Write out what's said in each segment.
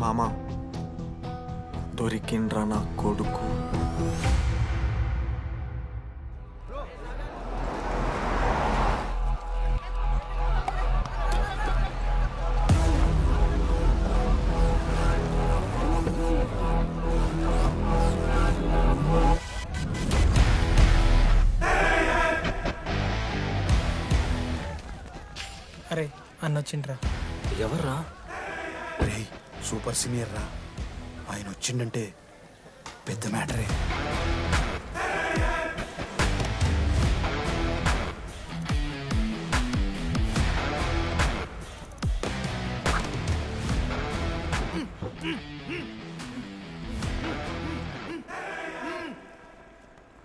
మామా దొరికిండ్రా నా కొడుకు. అరే అన్న వచ్చిండ్రా. ఎవర్రా? రే సూపర్ సీనియర్ రా, ఆయన వచ్చిండంటే పెద్ద మ్యాటరే.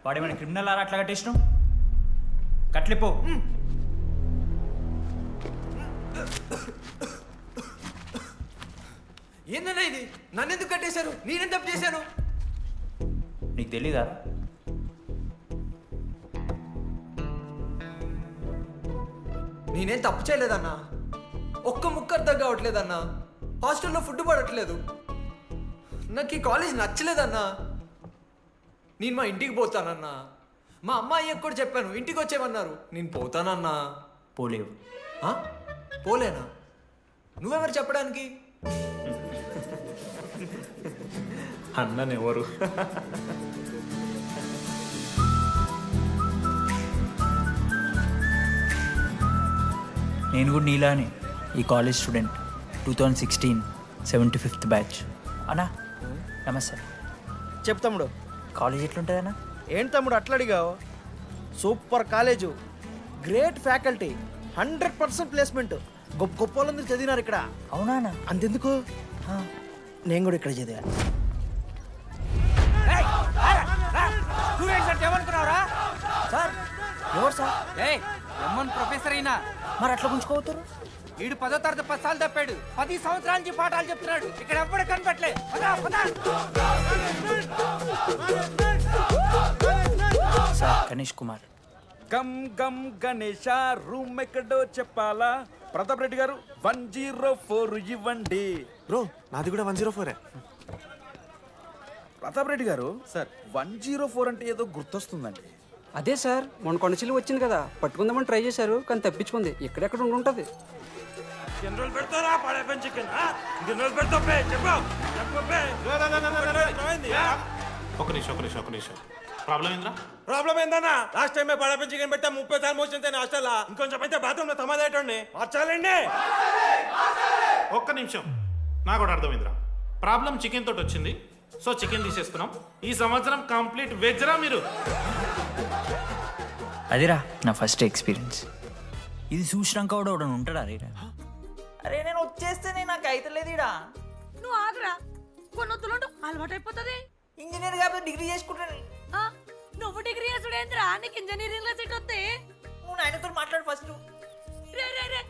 వాడేమైనా క్రిమినల్ ఆరా అట్లా కట్టేసినావు? కట్లిపో. ఏందన్నా ఇది? నన్నెందుకు కట్టేశారు? నేనేం తప్పు చేశాను? నీకు తెలీదా? నేనేం తప్పు చేయలేదన్నా. ఒక్క ముక్క అర్థం కావట్లేదన్నా. హాస్టల్లో ఫుడ్ పడట్లేదు. నాకు ఈ కాలేజ్ నచ్చలేదన్నా. నేను మా ఇంటికి పోతానన్నా. మా అమ్మాయికి కూడా చెప్పాను, ఇంటికి వచ్చేయమన్నారు. నేను పోతానన్నా. పోలేవు. ఆ? పోలేనా? నువ్వెవరు చెప్పడానికి? అన్ననెవరు? నేను కూడా నీలానే ఈ కాలేజ్ స్టూడెంట్, 2016 75th బ్యాచ్. అన్నా నమస్తే. చెప్పు తమ్ముడు. కాలేజ్ ఎట్లుంటుంది అన్న? ఏంటి తమ్ముడు అట్లా అడిగావు? Super college, great faculty, 100% placement. గొప్ప గొప్ప వాళ్ళందరూ చదివినారు ఇక్కడ. అవునా అన్న? అంతెందుకు, నేను కూడా ఇక్కడ చదివా. సార్ ఎవరు సార్? ప్రొఫెసర్ అయినా మరి అట్లా గుంజుకోవుతారు? వీడు 10వ తరగతి 10 సార్లు తప్పాడు. 10 సంవత్సరాల నుంచి పాఠాలు చెప్తున్నాడు. ఇక్కడ ఎవ్వడు కనపట్లే. సార్ గణేష్ కుమార్. గమ్ గమ్ గణేష, రూమ్ ఎక్కడో చెప్పాలా? ప్రతాప్ రెడ్డి గారు 104 ఇవ్వండి. బ్రో నాది కూడా 104. ప్రతాప్ రెడ్డి గారు సార్ 104 అంటే ఏదో గుర్తొస్తుందండి. అదే సార్, మొన్న కొండచిల్లు వచ్చింది కదా, పట్టుకుందామని ట్రై చేశారు కానీ తప్పించుకుంది. ఎక్కడెక్కడ ఉండుంటది. ఒక నిమిషం ప్రాబ్లం ఏంద్రా? ప్రాబ్లం ఏందన్నా? లాస్ట్ టైం పడపం చికెన్ పెట్టా 30 సార్లు మోషన్ హాస్టల్లా. ఇంకొంచెం అయితే బాత్రూమ్ లో తమాదేటండి మార్చాలండి. ఒక్క నిమిషం, నాకు కూడా అర్థమైందిరా. ప్రాబ్లం చికెన్ తోటి వచ్చింది, సో చికెన్ తీసేసుకున్నాం. ఈ సంవత్సరం కంప్లీట్ వెజ్ రా మీరు. అదిరా నా ఫస్ట్ ఎక్స్పీరియన్స్. ఇది చూసినాక కూడా ఒకడు ఉంటాడా రేరా? అరే నేను వచ్చేస్తేనే నాకు అయితలేదు ఇడా. నువ్వు ఆగురా, కొన్ని వద్దులు అలవాటు అయిపోతుంది. ఇంజనీర్ కాబట్టి డిగ్రీ చేసుకుంటాను. నువ్వు డిగ్రీ చేసుడేంద్రా, నీకు ఇంజనీరింగ్ లో సీట్ వస్తే. నువ్వు నాయనతో మాట్లాడు ఫస్ట్. రే రే రే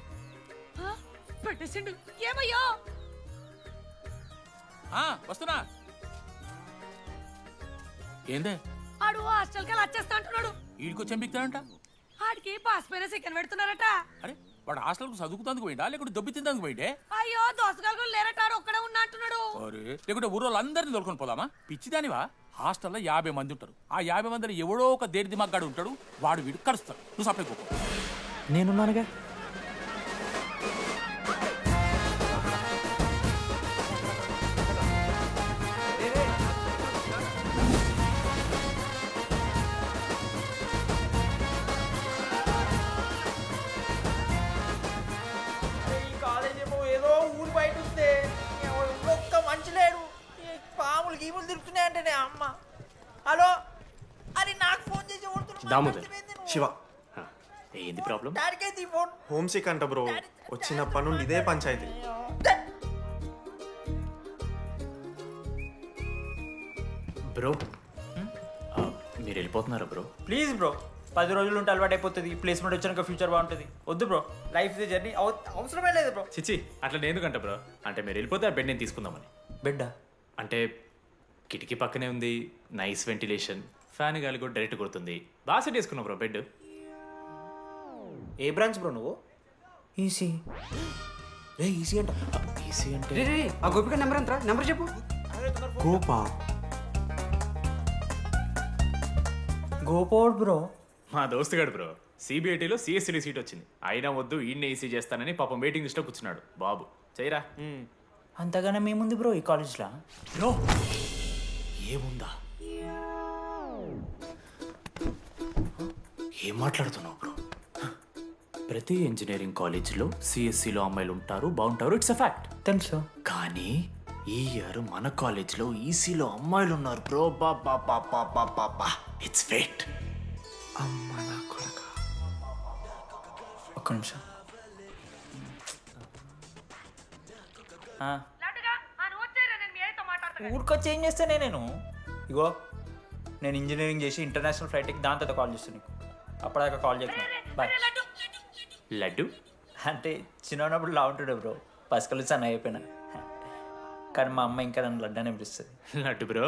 పెట్టేసిండు. ఏమయ్యో వస్తున్నా. ఏందే ఆడు హాస్టల్ కి వచ్చేస్తా అంటున్నాడు. వీడికి చెంపిస్తాడంట. ఆడికి పాస్ పైన సెకండ్ పెడుతున్నారట. అరే వాడు హాస్టల్ చదువుకుతానికి పోయిండా లేకుంటే దెబ్బ తిందానికి పోయిండే? అయ్యో దోసగాలు లేరట, ఆడు ఒక్కడే ఉన్నా అంటున్నాడు. అరే లేకుంటే ఊరోళ్ళు అందరినీ దొరుకుని పోదామా? పిచ్చిదానివా? హాస్టల్లో 50 మంది ఉంటారు. ఆ 50 మందిలో ఎవడో ఒక దేడి దిమాగ్గాడు ఉంటాడు. వాడు వీడు కరుస్తాడు. నువ్వు సప్లై కోపం. నేనున్నానుగా. ఈ కాలేజ్ ఏమో ఏదో ఊరు బయట వస్తే ఒక్క మంచి లేడు. పాములు గీములు తిరుగుతున్నాయంటే అమ్మ. హలో, అరే నాకు ఫోన్ చేసి శివ ఏంది ప్రాబ్లం? డాడీకైతే ఫోన్. హోమ్ సిక్ అంట బ్రో, వచ్చినప్పటి నుండి ఇదే పంచాయతీ. బ్రో మీరు వెళ్ళిపోతున్నారా బ్రో? ప్లీజ్ బ్రో, 10 రోజులు ఉంటే అలవాటు అయిపోతుంది. ప్లేస్మెంట్ వచ్చాక ఫ్యూచర్ బాగుంటుంది. వద్దు బ్రో, లైఫ్ ది జర్నీ, అవసరమే లేదు బ్రో. చిచి అట్లా నేను కంట బ్రో. అంటే మీరు వెళ్ళిపోతే ఆ బెడ్ నేను తీసుకుందామని. బెడ్డా? అంటే కిటికీ పక్కనే ఉంది, నైస్ వెంటిలేషన్, ఫ్యాన్ గాలి కూడా డైరెక్ట్ కొడుతుంది. బాగా సెట్ చేసుకున్నావు బ్రో బెడ్. ఏ బ్రాంచ్ బ్రో నువ్వు? ఈసీ. రే ఈసీ అంట. ఈసీ అంటే రే ఆ గోపిక నెంబర్ ఎంతరా? నెంబర్ చెప్పు. గోపా. గోపోడ్ బ్రో. మా దోస్తుగాడు బ్రో సిబిఐటీలో సిఎస్సిడి సీట్ వచ్చింది. అయినా వద్దు ఈయన ఈసీ చేస్తానని పాపం వెయిటింగ్ లిస్ట్లో కూర్చున్నాడు. బాబు చేయరా. అంతగానే మేముంది బ్రో ఈ కాలేజ్లో. బ్రో ఏముందా? ఏం మాట్లాడుతున్నావు బ్రో? ప్రతి ఇంజనీరింగ్ కాలేజీలో సిఎస్సిలో అమ్మాయిలు ఉంటారు, బాగుంటారు. It's a fact. తెలుసు. కానీ ఈ ఇయర్ మన కాలేజ్లో ఈసీలో అమ్మాయిలు ఉన్నారు బ్రో. Baba it's fate. అమ్మ నా కొడక. ఒక్క నిమిషం. ఊరికొచ్చి ఏం చేస్తానే నేను? ఇగో నేను ఇంజనీరింగ్ చేసి ఇంటర్నేషనల్ ఫ్లైట్కి దాని తర్వాత కాల్ చేస్తాను నీకు. అప్పటిదాకా కాల్ చేస్తాను. బాయ్. లడ్డు అంటే చిన్నప్పుడు లా ఉంటుండే బ్రో, పసుకలు సన్న అయిపోయినా. కానీ మా అమ్మ ఇంకా నన్ను లడ్డు అని పిలుస్తుంది. లడ్డు బ్రో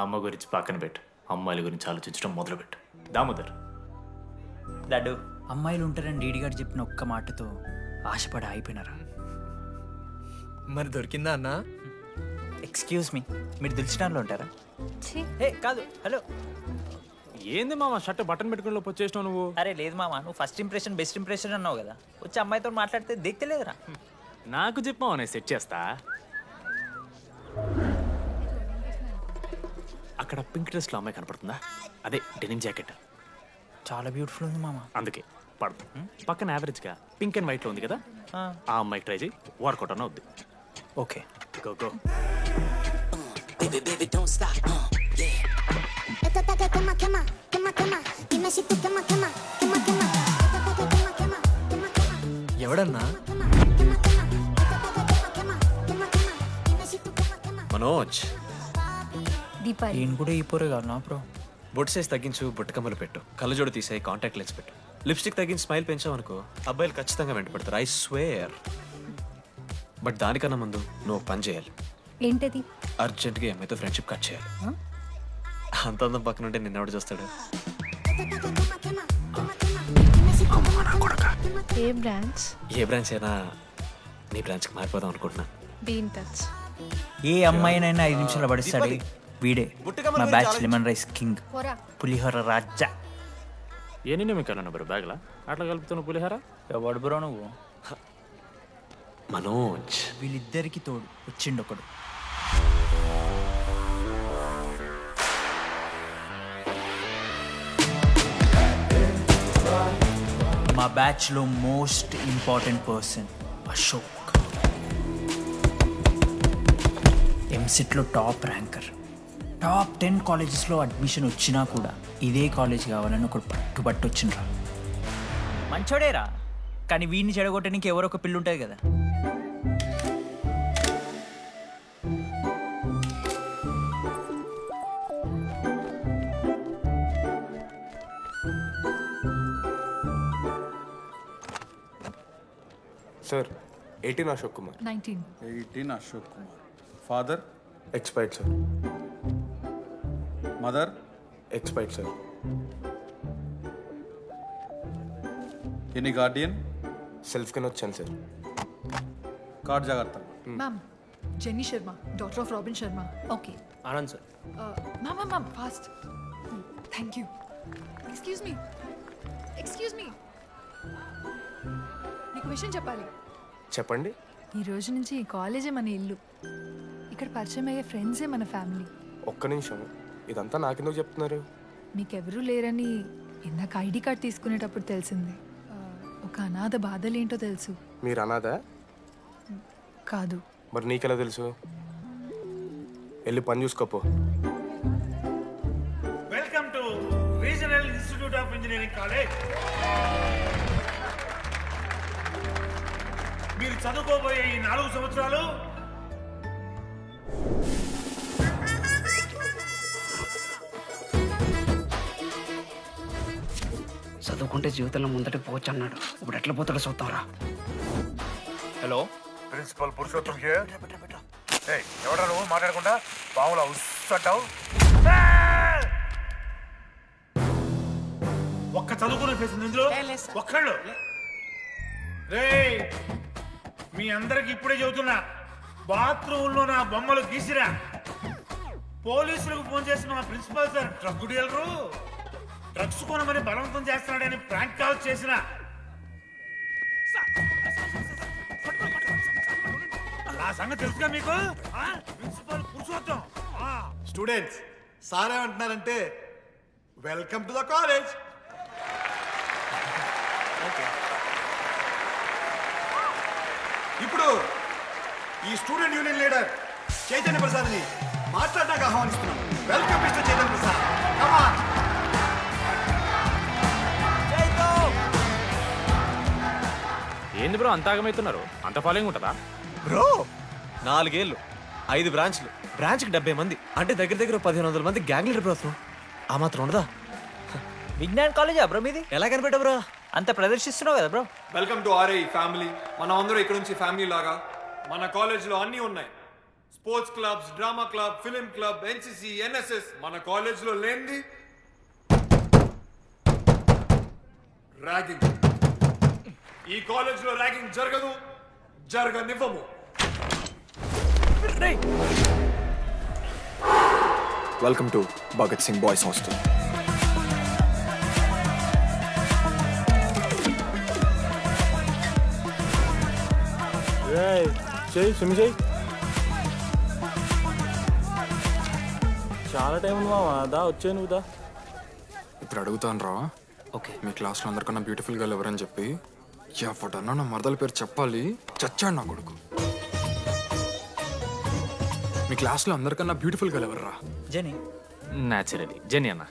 అమ్మ గురించి పక్కన పెట్టు, అమ్మాయిల గురించి ఆలోచించడం మొదలుపెట్టు. దామోదర్ లడ్డు, అమ్మాయిలు ఉంటారని డీడీ గారు చెప్పిన ఒక్క మాటతో ఆశపడి అయిపోయినారా? మరి దొరికిందా అన్నా? ఎక్స్క్యూజ్ మీ, మీరు దిల్చినాల్లో ఉంటారా? ఏ కాదు, హలో. ఏంది మామ షర్ట్ బటన్ పెట్టుకుని లోపు వచ్చేసినావు నువ్వు? అరే లేదు మామ, నువ్వు ఫస్ట్ ఇంప్రెషన్ బెస్ట్ ఇంప్రెషన్ అన్నావు కదా, వచ్చి అమ్మాయితో మాట్లాడితే దిక్తలేదురా. నాకు చెప్పావు నేను సెట్ చేస్తా. అక్కడ పింక్ డ్రెస్లో అమ్మాయి కనపడుతుందా? అదే డెనిమ్ జాకెట్. చాలా బ్యూటిఫుల్ ఉంది మామ. అందుకే పడదు. పక్కన యావరేజ్గా పింక్ అండ్ వైట్లో ఉంది కదా, ఆ అమ్మాయికి ట్రై చేయి, వర్కౌట్ అన్న వద్దు. Okay go go. ఎవడన్నా? మనోజ్, ఈయన కూడా ఈ పోరే కాదు నా బ్రో. బొట్ సైజ్ తగ్గించు, బుట్టకమ్మలు పెట్టు, కళ్ళజోడు తీసాయి, కాంటాక్ట్ లెన్స్ పెట్టు, లిప్స్టిక్ తగ్గించి స్మైల్ పెంచావు అనుకో, అబ్బాయిలు ఖచ్చితంగా వెంట పెడతారు. I swear. బట్ దానికన్నా ముందు నువ్వు పని చేయాలి. ఏంటది? అర్జెంట్గా అమ్మాయితో ఫ్రెండ్షిప్ కట్ చేయాలి. అంత అందం పక్కన ఉంటే నిన్నెవడు చూస్తాడు? ఏ బ్రాంచ్? ఏ బ్రాంచ్ అయినా నీ బ్రాంచ్కి మారిపోదాం అనుకుంటున్నా. Be in touch. ఏ అమ్మాయినైనా 5 నిమిషాలు పడిస్తాడు వీడే. మా బ్యాచ్ లెమన్ రైస్ కింగ్, పోరా. పులిహోర రాజా. ఏ నిన్న మీకు వెళ్ళను బ్రో బ్యాగ్లా అట్లా కలుపుతున్నావు పులిహార? ఎవడు బ్రో నువ్వు? మనోజ్, వీళ్ళిద్దరికి తోడు వచ్చిండు ఒకడు. మా బ్యాచ్లో మోస్ట్ ఇంపార్టెంట్ పర్సన్ అశోక్. ఎంసెట్లో టాప్ ర్యాంకర్. టాప్ 10 కాలేజెస్లో అడ్మిషన్ వచ్చినా కూడా ఇదే కాలేజ్ కావాలని ఒకడు పట్టుబట్టు వచ్చిండ్రా. మంచోడేరా, కానీ వీడిని చెడగొట్టడానికి ఎవరో ఒక పిల్లు ఉంటుంది కదా. Sir 18 Ashok Kumar. 19. 18 Ashok Kumar. Father? Expired sir. Mother? Expired sir. Any Guardian? Self కింద వచ్చాను సార్. కార్డ్ జాగ్రత్త. Ma'am, jenny Sharma, daughter of robin Sharma. Okay. Anand sir. Ma'am fast. Thank you. Excuse me నీకు విషయం చెప్పాలి. చెప్పండి. ఈ రోజు నుంచి ఈ కాలేజే మన ఇల్లు. ఇక్కడ పరిచయం అయ్యే ఫ్రెండ్సే మన ఫ్యామిలీ. ఒక్క నిమిషం, ఇదంతా నాకెందుకు చెప్తున్నారు? మీకెవరూ లేరని ఇందాక ఐడి కార్డ్ తీసుకునేటప్పుడు తెలిసింది. ఒక అనాథ బాధలేంటో తెలుసు. మీరు అనాదా? కాదు. మరి నీకెలా తెలుసు? వెళ్ళి పని చూసుకోపో. Welcome to regional institute of engineering college. మీరు చదువుకోబోయే ఈ 4 సంవత్సరాలు చదువుకుంటే జీవితంలో ముందటికి పోవచ్చు అన్నాడు. ఇప్పుడు ఎట్లా పోతాడో చూద్దాంరా. Hello, principal Purushottam here. ఎవడా నువ్వు మాట్లాడకుండా బావులా ఉస్సంటావు? ఒక్క చదువుకునే ఫేస్ ఇందులో ఒక్కళ్ళు. రేయ్, మీ అందరికి ఇప్పుడే చెబుతున్నా, బాత్రూంలో నా బొమ్మలు గీసిరా. పోలీసులకు ఫోన్ చేసిన మా principal sir drug dealer drugs కొనమని బలవంతం చేస్తున్నాడని ప్రాంక్ కాల్ చేసిన. ఆ సంగతి తెలుసుగా మీకు? ప్రిన్సిపల్ పురుషోత్తం. స్టూడెంట్స్, సార్ ఏమంటున్నారంటే వెల్కమ్ టు ద కాలేజ్. ఇప్పుడు ఈ స్టూడెంట్ యూనియన్ లీడర్ చైతన్య ప్రసాద్ని మాట్లాడడానికి ఆహ్వానిస్తున్నాం. Welcome mister Chaitanya Prasad. Come on. ఏంది బ్రో అంత ఆగమవుతున్నారు? అంత ఫాలోయింగ్ ఉంటుందా బ్రో? 4 ఏళ్ళు, 5 బ్రాంచ్లు, బ్రాంచ్కి 70 మంది, అంటే దగ్గర దగ్గర 1500 మంది గ్యాంగ్ లీడర్ బ్రో. ఆ మాత్రం ఉండదా? విజ్ఞాన్ కాలేజా బ్రో మీది? ఎలా కనిపెట్టా బ్రో? అంత ప్రదర్శిస్తున్నావు కదా bro. Welcome to RI family. మనం అందరూ ఇక్కడ నుంచి ఫ్యామిలీ లాగా. మన కాలేజ్లో అన్నీ ఉన్నాయి. Sports clubs, drama club, film club, NCC, NSS. మన కాలేజ్లో లేనిది ర్యాగింగ్. ఈ కాలేజ్లో ర్యాగింగ్ జరగదు, జరగనివ్వము. Welcome to Bhagat Singh boys hostel. చాలా టైం ఉంది మావా, దా వచ్చే నువ్వు దా. ఇప్పుడు అడుగుతాను రా. ఓకే. మీ క్లాస్లో అందరికన్నా బ్యూటిఫుల్ గర్ల్ ఎవరని చెప్పి ఎవడన్నా నా మరదల పేరు చెప్పాలి. చచ్చాడు నా కొడుకు. మీ క్లాస్లో అందరికన్నా బ్యూటిఫుల్ గర్ల్ ఎవర్రా? జని. న్యాచురలీ జెనీ అన్న.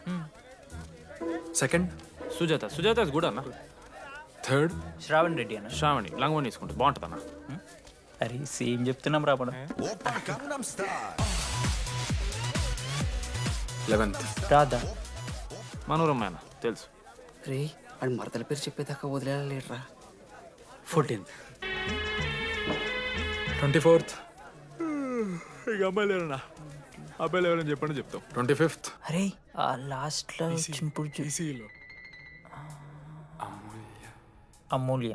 Second Sujatha. Sujatha is good అన్న. థర్డ్ శ్రావణ్ రెడ్డి అన్న. శ్రావణి లంగ్ వన్ తీసుకుంటుంది, బాగుంటుంది అన్న. అరే సేమ్ చెప్తున్నాం రాపడం. 11th రాదా? మనోరమ్మ అన్న తెలుసు. రే అని మరదల పేరు చెప్పేదాకా వదిలేరా. 14th 24th ఇక అమ్మాయిలు ఎవరన్నా, అబ్బాయిలు ఎవరని చెప్పండి చెప్తాం. 25th అరే ఆ లాస్ట్లో చింపుడు ఈసీలో అమూల్య.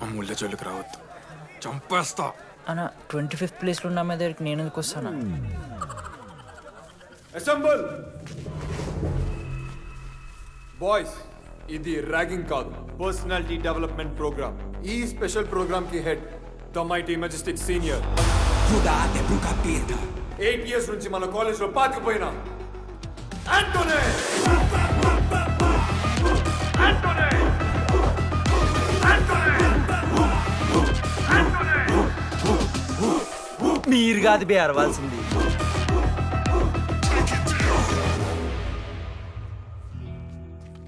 అమూల్య జోలికి రావద్దు, చంపేస్తా. అన్న 25th ప్లేస్లో ఉన్న అమ్మాయి దగ్గరికి నేను ఎందుకు వస్తానా? Assemble boys. ఇది ర్యాగింగ్ కాదు, పర్సనాలిటీ డెవలప్మెంట్ ప్రోగ్రామ్. ఈ స్పెషల్ ప్రోగ్రామ్ కి head the mighty Majestic senior. 8 years నుంచి మన కాలేజ్ లో పాతిపోయిన ఆంటోనీ. మీరు కాదు బే అరవాల్సింది.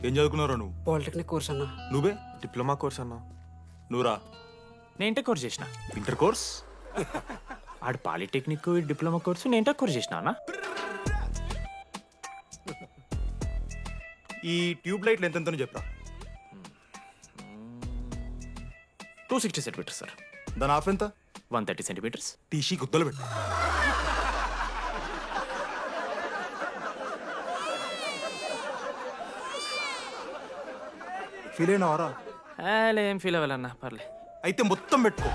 ఏం చదువుకున్నారా నువ్వు? పాలిటెక్నిక్ కోర్స్ అన్న. నువ్వే డిప్లొమా కోర్స్ అన్నా. నువ్వురా? నేను ఇంటర్ కోర్స్ చేసిన. Inter course? ఆడు పాలిటెక్నిక్, డిప్లొమా కోర్సు, నేను ఇంటర్ కోర్స్ చేసిన అన్న. ఈ ట్యూబ్ లైట్లు ఎంతెంతనో చెప్పరా. 260 సెంటీమీటర్స్ సార్. దాని ఆఫ్ ఎంత? 130 సెంటీమీటర్స్. టీసీ గుద్దలు పెట్టు. ఫీల్ అయినావారా? ఏం ఫీల్ అవ్వాలన్నా, పర్లే. అయితే మొత్తం పెట్టుకో.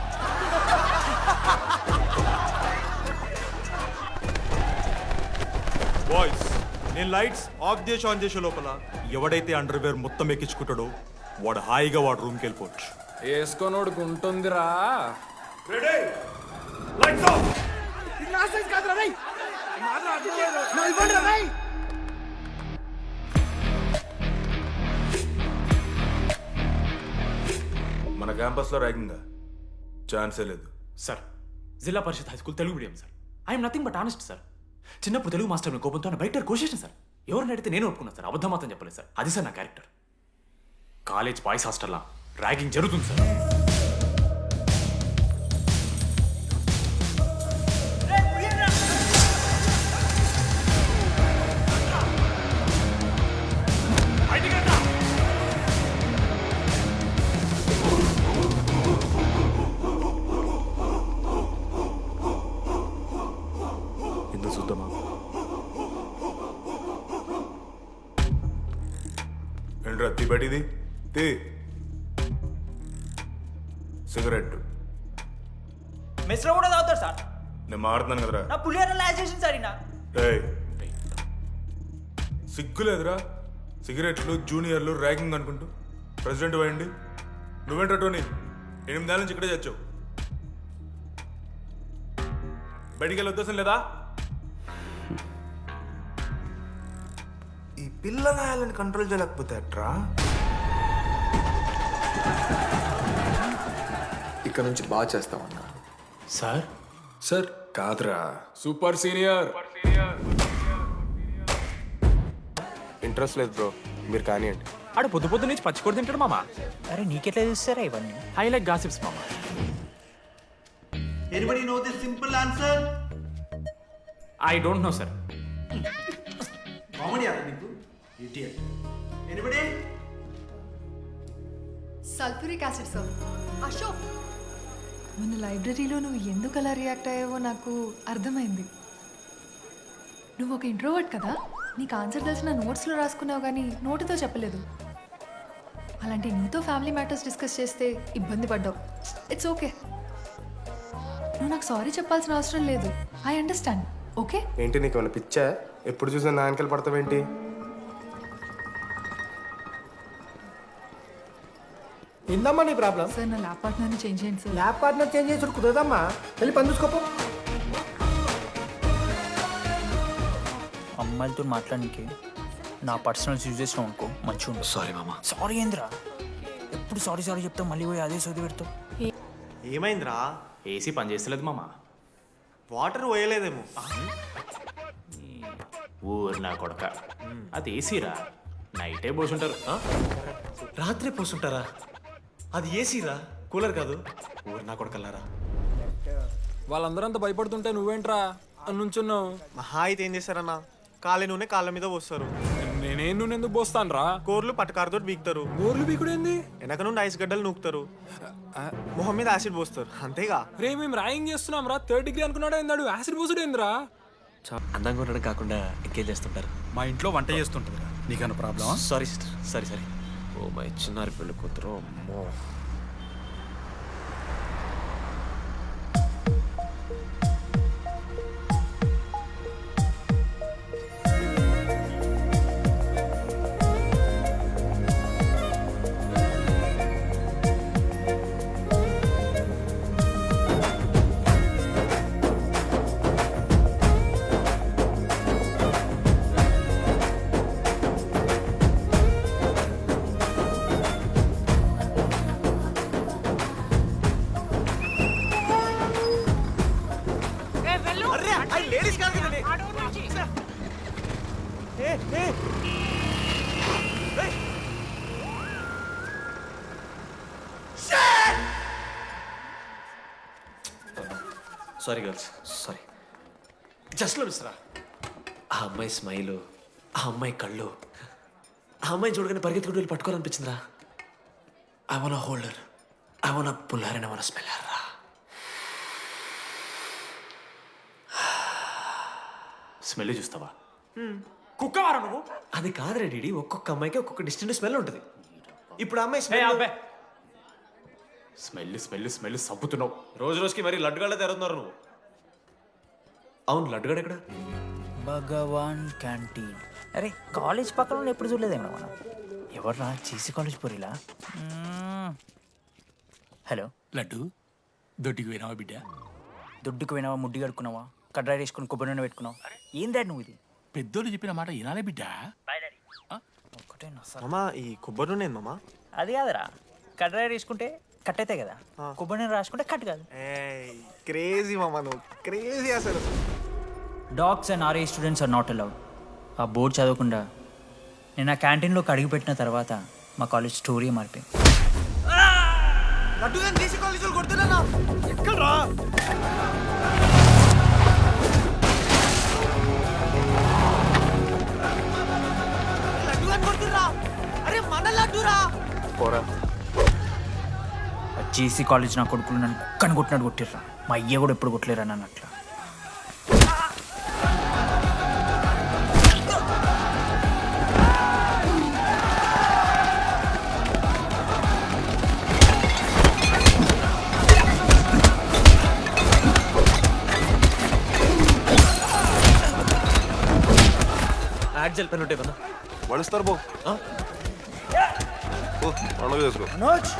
బాయ్స్, నేను లైట్స్ ఆఫ్ చేసి ఆన్ చేసే లోపల ఎవడైతే అండర్వేర్ మొత్తం ఎక్కించుకుంటాడో వాడు హాయిగా వాడు రూమ్కి వెళ్ళిపోవచ్చు. వేసుకోనోడుకు ఉంటుందిరా. Ready, lights off. మన క్యాంపస్లో ర్యాగింగ్ ఛాన్సే లేదు sir. Zilla Parishad high school Telugu medium sir. I'm nothing but honest sir. చిన్నప్పుడు తెలుగు మాస్టర్ కోపంతో బయట కోసేసిన సార్. ఎవరిని అడిగితే నేను ఒప్పుకున్నాను సార్. అబద్ధం మాత్రం చెప్పలేదు సార్. అది సార్ నా క్యారెక్టర్. కాలేజ్ బాయ్స్ హాస్టల్లా ర్యాగింగ్ జరుగుతుంది సార్. ఎందుకు చూద్దామా? ఏంట్రా తీ బయటిది తీ. సిగరెట్ మెస్లో కూడా తాగుతారు సార్. నేను మాడుతున్నాను కదరా. నా పులిహోర లాస్ట్ చేసింది సార్ ఈయన. ఏయ్, సిగ్గులేదురా సిగరెట్లు జూనియర్లు ర్యాగింగ్ అనుకుంటూ ప్రెసిడెంట్ పోయండి. నువ్వేంట్రా టోనీ 8 ఏళ్ళ నుంచి ఇక్కడే చచ్చావు. బయటికి వెళ్ళే ఉద్దేశం లేదా? ఈ పిల్లగాయలను కంట్రోల్ చేయలేకపోతే అట్రా. ఇక్కడ నుంచి బాగా చేస్తామన్నా. సార్ సార్ కాదురా, సూపర్ సీనియర్. ఇంట్రెస్ట్ లేదు బ్రో, మీరు కానివ్వండి. ఆడ పొద్దు నుంచి పచ్చికొడి తింటాడు మామ. అరే నీకెట్లా చూస్తారా ఇవన్నీ? హైలైట్ గాసిప్స్ మామ. Anybody know the simple answer? I don't know sir. Comedy అలా నీకు idiot. Anybody? Sulphuric acid sir. Ashok, మన లైబ్రరీలో నువ్వు ఎందుకు అలా రియాక్ట్ అయ్యావో నాకు అర్థమైంది. నువ్వు ఒక ఇంట్రోవర్ట్ కదా, నీకు ఆన్సర్ తెలిసిన నోట్స్లో రాసుకున్నావు కానీ నోటితో చెప్పలేదు. అలాంటి నీతో ఫ్యామిలీ మ్యాటర్స్ డిస్కస్ చేస్తే ఇబ్బంది పడ్డావు. ఇట్స్ ఓకే, నువ్వు నాకు సారీ చెప్పాల్సిన అవసరం లేదు. I understand. ఓకే? ఏంటి నీకు ఏమైనా పిచ్చా? ఎప్పుడు చూసినా నా వెనకాల పడతావేంటి? ఏందమ్మా నీ ప్రాబ్లం? సార్ నా ల్యాబ్ పార్ట్నర్ని చేంజ్ చేయండి సార్. ల్యాబ్ పార్ట్నర్ చేంజ్ చేసి కుదరదమ్మా. వెళ్ళి పని చూసుకోపో. అమ్మాయిలతో మాట్లాడడానికి నా పర్సనల్స్ యూజ్ చేసినావు అనుకో మంచిగా ఉంటుంది. సారీ మామ. సారీ ఏంద్రా, ఎప్పుడు సారీ సారీ చెప్తావు, మళ్ళీ పోయి అదే సోది పెడతావు. ఏమైందిరా? ఏసీ పని చేస్తలేదు మామ. వాటర్ పోయలేదేమో. ఊరు నా కొడక, అది ఏసీరా, నైటే పోసుంటారు. రాత్రి పోసుంటారా? అది ఏసీరా, కూలర్ కాదు. ఊరు నా కొడుకల్లారా. వాళ్ళందరూ అంత భయపడుతుంటే నువ్వేంట్రా నుంచున్నావు? మహా అయితే ఏం చేస్తారన్నా, కాళ్ళ నూనె కాళ్ళ మీద పోస్తారు. నేనేం నూనె ఎందుకు పోస్తాను రా? కూరలు పట్టకారుతో బీకుతారు. గోర్లు బీకుడేంది? వెనక నుండి ఐస్ గడ్డలు నూకుతారు. మొహం మీద యాసిడ్ పోస్తారు. అంతేగా. రే మేము రాయింగ్ చేస్తున్నాం రా. 3rd డిగ్రీ అనుకున్నాడు ఏందాడు? యాసిడ్ పోసుడేంద్రా? అందంగా ఉండడం కాకుండా ఇంకేం చేస్తుంటారు? మా ఇంట్లో వంట చేస్తుంటుంది. నీకన్నా ప్రాబ్లమా? Sorry sister, sorry sorry. Oh my చిన్నారి పెళ్ళి కూతురు. అమ్మో. Sorry girls, sorry. జస్ట్లో మిస్రా. ఆ అమ్మాయి స్మైలు, ఆ అమ్మాయి కళ్ళు, ఆ అమ్మాయి చూడగానే పరిగెత్తుకుంటూ వెళ్ళి పట్టుకోవాలనిపించిందిరా. I want hold her, I want pull her and I want smell her రా. స్మెల్ చూస్తావా? కుక్కవారా నువ్వు? అది కాదురా డీడీ, ఒక్కొక్క అమ్మాయికి ఒక్కొక్క డిస్టింట్ స్మెల్ ఉంటుంది. ఇప్పుడు ఆ అమ్మాయి స్మెల్ స్మెల్ స్మెల్ సబ్బుతున్నావు. రోజు రోజుకి మరి లడ్డుగాళ్ళ తెరుతున్నారు నువ్వు. అవును, లడ్డుగాడు ఎక్కడ? భగవాన్ క్యాంటీన్. అరే కాలేజ్ పక్కన ఎప్పుడు చూడలేదేమో మనం. ఎవర్రా జీసీ కాలేజ్ పోరిలా? హలో లడ్డు, దొడ్డికి పోయినావా బిడ్డ? దుడ్డుకు పోయినావా, ముడ్డి కడుక్కున్నావా, కడ్రాయి వేసుకుని కొబ్బరి నూనె పెట్టుకున్నావు? ఏం డాడ్ నువ్వు ఇది? పెద్దోళ్ళు చెప్పిన మాట వినాలే బిడ్డ. ఒక్కటేనా సార్? మామా ఈ కొబ్బరి నూనె మామా? అది కాదురా, కడ్రాయి వేసుకుంటే కట్ అవుతాయి కదా, కొబ్బరి నూనె రాసుకుంటే కట్ కాదు. క్రేజీ మామా, నువ్వు క్రేజీ అసలు. Dogs and RA students are not allowed. ఆ బోర్డు చదవకుండా నేను ఆ క్యాంటీన్లోకి అడుగుపెట్టిన తర్వాత మా కాలేజ్ స్టోరీ మారిపోయింది. లడ్డు గాని దేశీ కాలేజీలో కొడుతున్నా ఎక్కడ్రా? లడ్డు గాని కొడుతురా? అరే మన లడ్డురా. పోరా. జేసీ కాలేజ్ నా కొడుకులు నన్ను కుక్కని కొట్టినట్టు కొట్టిర్రా. మా అయ్య కూడా ఎప్పుడు కొట్టలేరా నన్ను అట్లా. జెల్ పెన్ ఉంటాయి వణిస్తారు బో పండుగ చేసుకో మనోజ్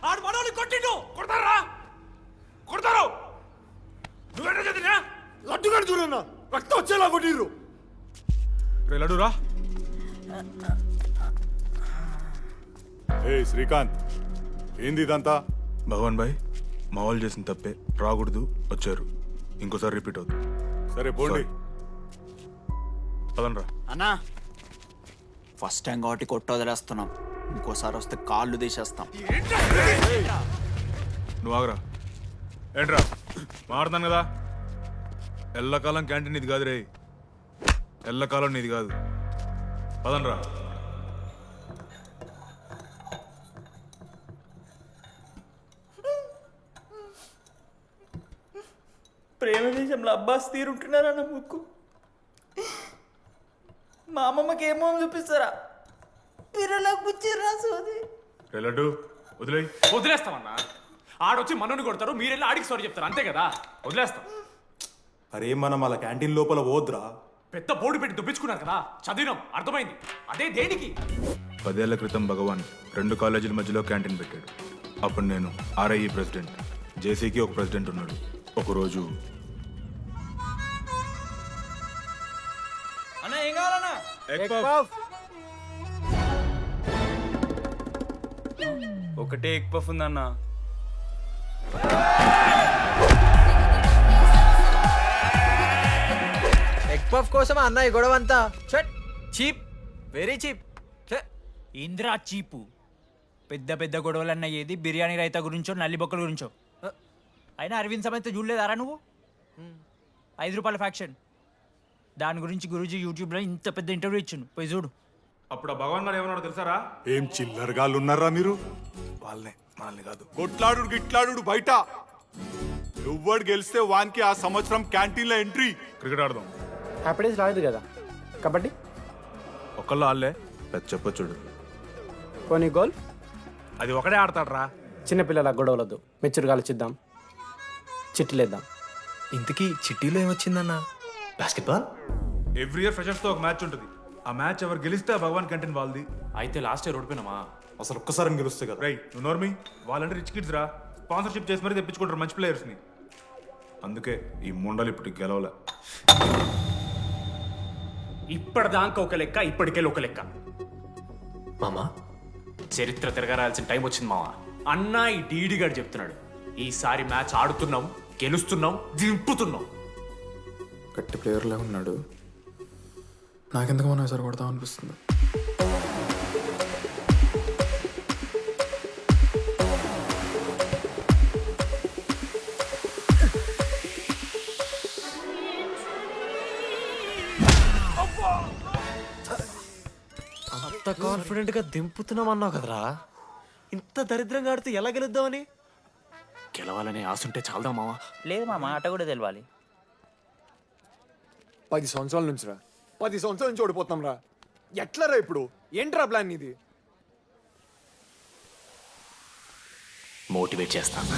ఆడు మనోని కొట్టిండు కొడతారా కొడతారు నువ్వేంటో చదివినా లడ్డుగాడు చూడన్నా రక్తం వచ్చేలా కొట్టిర్రు రే లడ్డురా ఏ శ్రీకాంత్ ఏంది ఇదంతా భగవాన్ భాయ్ మా వాళ్ళు చేసిన తప్పే రాకూడదు వచ్చారు ఇంకోసారి రిపీట్ అవుతుంది సరే పోండి పదనరా అన్నా ఫస్ట్ టైం కాబట్టి కొట్టు వదిలేస్తున్నాం ఇంకోసారి వస్తే కాళ్ళు తీసేస్తాం నువ్వు ఆగరా ఏంట్రా మారుతాను కదా ఎల్లకాలం క్యాంటీన్ ఇది కాదు రే ఎల్లకాలం నీది కాదు పదనరా ప్రేమ దేశంలో అబ్బాస్ తీరుంటున్నారన్న ముక్కు మా అమ్మమ్మకి ఏమో చూపిస్తారా పిల్లలకు బుచ్చిర్రా సోది రే లడ్డు వదిలే వదిలేస్తామన్నా ఆడొచ్చి మనోని కొడతారు మీరెళ్ళి ఆడికి సారీ చెప్తారు అంతే కదా వదిలేస్తాం అరే మనం అలా క్యాంటీన్ లోపల పోద్రా పెద్ద బోర్డు పెట్టి దుబ్బించుకున్నారు కదా చదివినాం అర్థమైంది అదే దేనికి 10 ఏళ్ల క్రితం భగవాన్ 2 కాలేజీల మధ్యలో క్యాంటీన్ పెట్టాడు అప్పుడు నేను ఆర్ఐఈ ప్రెసిడెంట్ జేసీకి ఒక ప్రెసిడెంట్ ఉన్నాడు ఒకరోజు అన్న ఏం కావాలన్నా ఒకటే ఎగ్ పఫ్ ఉందన్న ఎగ్ పఫ్ కోసం అన్న ఈ గొడవ అంతా చీప్ వెరీ చీప్ ఇంద్రా చీపు పెద్ద పెద్ద గొడవలన్న ఏది బిర్యానీ రైతా గురించో నల్లి బొక్కల గురించో అయినా అరవింద్ సమేత చూడలేదారా నువ్వు 5 రూపాయల ఫ్యాక్షన్ దాని గురించి గురూజీ యూట్యూబ్లో ఇంత పెద్ద ఇంటర్వ్యూ ఇచ్చిండు పోయి చూడు అప్పుడు ఆ భగవాన్ గారు ఏమన్నాడు తెలుసారా ఏం చిల్లరగాళ్ళు ఉన్నారా మీరు వాళ్ళనే మనల్ని కాదు కొట్లాడు గిట్లాడు బయట ఎవ్వడు గెలిస్తే వానికి ఆ సంవత్సరం క్యాంటీన్ లో ఎంట్రీ క్రికెట్ ఆడదాం హ్యాపీడేస్ రాలేదు కదా కబడ్డీ ఒకళ్ళు ఆళ్ళే పెద్ద చెప్పొచ్చుడు పోనీ గోల్ అది ఒకడే ఆడతాడు రా చిన్నపిల్లల గొడవలొద్దు మెచ్యూర్గా ఆలోచిద్దాం చిట్టిలేద్దాం ఇంతకీ చిట్టీలో ఏమొచ్చిందన్న బాస్కెట్బాల్ ఎవ్రీ ఇయర్ ఫ్రెషర్స్ తో ఒక మ్యాచ్ ఉంటుంది ఆ మ్యాచ్ ఎవరు గెలిస్తే ఆ భగవాన్ క్యాంటీన్ వాళ్ళది అయితే లాస్ట్ ఇయర్ ఓడిపోయినామా అసలు ఒక్కసారి గెలుస్తే కదా రైట్ నువ్వు నోర్మి వాళ్ళంటే రిచ్ కిడ్స్ రా స్పాన్సర్షిప్ చేసి మరీ తెప్పించుకుంటారు మంచి ప్లేయర్స్ ని అందుకే ఈ ముండలు ఇప్పుడు గెలవలే ఇప్పటిదాకా ఒక లెక్క ఇప్పటికెళ్ళి ఒక లెక్క మామా చరిత్ర తిరగరాల్సిన టైం వచ్చింది మావా అన్నా ఈ డీడీ గారు చెప్తున్నాడు ఈసారి మ్యాచ్ ఆడుతున్నాం గెలుస్తున్నాం దింపుతున్నాం గట్టి ప్లేయర్లా ఉన్నాడు నాకెందుకు మనం ఎసరు కొడతాం అనిపిస్తుంది అంత కాన్ఫిడెంట్ గా దింపుతున్నాం అన్నావు కదరా ఇంత దరిద్రంగా ఆడితే ఎలా గెలుద్దామని గెలవాలనే ఆశుంటే చాలదా మావా లేదు మామ ఆట కూడా తెలవాలి 10 సంవత్సరాల నుంచి రా 10 సంవత్సరాల నుంచి ఓడిపోతాం రా ఎట్లా రా ఇప్పుడు ఏంట్రా ప్లాన్ ఇది మోటివేట్ చేస్తాను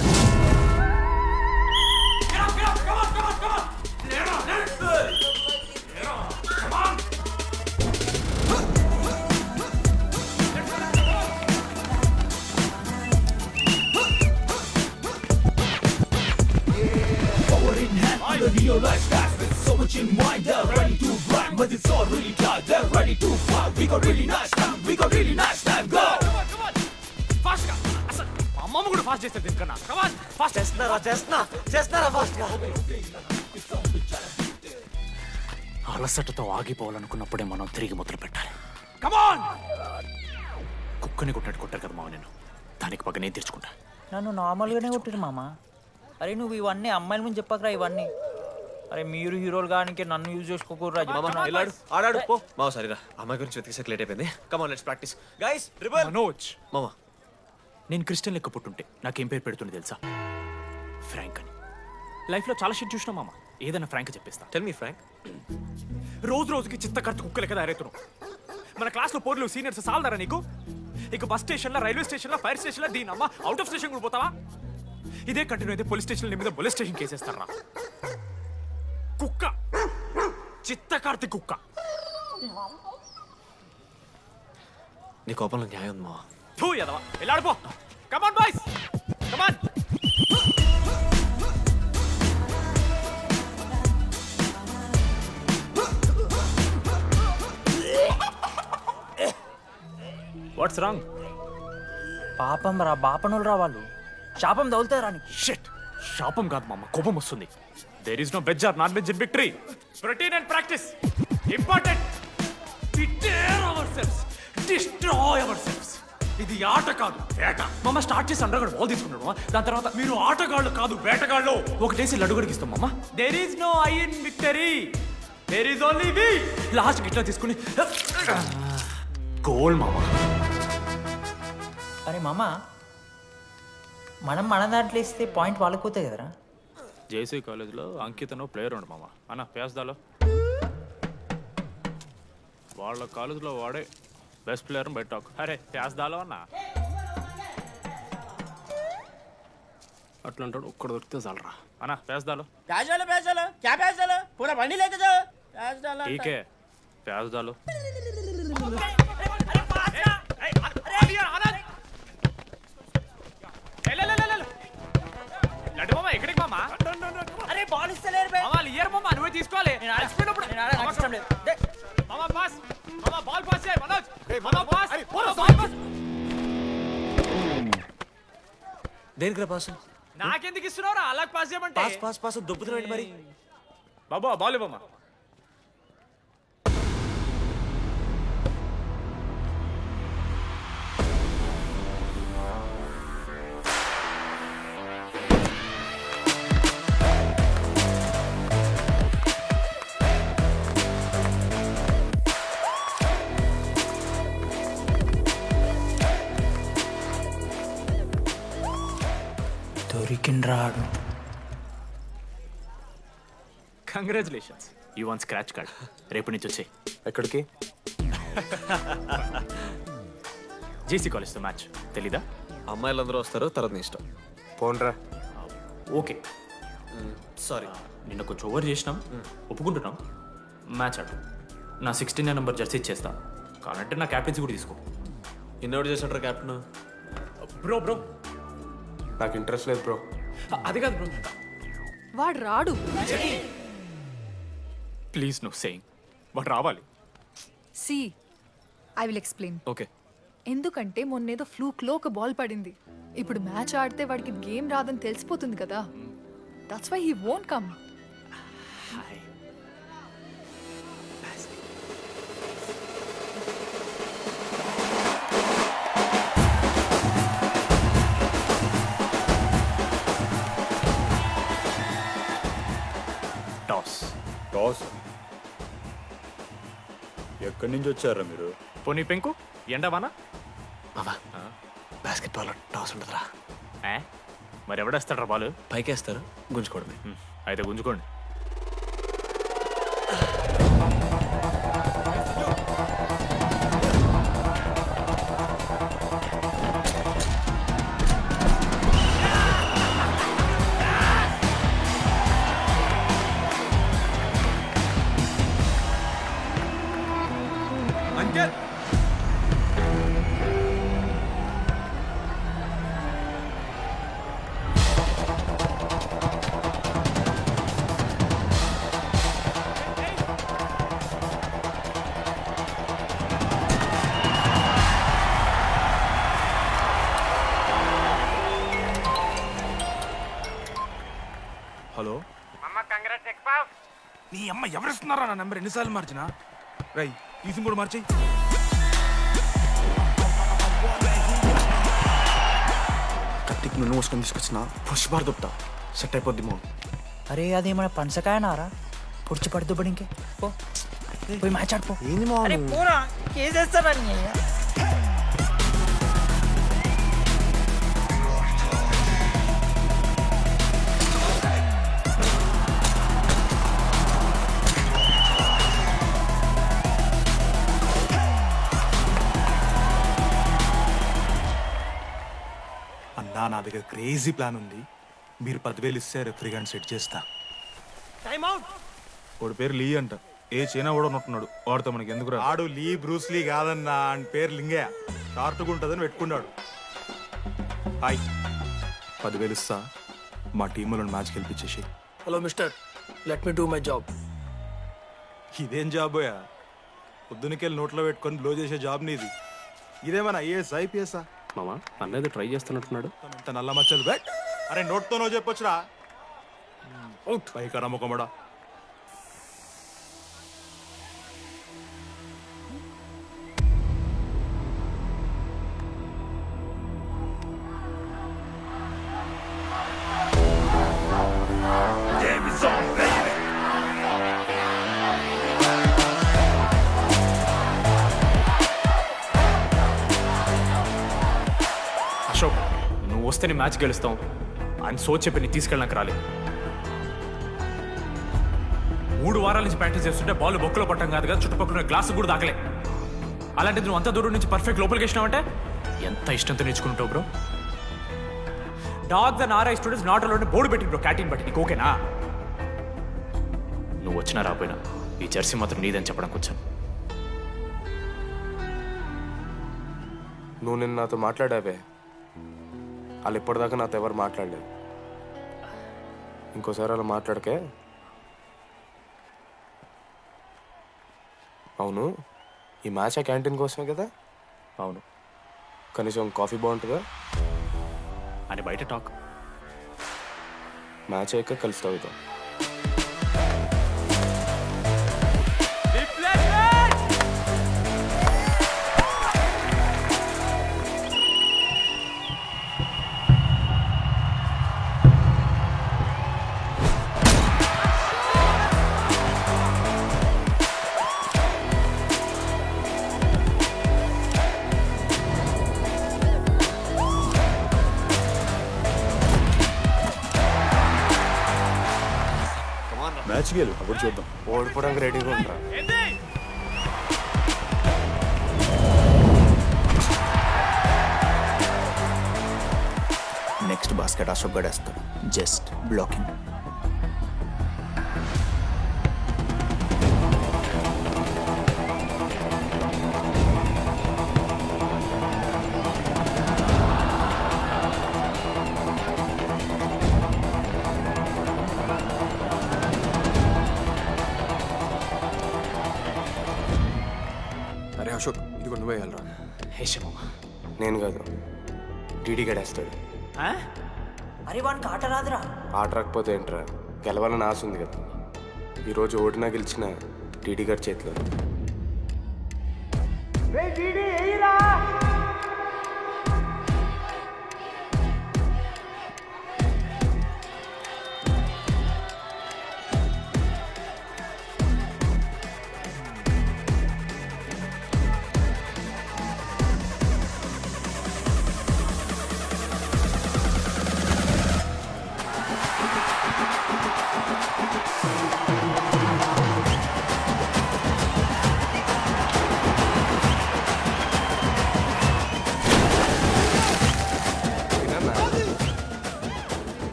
అమ్మమ్మ కూడా ఫాస్ట్ చేస్తారు దీనికన్నా కమాన్ ఫాస్ట్ చేస్తున్నారా ఫాస్ట్ గా అలసటతో ఆగిపోవాలనుకున్నప్పుడే మనం తిరిగి మొదలు పెట్టాలి కమాన్ కుక్కని కొట్టినట్టు కొట్టారు కదా మావ నేను దానికి పక్క నేను తెచ్చుకుంటా నన్ను నార్మల్గానే కొట్టిరు మామ అరే నువ్వు ఇవన్నీ అమ్మాయిల ముందు చెప్పకరా ఇవన్నీ అరే మీరు హీరోలు కానీ నన్ను యూజ్ చేసుకోకూడరా ఆడాడు ఆడాడు పో మామ సరిగా అమ్మాయి గురించి వెతికేసరికి లేట్ అయిపోయింది come on let's practice guys rebel Manoj మామ నేను క్రిస్టియన్ లెక్క పుట్టుంటే నాకేం పేరు పెడుతుంది తెలుసా ఫ్రాంక్ అని లైఫ్లో చాలా షిట్ చూసినా మామ ఏదైనా ఫ్రాంక్ చెప్పేస్తా. Tell me frank. రోజు రోజుకి చిత్తకర్త కుక్కలు కదా ఎరేతున్నావు. మన క్లాస్లో పోర్లు సీనియర్స్ సాల్దారా నీకు? ఇక బస్ స్టేషన్లో, రైల్వే స్టేషన్లో, ఫైర్ స్టేషన్లో దీని అమ్మ అవుట్ ఆఫ్ స్టేషన్ కూడా పోతావా? ఇదే కంటిన్యూ అయితే పోలీస్ స్టేషన్ మీద పోలీస్ స్టేషన్ కేసేస్తారా? కుక్క, చిత్తకార్తి కుక్క. నీ కోపంలో న్యాయం ఉంది మావా. తూ ఎదవా, వెళ్ళాడిపో. Come on boys, come on. What's wrong? పాపం రా, బాపనులు రా వాళ్ళు. శాపం తగులుతారా నీకు? షిట్, శాపం కాదు మామ, కోపం వస్తుంది. There is no veg or non veg in victory. Routine and practice important. We dare ourselves, destroy ourselves. ఇది ఆట కాదు, వేట. మామ స్టార్ట్ చేసి అండర్గాడు బాల్ తీసుకున్నాడు. దాని తర్వాత మీరు ఆటగాళ్ళు కాదు, వేటగాళ్ళు. ఒకటేసి లడ్డుగడికి ఇస్తాం మామ. There is no I in victory, there is only we. Last గిట్లా తీసుకుని గోల్ మామ. అరే మామ, మనం మన దాంట్లో ఇస్తే పాయింట్ వాళ్ళకి పోతాయి కదరా. జేసీ కాలేజ్లో అంకితను ప్లేయర్ ఉండు మామ. అన్న పేస్దాలో వాళ్ళ కాలేజ్లో వాడే బెస్ట్ ప్లేయర్ బయట టాక్. అరే పేస్దాలో అన్న అట్లా అంటాడు. ఒక్కడ దొరికితే చాలరా అన్న. పేస్దాలో టీకే పేస్దాలో. లడ్డు మామ ఎక్కడికి మామ? అరే బాల్ ఇస్తలేరు బే. మామ ఇయర్ మామ, నువ్వే తీసుకోవాలి. మామ పాస్, మామ బాల్ పాస్ చేయి మనోజ్. మామ పాస్, బాల్ పాస్. దేనికి రా పాస్? నాకెందుకు ఇస్తున్నావురా? అలా పాస్ చేయమంటే. పాస్ పాస్ పాస్ దొబ్బుతున్నాడు మరి. బాబా బాల్ మామ. దొరికిండ్రాడు. Congratulations, you won scratch card. రేపు నుంచి వచ్చాయి. ఎక్కడికి? జేసీ కాలేజ్తో మ్యాచ్ తెలీదా? అమ్మాయిలందరూ వస్తారు, తర్వాత నీ ఇష్టం. పోన్రా. ఓకే సారీ, నిన్న కొంచెం ఓవర్ చేసినాం, ఒప్పుకుంటున్నాం. మ్యాచ్ ఆడు. నా 16 నెంబర్ జెర్సీ ఇచ్చేస్తా. కానంటే నా క్యాప్టెన్సీ కూడా తీసుకో. ఇన్నోటి చేసినట్రా క్యాప్టెన్. బ్రో బ్రో నాకు ఇంట్రెస్ట్ లేదు బ్రో. అది కాదు బ్రో, వాడు రాడు. Please no saying. వాడు రావాలి. See I will explain. Okay. ఎందుకంటే మొన్నేదో ఫ్లూక్లో ఒక బాల్ పడింది. ఇప్పుడు మ్యాచ్ ఆడితే వాడికి గేమ్ రాదని తెలిసిపోతుంది కదా. That's why he won't come. Toss ఎక్కడి నుంచి వచ్చారా మీరు? పోనీ పెంకు ఎండవానా? మావా బాస్కెట్బాల్ టాస్ ఉండదురా. మరి ఎవడేస్తాడ్రా బాల్? పైకేస్తారు, గుంజుకోవడమే. అయితే గుంజుకోండి. హలో, నీ అమ్మ ఎవరిస్తున్నారా నా నెంబర్? ఎన్నిసార్లు మార్చినా? రై ఈ కూడా మార్చేయి. కత్తికి నన్ను మోసుకొని తీసుకొచ్చిన పుష్ బార్ దొప్తా సెట్ అయిపోద్ది మో. అరే అదేమన్నా పంచకాయనారా? పొడిచి పడుతూ పడి ఇంకే పోయి మ్యాచ్ ఆడిపో. ఏంది మా కేసేస్తారని. నా దగ్గర క్రేజీ ప్లాన్ ఉంది. మీరు 10,000 ఇస్తే రెఫ్రిగరెంట్ సెట్ చేస్తా. Time out. వాడి పేరు లీ అంట. ఏ చైనా కూడా ఉంటున్నాడు. వాడితో మనకి ఎందుకు రా? ఆడు లీ బ్రూస్ లీ కాదన్నా, అని పేరు లింగయ్య. షార్ట్గా ఉంటుందని పెట్టుకున్నాడు. హాయ్, 10,000 ఇస్తా. మా టీంలో మ్యాచ్ గెలిపించేసి. Hello mister, let me do my job. ఇదేం జాబోయా? పొద్దునకెళ్ళి నోట్లో పెట్టుకొని బ్లో చేసే జాబ్ నీది. ఇదేమన్నా ఐఏఎస్ ఐపీఎస్ఆ? మామా అన్నది ట్రై చేస్తున్నట్టున్నాడు. ఇంత నల్ల మచ్చలు బెట్. అరే నోట్తో నువ్వు చెప్పొచ్చురా. అవుట్ పైకరా ముఖమడా. అశోక్, నువ్వు వస్తే నీ మ్యాచ్ గెలుస్తాం అని సోచ్ చెప్పి నీ తీసుకెళ్ళడానికి రాలేదు. 3 వారాల నుంచి ప్రాక్టీస్ చేస్తుంటే బాల్ బొక్కలో పట్టం కాదు కదా, చుట్టుపక్కల గ్లాసు కూడా దాకలే. అలాంటిది నువ్వు అంత దూరం నుంచి పర్ఫెక్ట్ లోపలికి వేసినావంటే ఎంత ఇష్టంతో నేర్చుకుంటావు bro. Dogs and RI students not allowed board పెట్టి బ్రో, క్యాటీన్ బట్టి. నీకు ఓకేనా? నువ్వు వచ్చినా రాపోయినా ఈ జెర్సీ మాత్రం నీదని చెప్పడానికి వచ్చాను. నువ్వు నిన్న నాతో మాట్లాడావే, వాళ్ళు ఇప్పటిదాకా నాతో ఎవరు మాట్లాడలేదు. ఇంకోసారి అలా మాట్లాడకే. అవును, ఈ మ్యాచ్ ఆ క్యాంటీన్ కోసమే కదా? అవును. కనీసం కాఫీ బాగుంటుందా అని బయట టాక్. మ్యాచ్ అయ్యాక కలిసి తాగుతాం. మ్యాచ్ గెలు, అప్పుడు చూద్దాం. ఓడిపోవడానికి రెడీగా ఉంటా. నెక్స్ట్ బాస్కెట్ అశోక్ గడేస్తాడు. Just blocking. అరే అశోక్, ఇది నువ్వే వెళ్ళరా. హేషమా, నేను కాదు, డీడీ గడేస్తాడు. అరే వానికి ఆట రాదురా. ఆట రాకపోతే ఏంట్రా, గెలవాలని ఆశ ఉంది కదా. ఈరోజు ఓడినా గెలిచిన డీడీ గారి చేతిలో.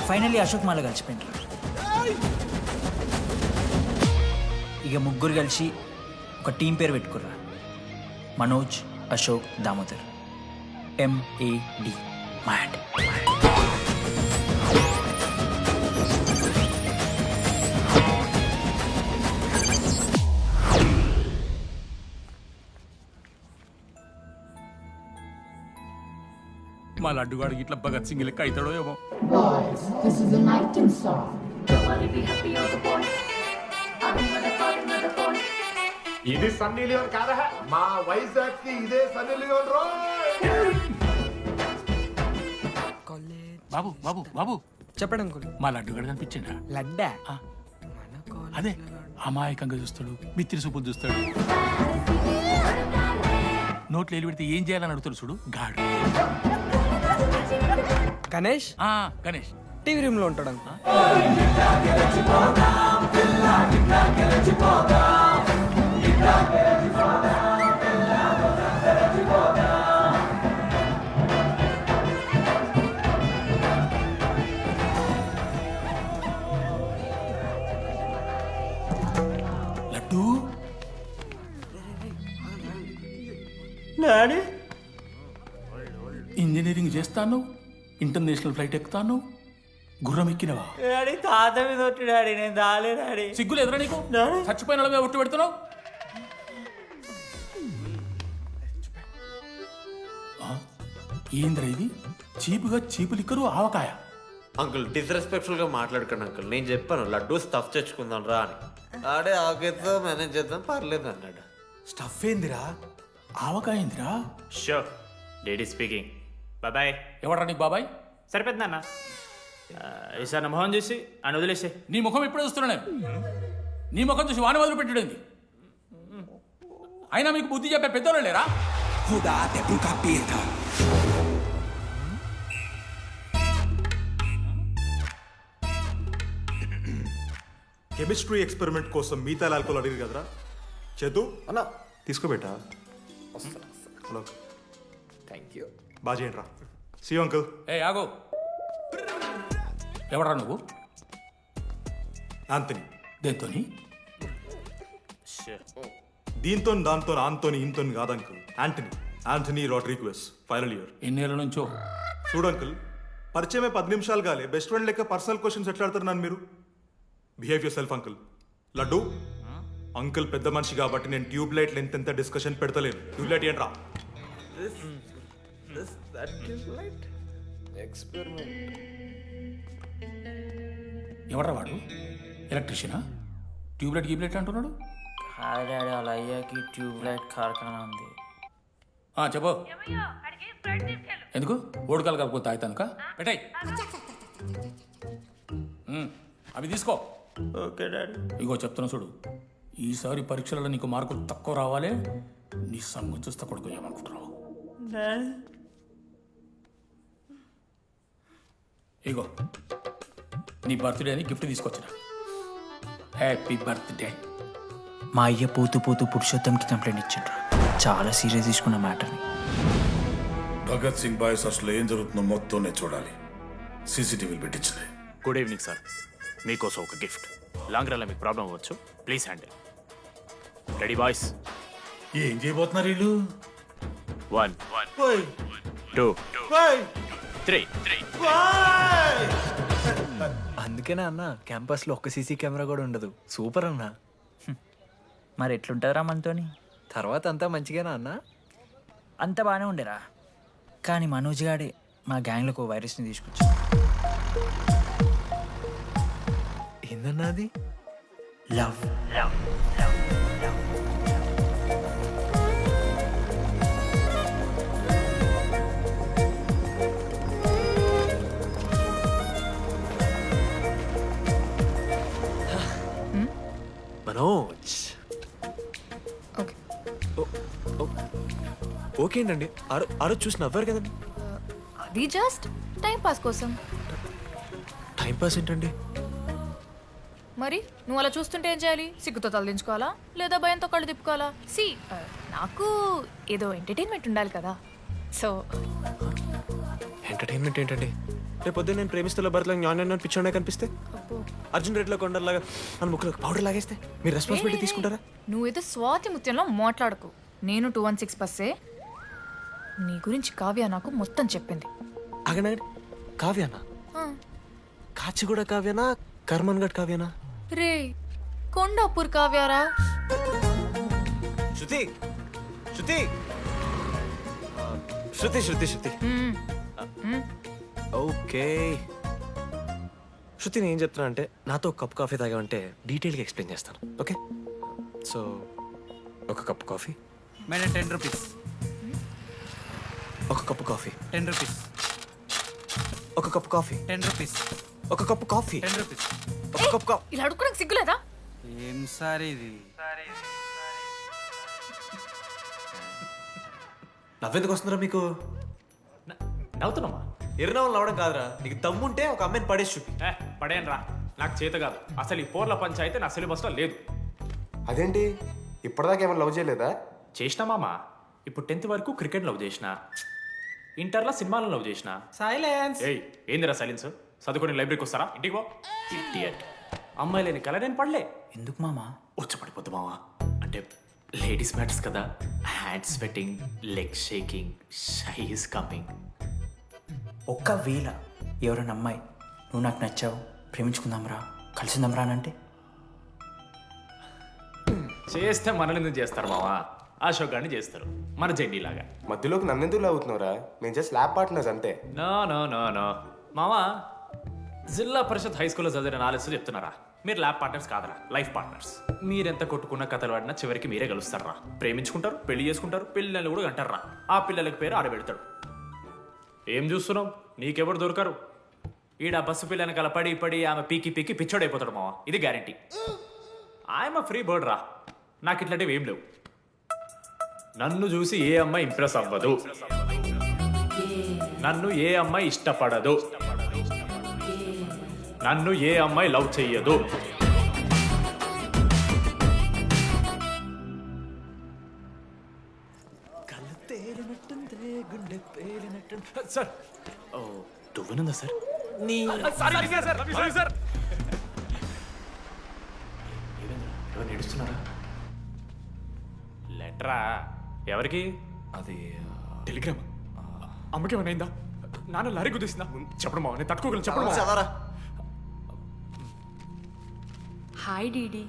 ఫైనల్లీ అశోక్ మాల కలిసిపోయింది. ఇక ముగ్గురు కలిసి ఒక టీం పేరు పెట్టుకుర్రా. మనోజ్, అశోక్, దామోదర్. MAD. మ్యాడ్. మా లడ్డుగాడికి ఇట్లా భగత్ సింగ్ లెక్క అవుతాడో ఏమో. ఇది సన్నీ లియోన్ కాదా? మా వైజాగ్ కి ఇదే సన్నీ లియోన్ రో. బాబు బాబు బాబు చెప్పండి అంకుల్. మా లడ్డుగాడు కనిపించిందా? లడ్డా? అదే అమాయకంగా చూస్తాడు, మిత్రి చూపులు చూస్తాడు, నోట్లు ఎల్లి పెడితే ఏం చేయాలని అడుగుతాడు చూడు గాడు. గణేష్? గణేష్ టీవీ రూమ్ లో ఉంటాడు అంకుల్. ఇంజనీరింగ్ చేస్తాను, ఇంటర్నేషనల్ ఫ్లైట్ ఎక్కుతాను, గుర్రం ఎక్కినవా? డాడీ తాత మీద ఒట్టు డాడీ, నేను దాలే డాడీ. సిగ్గులు ఎదురా నీకు? చచ్చిపోయిన వాళ్ళ మీద ఒట్టు పెడుతున్నావు. ఏంద్రా ఇది? చీపుగా చీపు లిక్కరు ఆవకాయ. అంకుల్ డిస్రెస్పెక్ట్ఫుల్ గా మాట్లాడుకోండి అంకుల్. నేను చెప్పాను లడ్డూ స్టఫ్ తెచ్చుకుందాం రా అని. ఆడే ఆకేతో మేనేజ్ చేద్దాం పర్లేదు అన్నాడు. స్టఫ్ ఏందిరా? ఆవకాయ ఏందిరా? Show daddy speaking. బాబాయ్. ఎవరా నీకు బాబాయ్? సరిపోద్ది అన్న. ఈసారి నా మొహం చూసి అని వదిలేసే. నీ ముఖం ఎప్పుడే చూస్తున్నా నేను. నీ ముఖం చూసి వాన వదిలి పెట్టడండి. అయినా మీకు బుద్ధి చెప్పే పెద్దోళ్ళు లేరా? కెమిస్ట్రీ ఎక్స్పెరిమెంట్ కోసం మిగతా ఆల్కోల్ అడిగారు కదరా చేతు అన్న తీసుకోబెట్టా. Hello thank you. బాగా చేయండి రా. See uncle. ఏ ఆగో, ఎవరా నువ్వు? ఆంథనీ. దేంతోని? దీంతో దాంతో ఆంతోని ఇంతో కాదు uncle. Antony Rodrigues, final year. ఎన్నేళ్ళ నుంచో? చూడు అంకుల్, పరిచయమే 10 నిమిషాలు కాలే బెస్ట్ ఫ్రెండ్ లెక్క పర్సనల్ క్వశ్చన్స్ ఎట్లా ఆడతారు నన్ను మీరు? Behave yourself uncle. Laddu uncle పెద్ద మనిషి కాబట్టి నేను ట్యూబ్ లైట్ లెంత్ ఎంత డిస్కషన్ పెడతలేను. ట్యూబ్ లైట్ ఏంట్రా? ఎవరా వాడు? ఎలక్ట్రీషియనా? ట్యూబ్లైట్ గీబ్లైట్ అంటున్నాడు. హాయ్ డాడీ, వాళ్ళ అయ్యాకి ట్యూబ్ లైట్ కార్ఖానా ఉంది. చెప్పు. ఎందుకు? ఓడికాలు కలుపుకో తాగుతానుక పెట్టాయి. అవి తీసుకో. Okay daddy. ఇగో చెప్తున్నా చూడు, ఈసారి పరీక్షలలో నీకు మార్కులు తక్కువ రావాలి. నీ సంగతి చూస్తే కొడుకు ఏమనుకుంటున్నావు? ఇగో నీ బర్త్డే అని గిఫ్ట్ తీసుకొచ్చిన. Happy birthday. మా అయ్య పోతూ పోతూ పురుషోత్తంకి కంప్లైంట్ ఇచ్చిండ్రు. చాలా సీరియస్ తీసుకున్న మ్యాటర్ని. భగత్ సింగ్ బాయ్స్ అసలు ఏం జరుగుతుందో మొత్తం నేను చూడాలి. సీసీటీవీలు పెట్టించింది. Good evening sir. మీకోసం ఒక గిఫ్ట్. లాంగ్ రన్లో మీకు ప్రాబ్లం అవ్వచ్చు, ప్లీజ్ హ్యాండిల్. Ready boys? ఏం చేయబోతున్నారు వీళ్ళు? 1 2 3. అందుకేనా అన్న క్యాంపస్లో ఒక్క సీసీ కెమెరా కూడా ఉండదు. సూపర్ అన్న. మరి ఎట్లుంటుందిరా మనతోని? తర్వాత అంతా మంచిగానా అన్న? అంత బాగానే ఉండేరా, కానీ మనోజ్ గాడే మా గ్యాంగ్లోకి వైరస్ని తీసుకొచ్చా. ఏందన్నా అది? లవ్. మనోజ్. ఓకే అండి. ఆరో చూసి నవ్వారు కదండి. అది జస్ట్ టైం పాస్ కోసం. టైం పాస్ ఏంటండి? మరి నువ్వు అలా చూస్తుంటే ఏం చేయాలి? సిగ్గుతో తలదించుకోవాలా లేదా భయంతో కళ్ళు తిప్పుకోవాలా? సి నాకు ఏదో ఎంటర్టైన్మెంట్ ఉండాలి కదా. సో ఎంటర్టైన్మెంట్ ఏంటండి? రేపు పొద్దున్న నేను ప్రేమిస్తున్న భర్తలో జ్ఞానం పిచ్చోడే కనిపిస్తే, అర్జున్ రెడ్డిలో కొండలాగా మన ముక్కులో పౌడర్ లాగేస్తే మీరు రెస్పాన్సిబిలిటీ తీసుకుంటారా? నువ్వేదో స్వాతి ముత్యంలో మాట్లాడకు. నేను 216 బస్సే. నీ గురించి కావ్య నాకు మొత్తం చెప్పింది. అగనాడు కావ్యానా? కాచిగూడ కావ్యానా? కర్మన్ గడ్ కావ్యానా? రే కొండాపూర్ కావ్యారా? శృతి శృతి శృతి శృతి శృతి ఓకే. శృతి నేను ఏం చెప్తున్నా అంటే, నాతో ఒక కప్ కాఫీ తాగామంటే డీటెయిల్గా ఎక్స్ప్లెయిన్ చేస్తాను. ఓకే? సో ఒక కప్ కాఫీ. Madam 10 rupees. ఒక కప్పు కాఫీ. 10 రూపీస్. ఒక కప్పు కాఫీ. 10 రూపీస్. ఒక కప్పు కాఫీ. 10 రూపీస్. ఒక కప్పు కాఫీ. ఇలా అడుక్కోడానికి సిగ్గులేదా? ఏం సార్ ఇది? నవ్వెందుకు వస్తున్నారా మీకు? నవ్వుతున్నామా? ఎర్రనవ్వులు నవ్వడం కాదురా, నీకు దమ్ముంటే ఒక అమ్మాయిని పడేసి చూపి. పడేయను రా, నాకు చేత కాదు. అసలు ఈ పోర్ల పంచాయితీ నా సిలబస్లో లేదు. అదేంటి ఇప్పటిదాకా ఏమైనా లవ్ చేయలేదా? చేసినా మామ. ఇప్పుడు 10th వరకు క్రికెట్ లవ్ చేసిన, ఇంటర్లో సినిమాలను లవ్ చేసిన. సైలెన్స్. ఏయ్ ఏందిరా సైలెన్స్? చదువుకొని లైబ్రరీకి వస్తారా? ఇంటికి పో. ఇడియట్. అమ్మాయి లేని కల నేను పడలే. ఎందుకు మామా? వచ్చి పడిపోద్దు మావా. అంటే లేడీస్ మ్యాటర్స్ కదా. Hand sweating, leg shaking, shy is coming. ఒకవేళ ఎవరైనా అమ్మాయి నువ్వు నాకు నచ్చావు, ప్రేమించుకుందాంరా, కలిసిందాంరా అని అంటే చేస్తే మనల్ని ఎందుకు చేస్తారు మావా? అశోక్ గారిని చేస్తారు, మన జెండీలాగా. మధ్యలోకి నన్నెందుకు అవుతున్నావురా? మేము జస్ట్ ల్యాబ్ పార్ట్నర్స్ అంతే. నో నో నో నో మావా, జిల్లా పరిషత్ హై స్కూల్లో చదివిన నాలెడ్జ్ చెప్తున్నారా? మీరు ల్యాబ్ పార్ట్నర్స్ కాదరా, లైఫ్ పార్ట్నర్స్. మీరెంత కొట్టుకున్న కథలు ఆడినా చివరికి మీరే కలుస్తారా, ప్రేమించుకుంటారు, పెళ్లి చేసుకుంటారు, పిల్లలు కూడా అంటారా. ఆ పిల్లలకి పేరు ఆడబెడతాడు. ఏం చూస్తున్నావు? నీకెవరు దొరకరు. ఈడ బస్సు పిల్లని కల పడి పడి ఆమె పీకి పీకి పిచ్చోడైపోతాడు మావా, ఇది గ్యారంటీ. ఆయమ ఫ్రీ బర్డ్ రా, నాకు ఇట్లాంటివి ఏం లేవు. నన్ను చూసి ఏ అమ్మాయి ఇంప్రెస్ అవ్వదు, నన్ను ఏ అమ్మాయి ఇష్టపడదు, నన్ను ఏ అమ్మాయి లవ్ చెయ్యదు. సార్ ఓ దువ్వనుందా సార్? ఎవరు నడుస్తున్నారా? లెటరా ఎవరికి? అది టెలిగ్రామ్. అమ్మకి ఏమైనా నాన్న లారీ గుద్దేసిందా? చెప్పడం నేను తట్టుకోగలను. చెప్పడం. హాయ్ డీడీ,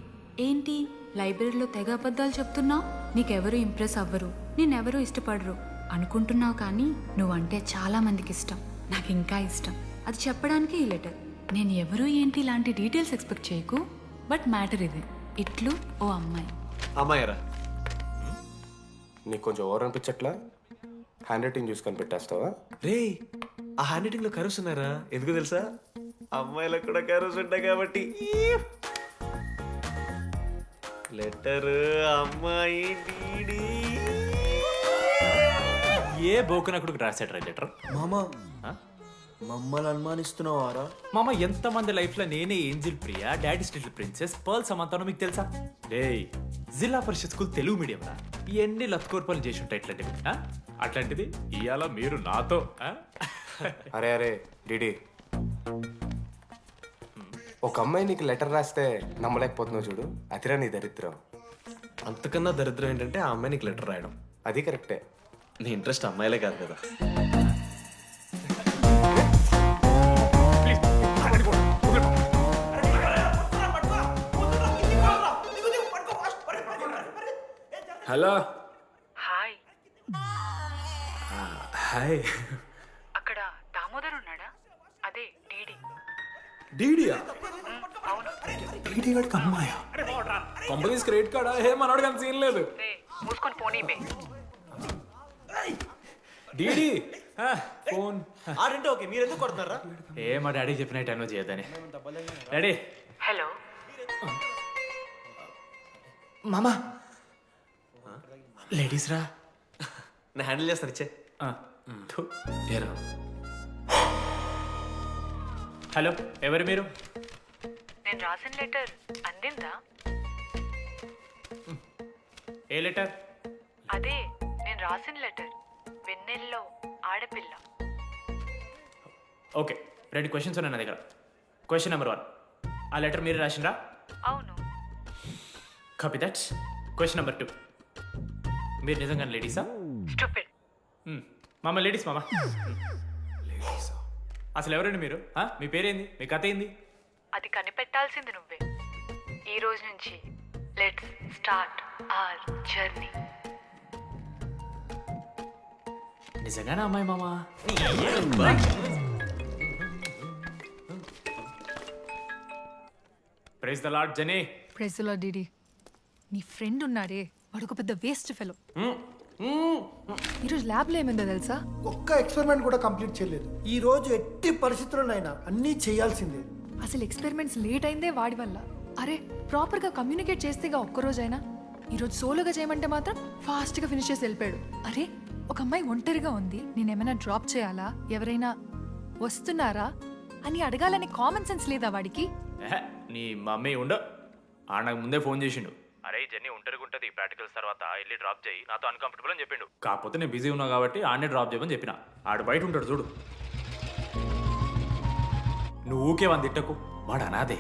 ఏంటి లైబ్రరీలో తెగ అబద్ధాలు చెప్తున్నావు? నీకెవరు ఇంప్రెస్ అవ్వరు, నేనెవరూ ఇష్టపడరు అనుకుంటున్నావు, కానీ నువ్వంటే చాలా మందికి ఇష్టం, నాకు ఇంకా ఇష్టం. అది చెప్పడానికి ఈ లెటర్. నేను ఎవరు ఏంటి ఇలాంటి డీటెయిల్స్ ఎక్స్పెక్ట్ చేయకు, బట్ మ్యాటర్ ఇది. ఇట్లు ఓ అమ్మాయి. అమ్మాయిరా, నీకు కొంచెం ఓవర్ అనిపించట్లా? హ్యాండ్ రైటింగ్ చూసి కనిపెట్టేస్తావా? రే, ఆ హ్యాండ్ రైటింగ్ లో కర్వ్స్ ఉన్నారా? ఎందుకు తెలుసా? అమ్మాయిలకు కూడా కర్వ్స్ ఉంటాయి కాబట్టి. లెటర్ అమ్మాయి డీడీ. ఏ బోకనకుడికి రాశాడు లెటర్? మామా మమ్మల్ని అనుమానిస్తున్నావారా? మామ, ఎంతమంది లైఫ్ లో నేనే angel Priya, daddy little princess, pearl సమంతానో మీకు తెలుసా? డే, జిల్లా పరిషత్ స్కూల్ తెలుగు మీడియం రా, ఎన్ని లత్కోర్పాలు చేసి ఉంటాయి ఇట్లాంటివి. అట్లాంటిది ఇవాళ మీరు నాతో. అరే అరే డిడి, ఒక అమ్మాయి నీకు లెటర్ రాస్తే నమ్మలేకపోతున్నావు చూడు, అతిరా నీ దరిద్రం. అంతకన్నా దరిద్రం ఏంటంటే ఆ అమ్మాయి నీకు లెటర్ రాయడం. అది కరెక్టే. నీ ఇంట్రెస్ట్ అమ్మాయిలే కాదు కదా. హలో. హాయ్. హాయ్. అక్కడ దామోదర్ ఉన్నాడా? అదే డీడీ. డీడీయా? డీడీ గడికి అమ్మాయా? Companies credit కార్డా? ఏ మనోడు కానీ సీన్ లేదు. మూసుకొని పోనీ బే. డీడీ ఫోన్ ఆడంటే ఓకే, మీరు ఎందుకు కొడుతున్నారా? ఏ మా డాడీ చెప్పిన టైంలో చేయొద్దని. డాడీ. హలో మామా, లేడీస్ రా. నేను హ్యాండిల్ చేస్తాను, ఇచ్చే. ఏరా. హలో, ఎవరు మీరు? నేను రాసిన లెటర్ అందిందా? ఏ లెటర్? అదే నేను రాసిన లెటర్, వెన్నెల్లో ఆడపిల్ల. ఓకే, 2 క్వశ్చన్స్ ఉన్నాయి నా దగ్గర. క్వశ్చన్ నెంబర్ 1, ఆ లెటర్ మీరు రాసిండ్రా? అవును. Copy that. క్వశ్చన్ నెంబర్ 2, మీరు నిజంగా లేడీసా? స్టూపిడ్. మామ లేడీస్ మామ. అసలు ఎవరండి మీరు? మీ పేరేంది? మీ కథ ఏంది? అది కనిపెట్టాల్సింది నువ్వే. ఈ రోజు నుంచి లెట్స్ స్టార్ట్ అవర్ జర్నీ. నిజంగానే అమ్మాయి మామ? Praise the lord Jenny. Praise the lord DD. నీ ఫ్రెండ్ ఉన్నాడే, వాడు ఒక పెద్ద వేస్ట్ ఫెలో. ఈరోజు ల్యాబ్లో ఏమైందో తెలుసా? ఒక్క ఎక్స్పెరిమెంట్ కూడా కంప్లీట్ చేయలేదు. ఈ రోజు ఎట్టి పరిస్థితుల్లోనైనా అన్నీ చేయాల్సిందే. అసలు ఎక్స్పెరిమెంట్స్ లేట్ అయిందే వాడి వల్ల. అరే, ప్రాపర్గా కమ్యూనికేట్ చేస్తేగా ఒక్కరోజైనా. ఈరోజు సోలోగా చేయమంటే మాత్రం ఫాస్ట్గా ఫినిష్ చేసి వెళ్ళిపోయాడు. అరే, ఒక అమ్మాయి ఒంటరిగా ఉంది, నేనేమైనా డ్రాప్ చేయాలా, ఎవరైనా వస్తున్నారా అని అడగాలనే కామన్ సెన్స్ లేదా వాడికి? నీ మమ్మీ ఉండు, నాకు ముందే ఫోన్ చేసిండు. అరే జర్నీ ఒంటరిగా ఉంటుంది, ప్రాక్టికల్స్ తర్వాత వెళ్ళి డ్రాప్ చేయి, నాతో అన్కంఫర్టబుల్ అని చెప్పిండు. కాకపోతే నేను బిజీ ఉన్నా కాబట్టి ఆడనే డ్రాప్ చేయమని చెప్పిన. ఆడు బయట ఉంటాడు చూడు. నువ్వు ఊకే వాని తిట్టకు, వాడు అనాదే.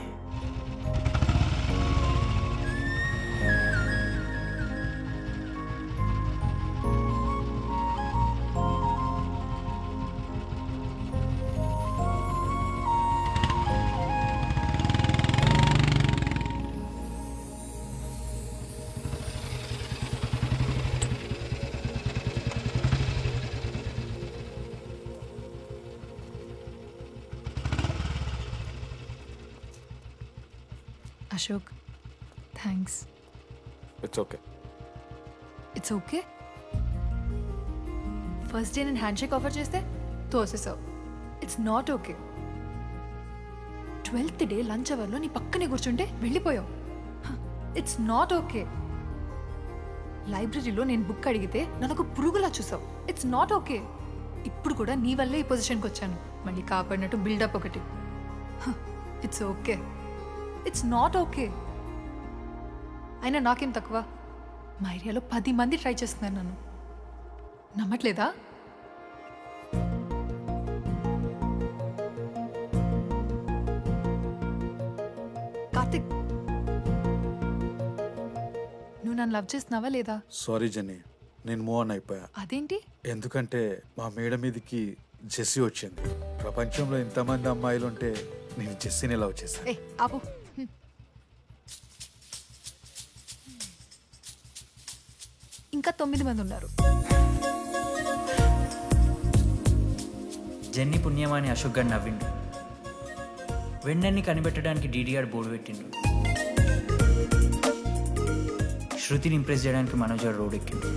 Ashok thanks. It's okay. It's okay. First day నేను హ్యాండ్ షేక్ ఆఫర్ చేస్తే తోసేసావు. It's not okay. 12th day lunch అవర్లో నీ పక్కనే కూర్చుంటే వెళ్ళిపోయావు. It's not okay. లైబ్రరీలో నేను బుక్ అడిగితే నన్ను ఒక పురుగులా చూసావు. It's not okay. ఇప్పుడు కూడా నీ వల్లే ఈ పొజిషన్కి వచ్చాను. మళ్ళీ కాపాడినట్టు బిల్డప్ ఒకటి. It's okay. It's not okay. అయినా నాకేం తక్కువ? మా ఏరియాలో 10 మంది ట్రై చేస్తున్నారు నన్ను. నమ్మట్లేదా? కార్తిక్, నువ్వు నన్ను లవ్ చేస్తున్నావా లేదా? సారీ జెన్నీ, నేను మూవ్ ఆన్ అయిపోయా. అదేంటి? ఎందుకంటే మా మేడ మీదకి జెస్సీ వచ్చింది. ప్రపంచంలో ఇంతమంది అమ్మాయిలు ఉంటే నేను జెస్సీని లవ్ చేశాను. ఏ ఆపు. ఇంకా 9 మంది ఉన్నారు. జెన్నీ పుణ్యమాని అశోక్ గారు నవ్విండు. వెన్నెన్ని కనిపెట్టడానికి డీడీఆర్ బోర్డు పెట్టిండు. శృతిని ఇంప్రెస్ చేయడానికి మనోజ్ గారు రోడ్ ఎక్కిండు.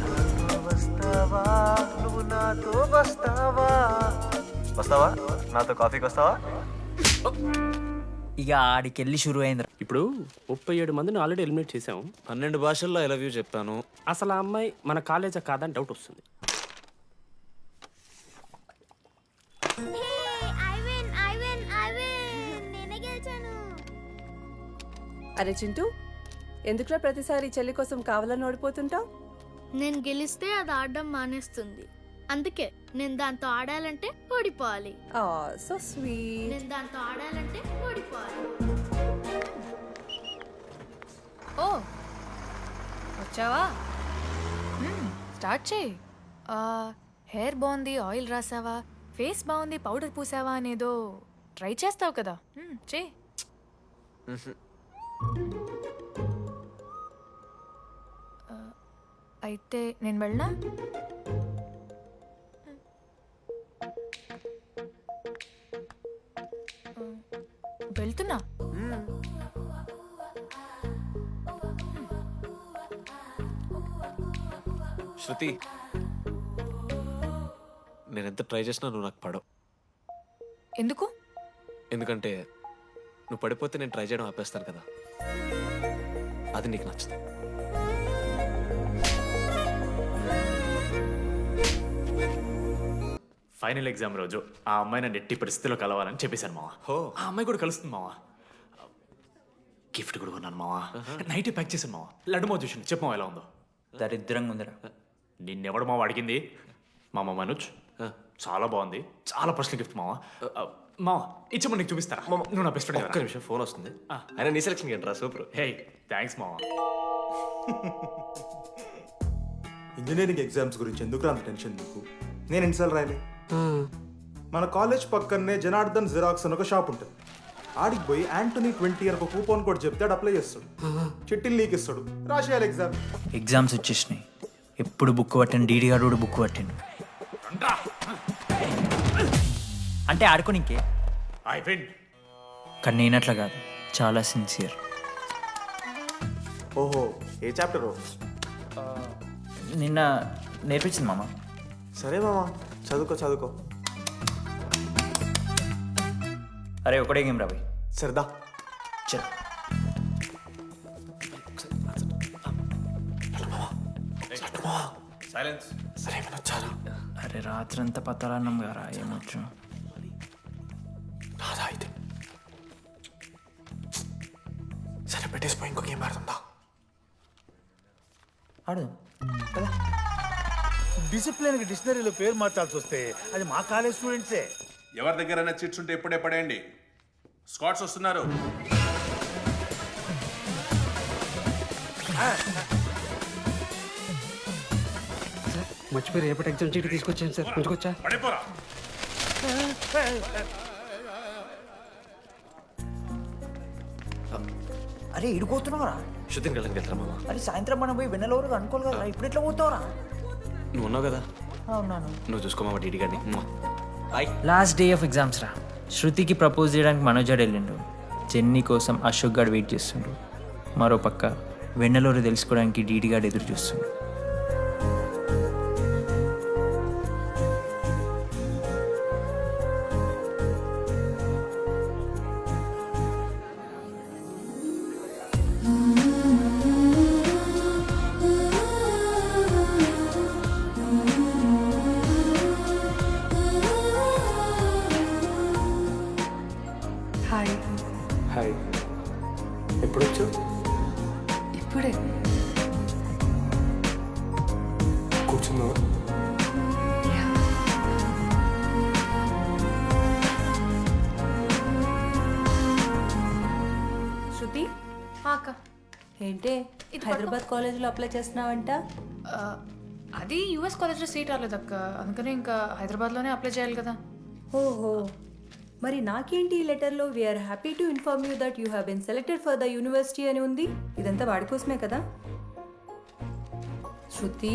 వస్తావా నాతో కాఫీకి వస్తావా? ఇక ఆడికెళ్ళి షురు అయింది. ఇప్పుడు 37 మందిని ఆల్రెడీ ఎలిమినేట్ చేసాం. 12 భాషల్లో ఐ లవ్ యూ చెప్పాను. అసలు ఆ అమ్మాయి మన కాలేజా కాదని డౌట్ వస్తుంది. అరే చింటూ, ఎందుకురా ప్రతిసారి చెల్లి కోసం కావాలని ఓడిపోతుంటావు? నేను గెలిస్తే అది ఆడడం మానేస్తుంది. అందుకే నేను దాంతో ఆడాలంటే ఓడిపోవాలి. So sweet. నేను దాంతో ఆడాలంటే ఓడిపోవాలి. ఓ వచ్చావా? స్టార్ట్ చేయి. హెయిర్ బాగుంది, ఆయిల్ రాసావా, ఫేస్ బాగుంది, పౌడర్ పూసావా అనేదో ట్రై చేస్తావు కదా. చేయి. అయితే నేను వెళ్ళనా? వెళ్తున్నా. శృతి, నేను ఎంత ట్రై చేసినా నువ్వు నాకు పడవు. ఎందుకు? ఎందుకంటే నువ్వు పడిపోతే నేను ట్రై చేయడం ఆపేస్తాను కదా. అది నీకు నచ్చదు. ఫైనల్ ఎగ్జామ్ రోజు ఆ అమ్మాయి నన్ను ఎట్టి పరిస్థితిలో కలవాలని చెప్పేశాను మావా. ఆ అమ్మాయి కూడా కలుస్తుంది మావా. గిఫ్ట్ కూడా కొన్నాను మావా. నైట్ ప్యాక్ చేశాను మావా. లడ్డు మావ చూసి చెప్పు మావా ఎలా ఉందో. దరిద్రంగా ఉందిరా. నిన్నెవడు మావ అడిగింది? మామ మనోజ్. చాలా బాగుంది, చాలా పర్సనల్ గిఫ్ట్ మావా. మావా ఇచ్చమని నీకు చూపిస్తారా? నువ్వు నా బెస్ట్ ఫ్రెండ్. ఒక్క నిమిషం, ఫోన్ వస్తుంది. అయినా నీ సెలక్షన్ ఏంట్రా? సూపర్. హే థ్యాంక్స్ మావా. ఇంజనీరింగ్ ఎగ్జామ్స్ గురించి ఎందుకు అంత టెన్షన్ నీకు? నేను ఎన్నిసార్లు రాయలే. మన కాలేజ్ పక్కనే జనార్దన్ జిరాక్స్ అని ఒక షాప్ ఉంటుంది. ఆడికి పోయి యాంటనీ 20 అని ఒక కూపన్ కోడ్ చెప్తే అప్లై చేస్తాడు. చిట్టిల్ నీకు ఇస్తాడు, రాసేయాలి ఎగ్జామ్. ఎగ్జామ్స్ వచ్చేసినాయి. ఎప్పుడు బుక్ పట్టాను, డీడీఆర్ కూడా బుక్ పట్టిండు. అంటే ఆడుకోనికే. కానీ నేనట్లా కాదు, చాలా సిన్సియర్. ఓహో, ఏ చాప్టర్? నిన్న నేర్పించింది మామ. సరే మామ, చదువుకో. అరే ఒకటే గేమ్ రాబోయ్. సరదా చల్. సైలెన్స్. సరే చాలు. అరే రాత్రంతా పత్తాలన్నం గారా, ఏమొచ్చు. నాదా అయితే సరే పెట్టేసిపోయి ఇంకో గేమ్ ఆడుతుందా? ఆడు. డిసిప్లిన్ కి డిక్షనరీలో పేరు మార్చాల్సి వస్తే అది మా కాలేజ్ స్టూడెంట్సే. ఎవరి దగ్గర చిట్స్ ఉంటే ఇప్పుడే పడేయండి. స్కాట్స్ వస్తున్నారు. మర్చిపోయి రేపటి ఎగ్జామ్ చీటి తీసుకొచ్చాను సార్. ఉంచుకొచ్చా? పడిపోరా. అరే ఇడిపోతున్నావురా. శృతిని వెళ్ళకి వెళ్తారా మామ? అరే సాయంత్రం మనం పోయి వెన్నెలవరకు అనుకోవాలి కదా, ఇప్పుడు ఎట్లా పోతావురా? నువ్వు ఉన్నావు కదా. అవునాను. నువ్వు చూసుకోమా డీడీ గారిని. Bye. Last day of exams రా. శృతికి ప్రపోజ్ చేయడానికి మనోజ్ గారు వెళ్ళిండు. జెన్నీ కోసం అశోక్ గారు వెయిట్ చేస్తుండ్రు. మరోపక్క వెన్నెలూరు తెలుసుకోవడానికి డీడీగాడు ఎదురు చూస్తుంది. హాయ్. హాయ్, ఎప్పుడొచ్చు? ఇప్పుడే. కూర్చున్నావా? శృతి అక్క ఏంటే హైదరాబాద్ కాలేజ్లో అప్లై చేస్తున్నావంట? అది యూఎస్ కాలేజ్లో సీట్ రాలేదు అక్క, అందుకని ఇంకా హైదరాబాద్లోనే అప్లై చేయాలి కదా. ఓహో, మరి నాకేంటి ఈ లెటర్లో we're happy to inform you that you have been selected for the university అని ఉంది. ఇదంతా వాడి కోసమే కదా. శృతి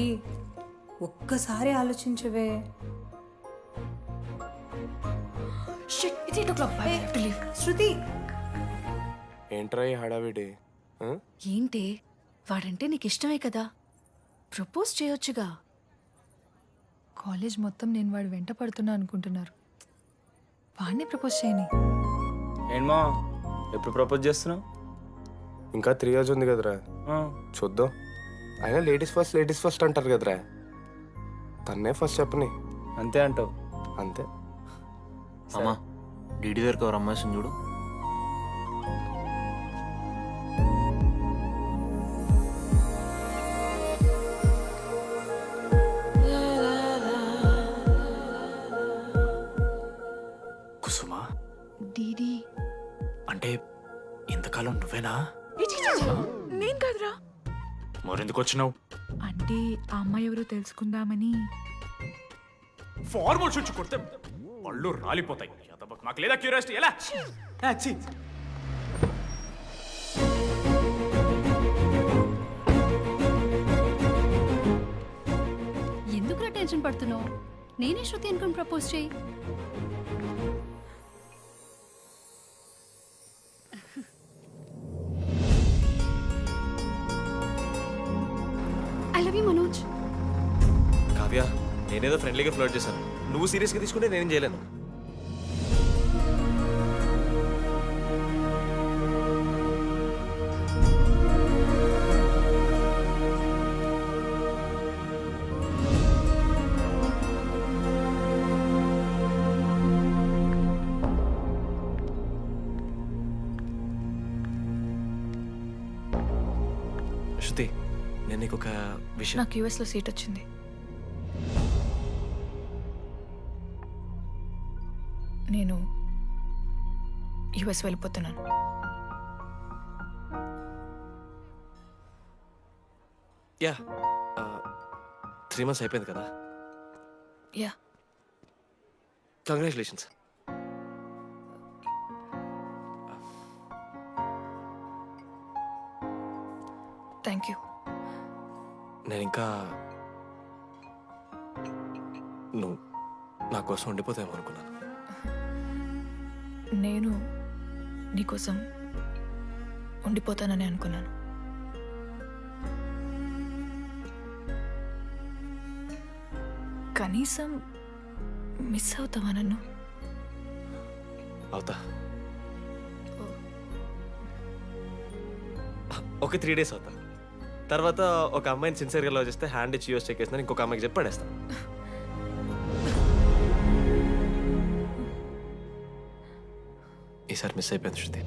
ఒక్కసారి ఆలోచించవే. శృతి ఏంట్రా ఈ హడావిడి? ఏంటి వాడంటే నీకు ఇష్టమే కదా, ప్రపోజ్ చేయొచ్చుగా. కాలేజ్ మొత్తం నేను వాడు వెంట పడుతున్నా అనుకుంటున్నారు, వాడిని ప్రపోజ్ చేయని. ఏంటమ్మా ఎప్పుడు ప్రపోజ్ చేస్తున్నావు? ఇంకా 3 years ఉంది కదరా, చూద్దాం. అయినా లేడీస్ ఫస్ట్ అంటారు కదరా, తన్నే ఫస్ట్ చెప్పని. అంతే అంటావు? అంతే. అమ్మా డీడీ దగ్గరకు ఎవరు అమ్మాయిని చూడు. కుసుమా, డీడీ అంటే ఇంతకాలం నువ్వేనా? నేను కాదురా. మరెందుకు వచ్చినావు? అంటే ఆ అమ్మాయి ఎవరో తెలుసుకుందామని. ఫార్మల్ షూట్ కొడితే పళ్ళు రాలిపోతాయి. మాకు లేదా క్యూరియాసిటీ? ఎలా? ఎందుకు టెన్షన్ పడుతున్నావు? నేనే శృతి అనుకుని ప్రపోజ్ చేయి. I love you Manoj. Kavya, నేనేదో ఫ్రెండ్లీగా ఫ్లర్ట్ చేశాను, నువ్వు సీరియస్గా తీసుకుంటే నేనేం చేయలేను. శృతి, నేను నీకు ఒక విషయం. నాకు యూఎస్లో సీట్ వచ్చింది. నేను యూఎస్ వెళ్ళిపోతున్నాను. యా, 3 months అయిపోయింది కదా. Yeah, congratulations. Thank you. నేను ఇంకా నువ్వు నా కోసం ఉండిపోతాయేమో అనుకున్నాను. నేను నీకోసం ఉండిపోతానని అనుకున్నాను. కనీసం మిస్ అవుతావా నన్ను? అవుతా. ఒక 3 days అవుతా. తర్వాత ఒక అమ్మాయిని సిన్సియర్గా లవ్ చేస్తే హ్యాండ్ ఇచ్చి యూస్ చెక్ వేసిన ఇంకొక అమ్మాయికి చెప్పి పడేస్తాను. ఈసారి మిస్ అయిపోయింది Shruti.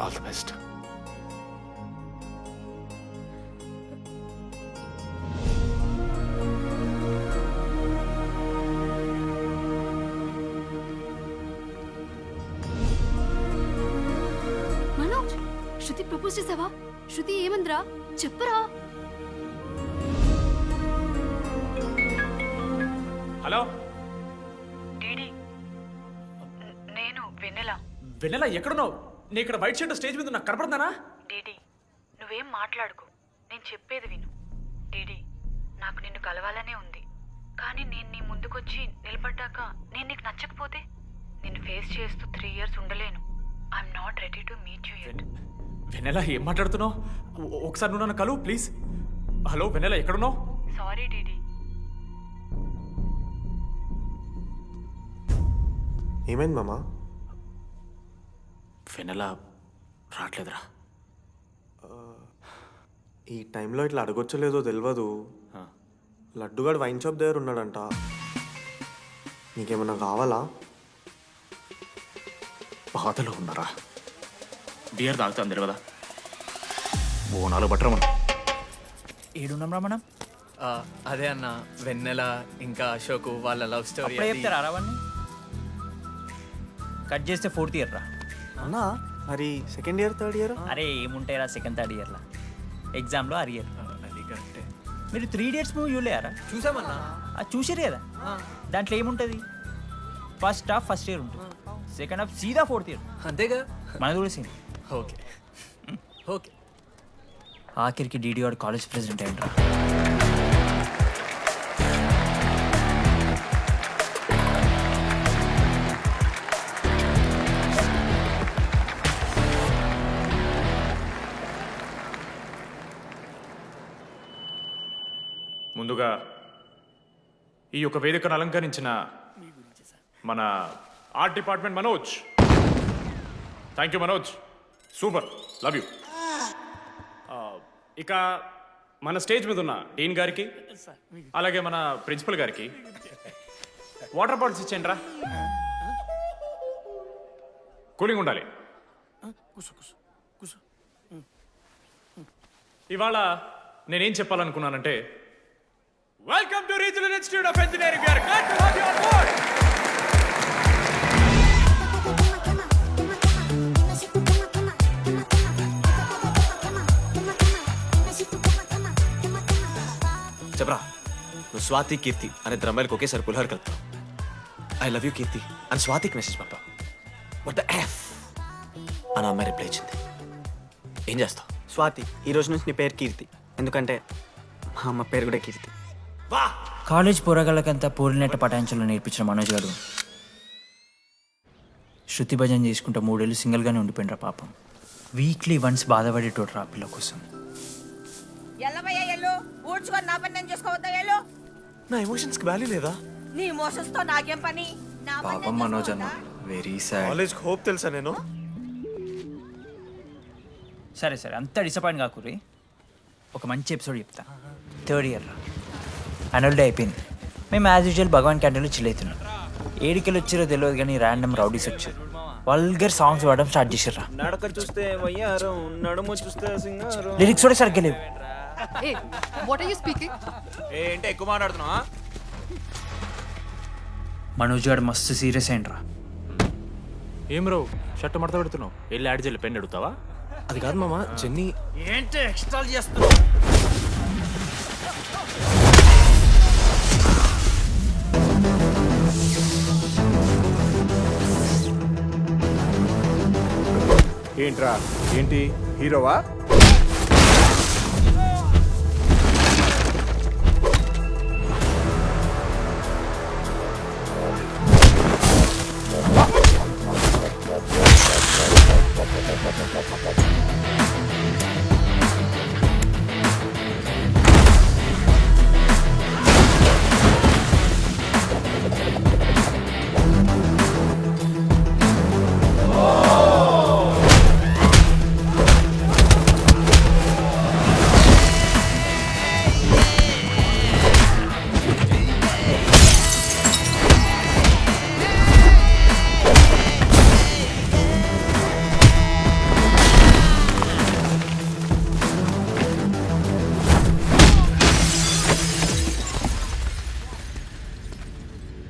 All the best. Manoj, Shruti propose చేసావా? శృతి ఏమందిరా చెప్పరా? హలో డీడీ, నేను వెన్నెల. వెన్నెల ఎక్కడున్నావు? నీ ఇక్కడ వైట్ షర్ట్ స్టేజ్ మీద నాకు కనపడుతున్నానా? డీడీ, నువ్వేం మాట్లాడుకో, నేను చెప్పేది విను. డీడీ, నాకు నిన్ను కలవాలనే ఉంది, కానీ నేను నీ ముందుకొచ్చి నిలబడ్డాక నేను నీకు నచ్చకపోతే నిన్ను ఫేస్ చేస్తూ 3 years ఉండలేను. I'm not ready to meet you yet. Vennela ఏం మాట్లాడుతున్నావు? ఒకసారి నువ్వు నన్ను కలువు ప్లీజ్. హలో వెన్నెల, ఎక్కడున్నావు? Sorry DD. ఏమైంది మామా? వెన్నెల రావట్లేదురా. ఈ టైంలో ఇట్లా అడగొచ్చలేదో తెలియదు. లడ్డుగాడు వైన్ షాప్ దగ్గర ఉన్నాడంట. నీకేమన్నా కావాలా? బాధలో ఉన్నారా? బియర్ తాగుతాను తెలియదా? బోనాలు బట్టరా మనం. ఏడున్నాం రా మనం? అదే అన్న, వెన్నెల ఇంకా అశోక్ వాళ్ళ లవ్ స్టోరీ. అప్పుడే చెప్తారా రావన్నీ? కట్ చేస్తే 4th ఇయర్ రా అన్నా. మరి 2nd ఇయర్ 3rd ఇయర్? అరే ఏముంటాయిరా 2nd 3rd ఇయర్లో ఎగ్జామ్లో అరియర్. అది కరెక్టే. మీరు 3 Idiots మూవీ చూడలేరా? చూసామన్నా. చూసారు కదా, దాంట్లో ఏముంటుంది? ఫస్ట్ హాఫ్ ఫస్ట్ ఇయర్ ఉంటుంది, సెకండ్ హాఫ్ సీదా 4th ఇయర్. అంతేగా మనది కూడా సీన్. Okay okay. ఆఖరికి డీడీ వాడు కాలేజ్ ప్రెసిడెంట్ ఏంట్రా. ముందుగా ఈ యొక్క వేదికను అలంకరించిన మన art department Manoj, thank you Manoj, super, love you. ఇక మన స్టేజ్ మీద ఉన్న డీన్ గారికి, అలాగే మన ప్రిన్సిపల్ గారికి వాటర్ బాటిల్స్ ఇచ్చేయండి రా, కూలింగ్ ఉండాలి. ఇవాళ నేనేం చెప్పాలనుకున్నానంటే, welcome to regional institute of engineering. We are glad to have you on board. చెప్పరా, నువ్వు స్వాతి కీర్తి అనే ద్రమ్మాయిలకు ఒకేసారి పులిహోర కలుపుతావు. ఐ లవ్ యూ కీర్తి అని స్వాతికి మెసేజ్ పంపావు. వాట్ ద ఎఫ్ అని అమ్మాయి రిప్లై ఇచ్చింది. ఏం చేస్తావు? స్వాతి, ఈ రోజు నుంచి నీ పేరు కీర్తి, ఎందుకంటే మా అమ్మ పేరు కూడా కీర్తి. కాలేజ్ పోరగాళ్ళకంతా పూరినట్ట పటాయించలో నేర్పించిన మనోజ్ గారు శృతి భజన చేసుకుంటూ 3 ఏళ్ళు సింగిల్గానే ఉండిపోయినరా పాపం. వీక్లీ వన్స్ బాధపడేటోడ్రా పిల్ల కోసం. నా ఎమోషన్స్కి వాల్యూ లేదా? నీ ఎమోషన్స్ తో నాకేం పని? పాపం మనోజ్ అన్న, వెరీ సాడ్. కాలేజ్కి హోప్ తెలుసా నేను? సరే సరే, అంత డిసప్పాయింట్ కాకుర్రి. ఒక మంచి ఎపిసోడ్ చెప్తా. 3rd ఇయర్ యాన్యువల్ డే అయిపోయింది. మేము యాజ్ యూజువల్ భగవాన్ క్యాంటీన్లో చిల్ అవుతున్నాం. ఏడికెళ్ళి వచ్చారో తెలియదు కానీ ర్యాండమ్ రౌడీస్ వచ్చారు. వల్గర్ సాంగ్స్ పాడడం స్టార్ట్ చేసారా. నడక చూస్తే వయ్యారం, నడుము చూస్తే సింగారం. లిరిక్స్ కూడా సరిగ్గా లేవు. Hey, what are you speaking? ఏంటి ఎక్కువ మాట్లాడుతున్నావా? మనోజ్ గారు మస్తు సీరియస్ అయిండ్రా. ఏం రో షర్ట్ మడత పెడుతున్నావు? వెళ్ళి యాడ్ చేయాలి, పెన్ అడుగుతావా? అది కాదు మామ, జెన్నీ. ఏంటి ఎక్స్ట్రా చేస్తున్నావు? ఏంట్రా, ఏంటి హీరోవా?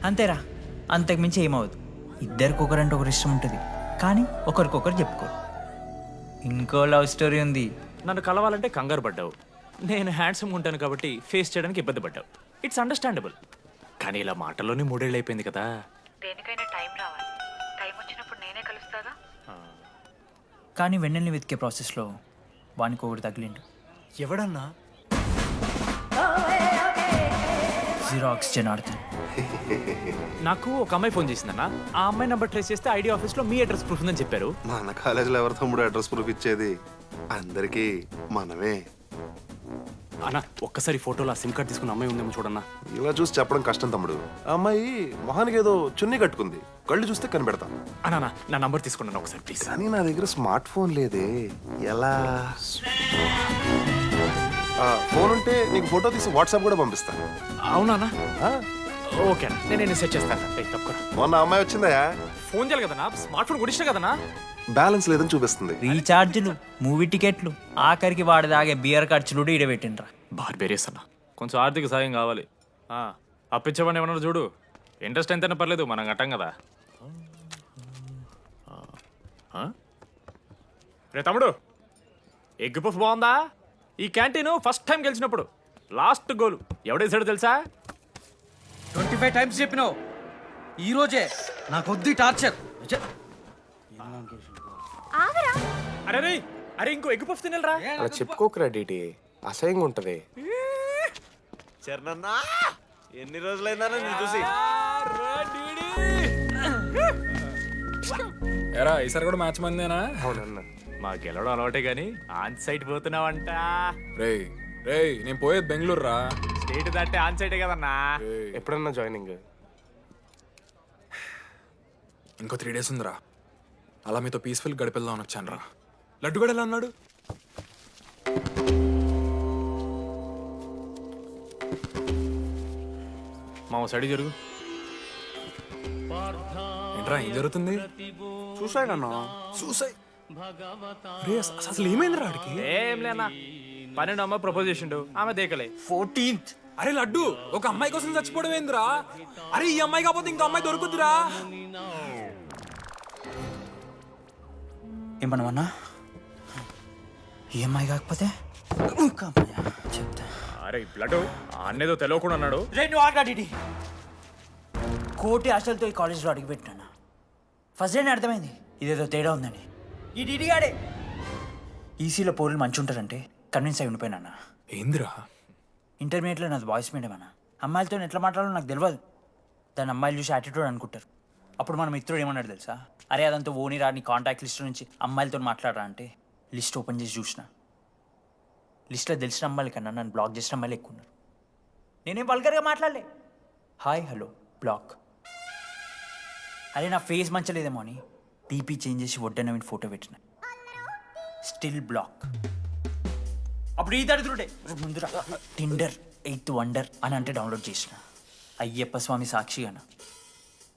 అంతేరా, అంతకుమించి ఏమవద్దు. ఇద్దరికి ఒకరంటే ఒకరు ఇష్టం ఉంటుంది, కానీ ఒకరికొకరు చెప్పుకోరు. ఇంకో లవ్ స్టోరీ ఉంది. నన్ను కలవాలంటే కంగారు పడ్డావు. నేను హ్యాండ్సమ్ ఉంటాను కాబట్టి ఫేస్ చేయడానికి ఇబ్బంది పడ్డావు. It's understandable. కానీ ఇలా మాటల్లోనే 3 ఏళ్ళు అయిపోయింది కదా. దేనికైనా టైం రావాలి. టైం వచ్చినప్పుడు నేనే కలుస్తాగా. కానీ వెన్నెల్ని వెతికే ప్రాసెస్లో వానికి ఒకటి తగిలిండు. ఎవడన్నా? జిరాక్స్ జనార్దన్. నాకు ఒక అమ్మాయి ఫోన్ చేసిందన్న. ఆ అమ్మాయి నెంబర్ ట్రేస్ చేస్తే ఐడి ఆఫీస్లో మీ అడ్రస్ ప్రూఫ్ ఉందని చెప్పారు. మన కాలేజీలో ఎవరి తమ్ముడు అడ్రస్ ప్రూఫ్ ఇచ్చేది? అందరికీ మనమే. అన్న ఒక్కసారి ఫోటోలో సిమ్ కార్డ్ తీసుకున్న అమ్మాయి ఉందేమో చూడన్నా. ఇలా చూసి చెప్పడం కష్టం తమ్ముడు. ఆ అమ్మాయి మొహానికి ఏదో చున్నీ కట్టుకుంది, కళ్ళు చూస్తే కనిపెడతా. అన్నా నా నంబర్ తీసుకున్నాను ఒకసారి ప్లీజ్. కానీ నా దగ్గర స్మార్ట్ ఫోన్ లేదే, ఎలా? ఫోన్ ఉంటే నీకు ఫోటో తీసి వాట్సాప్ కూడా పంపిస్తా. అవునా ఓకే అన్న, నేను సెట్ చేస్తాను. తప్పకుండా. మొన్న అమ్మాయి వచ్చిందా? ఫోన్ చేయాలి కదన్నా, స్మార్ట్ ఫోన్ కొనిష్టం కదన్నా. బ్యాలెన్స్ లేదని చూపిస్తుంది. రీఛార్జ్లు, మూవీ టికెట్లు, ఆఖరికి వాడి దాగే బియర్ ఖర్చులు కూడా ఇడబెట్టిండ్రా. బార్బేరియస్ అన్న, కొంచెం ఆర్థిక సాయం కావాలి. అప్పించమని ఏమన్నా చూడు, ఇంట్రెస్ట్ ఎంతైనా పర్లేదు, మనం కట్టాం కదా. రే తమ్ముడు, ఎగ్ పఫ్ బాగుందా? ఈ క్యాంటీన్ ఫస్ట్ టైం గెలిచినప్పుడు లాస్ట్ గోల్ ఎవడేసాడో తెలుసా? 25 టైమ్స్ చెప్పినావు, ఈ రోజే నాకు వద్దు టార్చర్. అరే రే, అరే ఇంకో ఎగ్ పఫ్ తినరా. అలా చెప్పుకోకరా డీటీ, అసహ్యంగా ఉంటది. చరణన్నా ఎన్ని రోజులైందా నేను చూసి. ఎరా ఈసారి కూడా మ్యాచ్ మందేనా? అవునన్నా. మా గెలవడం అలవాటే గానీ ఆన్ సైట్ పోతున్నావంట. రే రే నేను పోయేది బెంగళూరు రా. స్టేట్ దాటే ఆన్ సైటే కదన్నా. ఎప్పుడన్నా జాయినింగ్? ఇంకో 3 days ఉందిరా. అలా మీతో పీస్ఫుల్ గడిపెళ్దామని వచ్చాను రా. లడ్డు కూడా ఎలా అన్నాడు? మా సైడ్ జరుగు. ఏంట్రా ఏం జరుగుతుంది? సూసైడ్ అన్నా. సూసైడ్? అసలు ఏమైందిరా ఆడికి? ఏం లేనా, 12 అమ్మాయి ప్రపోజ్ చేసిండు, ఆమె దేకలే. 14th. అరే లడ్డు, ఒక అమ్మాయి కోసం చచ్చిపోవడం ఏందిరా? అరే ఈ అమ్మాయి కాకపోతే ఇంకో అమ్మాయి దొరుకుతురా? ఏమన్నా ఈఎంఐ కాకపోతే చెప్తా. అరే బ్లడ్ అన్నేదో తెలియకుండా అన్నాడు. రెండు ఆగాడి కోటి ఆశలతో ఈ కాలేజ్లో అడిగిపెట్టాను. ఫస్ట్ డే అర్థమైంది ఇదేదో తేడా ఉందని. ఈ డిడిగాడే ఈసీలో పౌరులు మంచి ఉంటారంటే కన్విన్స్ అయి ఉండిపోయినా. ఏందిరా? ఇంటర్మీడియట్లో నాది బాయ్స్ మీడియం అన్న. అమ్మాయిలతో ఎట్లా మాట్లాడాలో నాకు తెలియదు. దాని అమ్మాయిలు చూసి యాటిట్యూడ్ అనుకుంటారు. అప్పుడు మన మిత్రుడు ఏమన్నాడు తెలుసా? అరే అదంతా ఓనిరా, నీ కాంటాక్ట్ లిస్ట్ నుంచి అమ్మాయిలతో మాట్లాడరా అంటే లిస్ట్ ఓపెన్ చేసి చూసిన. లిస్ట్లో తెలిసిన అమ్మాయిల కన్నా నన్ను బ్లాక్ చేసిన అమ్మాయిలు ఎక్కువ ఉన్నారు. నేనేం వల్గర్గా మాట్లాడలే. Hi hello block. అరే నా ఫేస్ మంచలేదేమో అని డీపీ చేంజ్ చేసి వడ్డన ఫోటో పెట్టిన. Still block. అప్పుడు ఈ దరిద్రుడే ముందు టిండర్ 8th వండర్ అని అంటే డౌన్లోడ్ చేసిన. అయ్యప్ప స్వామి సాక్షిగాన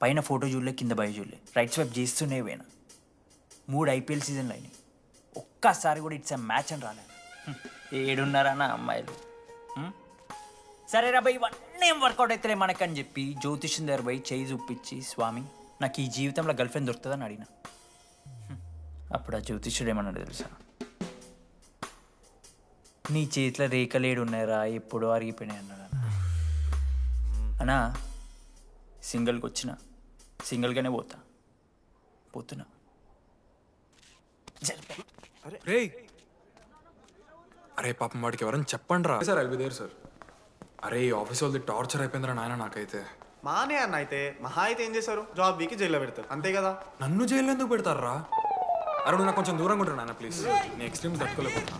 పైన ఫోటో చూడలే, కింద బయ చూడలే, రైట్ స్వైప్ చేస్తూనే పోయినా. 3 IPL సీజన్లు అయినాయి, ఒక్కసారి కూడా ఇట్స్ మ్యాచ్ అని రాలేదు. 7 అమ్మాయిలు. సరే రా భయ్, ఇవన్నీ ఏం వర్కౌట్ అవుతలే మనకని చెప్పి జ్యోతిష్యం దగ్గర పోయి చేయి చూపించి, స్వామి నాకు ఈ జీవితంలో గర్ల్ ఫ్రెండ్ దొరుకుతుందని అడిగిన. అప్పుడు ఆ జ్యోతిష్యుడు ఏమన్నాడు తెలుసా? నీ చేతిలో రేఖలేడు ఉన్నాయరా, ఎప్పుడో అరిగిపోయినాయి అన్నాడు. అన్నా సింగిల్కి వచ్చిన సింగిల్గానే పోతున్నా. రే అరే పాపం వాడికి ఎవరైనా చెప్పండి రా. Sir I'll be there sir. అరే ఈ ఆఫీస్ వాళ్ళది టార్చర్ అయిపోయిందిరా నాయన నాకైతే. మానే అన్న అయితే మహా అయితే ఏం చేశారు? జాబ్ వీకి జైల్లో పెడతారు అంతే కదా. నన్ను జైలు ఎందుకు పెడతారా? అరే నువ్వు నాకు కొంచెం దూరంగా ఉంటాడు నాన్న ప్లీజ్. నేను ఎక్స్ట్రీమ్స్ తట్టుకోలేకపోతున్నా.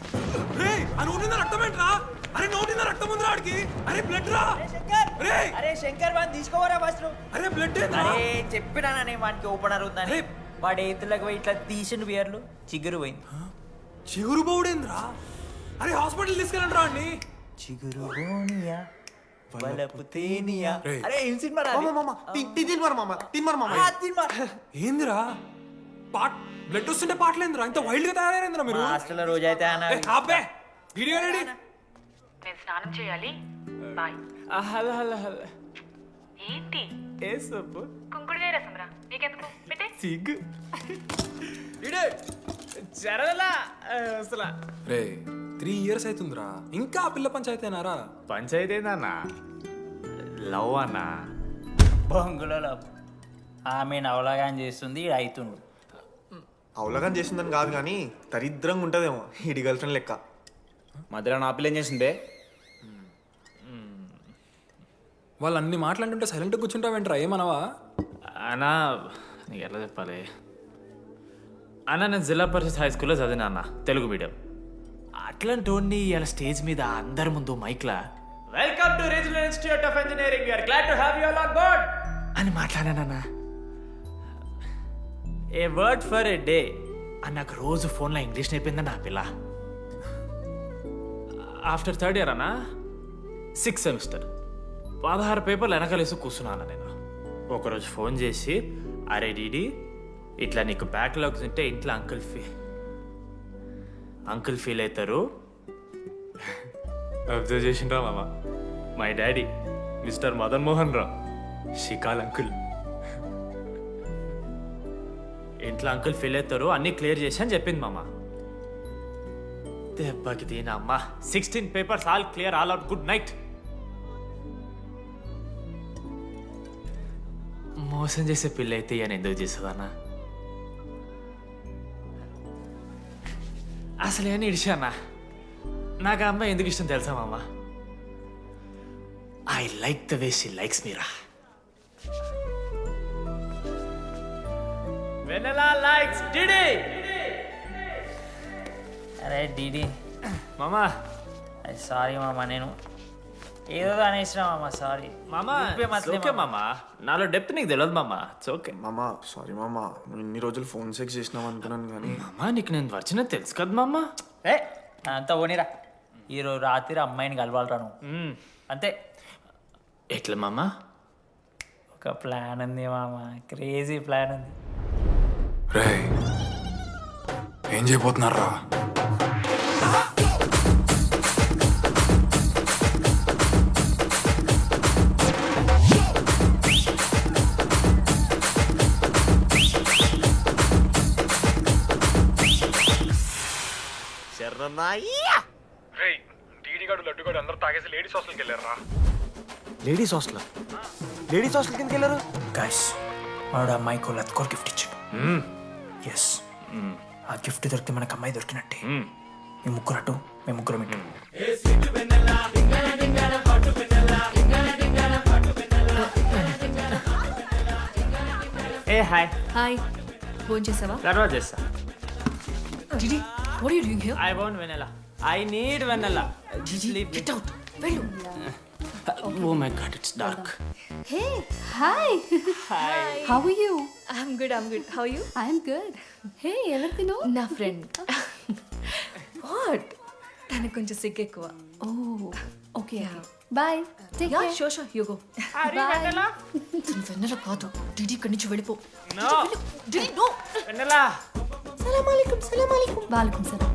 రక్తం ఉందిరా ఆడికి. అరే బ్లడ్ రా. అరే శంకర్ వాడిని తీసుకోవరా ఫస్ట్. అరే బ్లడ్. అరే చెప్పినా వాడికి ఓపెనర్ ఉందని. వాడి ఎత్తులకు పోయి ఇట్లా తీసిన బియర్లు చిగురు పోయింది. చిగురు పోవుడేంద్రా? అరే హాస్పిటల్ తీసుకెళ్ళండి రా అండి. చిగురు బోనియా వలపు తేనియా. అరే ఏం సినిమా రా? ఏందిరా బ్లడ్ వస్తుంటే పాటలేందిరా? ఇంత వైల్డ్ గా తయారైందిరా మీరు. హాస్టల్లో రోజైతే నేను స్నానం చేయాలి. బాయ్. Hello hello hello. ఏంటి? ఏ సొప్పు? కుంకుడుగాయ రసం రా. నీకెందుకు? పెట్టే. సిగ్గు. జరగలా అసలు. రే 3 years అవుతుందిరా, ఇంకా ఆ పిల్ల పంచాయతీ అయినారా? పంచాయతీ ఏందన్నా? లవ్ అన్నా. బొంగులో లవ్. ఆమె అవలాగాని చేస్తుంది, అవుతుండు. అవలగాని చేసిందని కాదు కానీ దరిద్రంగా ఉంటుందేమో ఈడి గర్ల్ ఫ్రెండ్ లెక్క. మధ్యలో నా పిల్ల ఏం చేసిందే? వాళ్ళు అన్ని మాట్లాడుతుంటే సైలెంట్గా కూర్చుంటావేంట్రా? ఏమనవా? అన్నా నీకు ఎట్లా చెప్పాలి అన్న, నేను జిల్లా పరిషత్ హై స్కూల్లో చదివినా అన్న, తెలుగు మీడియం. అట్లాంటి వాడిని ఇలా స్టేజ్ మీద అందరి ముందు మైక్లా welcome to regional institute of engineering we are glad to have you all on board అని మాట్లాడానన్నా. A word for a day అని నాకు రోజు ఫోన్లో ఇంగ్లీష్ నేర్పిందా నా పిల్ల. ఆఫ్టర్ థర్డ్ ఇయర్ అన్నా 6th సెమిస్టర్ 16 పేపర్లు వెనకాలేసి కూర్చున్నాను నేను. ఒకరోజు ఫోన్ చేసి అరే డీడీ ఇట్లా నీకు బ్యాక్లాగ్స్ ఉంటే ఇంట్లో అంకుల్ ఫీల్ అవుతారు. అబ్జర్వ్ చేసిండ్రా మామ, my daddy mister Madan Mohan Rao షికాల్ అంకుల్. ఇంట్లో అంకుల్ ఫీల్ అవుతారు, అన్నీ క్లియర్ చేసి అని చెప్పింది మామ. దెబ్బకి దీనమ్మా 16 papers all clear, all out, good night. మోసం చేసే పిల్ల అయితే అని ఎందుకు చేస్తుందన్నా? అసలు ఏమని ఇడిచానా? నాకు ఆ అమ్మాయి ఎందుకు ఇష్టం తెలుసా మామ? I like the way she likes Meera. Vennela likes DD. అరే డిడి మామా, సారీ మామా, నేను ఏదో అనేసిన మామా, సారీ మామా. ఓకే మామా, నాలో డెప్త్ నీకు తెలియదు మామా. ఇట్స్ ఓకే మామా. సారీ మామా, నువ్వు ఇన్ని రోజులు ఫోన్ సెక్స్ చేసినావు అనుకున్నాను కానీ. మామా నీకు నేను వచ్చిన తెలుసు కదా మామా. ఏ అంతా ఓనిరా, ఈరోజు రాత్రి అమ్మాయిని కలవాలరా నువ్వు అంతే. ఎట్లా మామా? ఒక ప్లాన్ ఉంది మామా, క్రేజీ ప్లాన్ ఉంది. రే ఏం చేయబోతున్నారా? లడ్డుగాడు అందరూ తాగేసి లేడీస్ హాస్టల్కి వెళ్ళారా? లేడీస్ హాస్టల్ కిందకి వెళ్ళారు. గైస్ వాడు అమ్మాయికి లత్కోర్ గిఫ్ట్ ఇచ్చాడు. ఎస్, ఆ గిఫ్ట్ దొరికితే మనకు అమ్మాయి దొరికినట్టే. మీ ముగ్గురు అటు, మేము ముగ్గురు ఇటు. ఏ హాయ్. హాయ్, ఫోన్ చేసావా? తర్వాత చేస్తా. DD, what are you doing here? I want vanilla. I need vanilla. Didi, get out. వెళ్ళు. Oh my god, it's dark. Hey, hi. Hi. How are you? I'm good. How are you? I'm good. Hey, ఎవరిది నువ్వు? నా friend. What? తనకు కొంచెం సిగ్గు ఎక్కువ. Oh, okay. Bye. Take care. Sure you go. Bye. వెన్నెల కాదు, డిడి ఇక్కడి నుంచి వెళ్ళిపో. No. DD no. Vanilla. సలాం అలైకుం. వాలేకుం సలాం.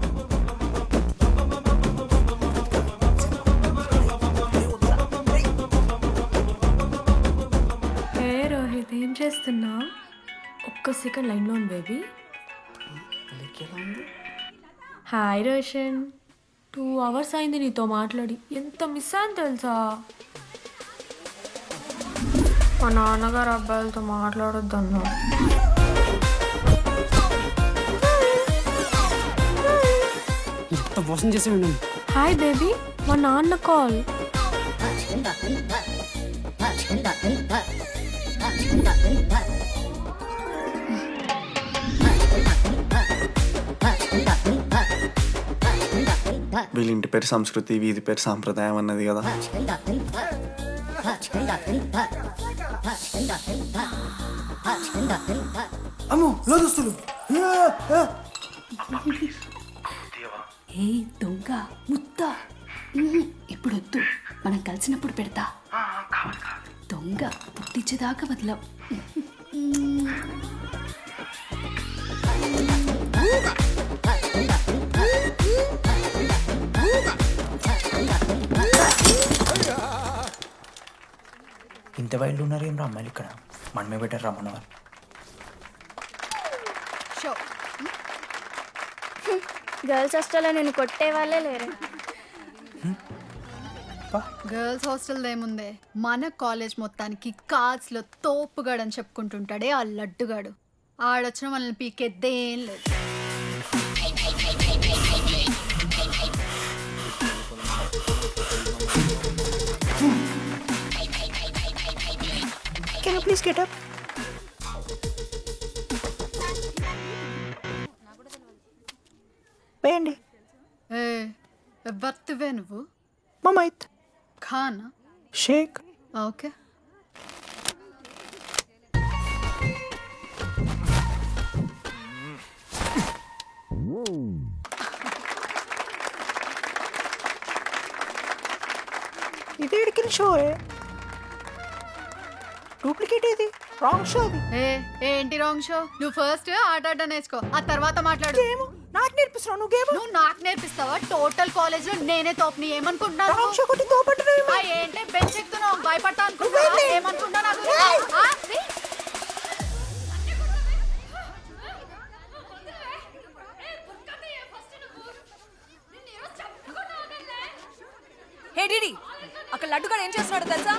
హే రోహిత్, ఏం చేస్తున్నా? ఒక్క సెకండ్ లైన్లో ఉంది బేబీ. హాయ్ రోషన్, 2 hours అయింది నీతో మాట్లాడి. ఎంత మిస్ అని తెలుసా? మా నాన్నగారు అబ్బాయిలతో మాట్లాడొద్దన్నా. ఎంత మోసం చేసి ఉండండి. హాయ్ బేబీ, మా నాన్న కాల్. వీళ్ళ ఇంటి పేరు సంస్కృతి, వీధి పేరు సాంప్రదాయం అన్నది కదా. అమ్మో లోదుస్తులు. ఏ దొంగ ముత్త, ఇప్పుడు వద్దు, మనం కలిసినప్పుడు పెడతా. దొంగ పుట్టించేదాకా వదలం. ఇంత వైల్డ్ ఉన్నారు ఏం రా అమ్మాయిలు ఇక్కడ? మనమే బెటర్ రా మన వాళ్ళు. గర్ల్స్ హాస్టల్లో నేను కొట్టే వాళ్ళే లేరు. గర్ల్స్ హాస్టల్ ఏముందే, మన కాలేజ్ మొత్తానికి కార్డ్స్లో తోపుగాడు అని చెప్పుకుంటుంటాడే ఆ లడ్డుగాడు. ఆడొచ్చిన మనల్ని పీకెద్దేం లేదు. Can you please get up? వేయండి. మైత్ ఖాన్ షేక్. ఓకే. ఇది ఎడికిన షో డూప్లికేట్ ఇది రాంగ్ షో అది. ఏంటి రాంగ్ షో? నువ్వు ఫస్ట్ ఆట ఆడడం నేర్చుకో, ఆ తర్వాత మాట్లాడు. నాకు నేర్పిస్తున్నావు నువ్వు గేమ్? నువ్వు నాకు నేర్పిస్తావా? టోటల్ కాలేజ్ లో నేనే తోపుని ఏమనుకుంటున్నాను? రాంగ్ షో కొట్టి తోపట్టవేమో. ఏంటి బెంచ్ ఎక్కుతున్నావు? భయపడతా అనుకుంటున్నావా? ఏమనుకుంటా నాకు? హే డిడి, అక్కడ లడ్డుగాడు ఏం చేస్తున్నాడు తెలుసా?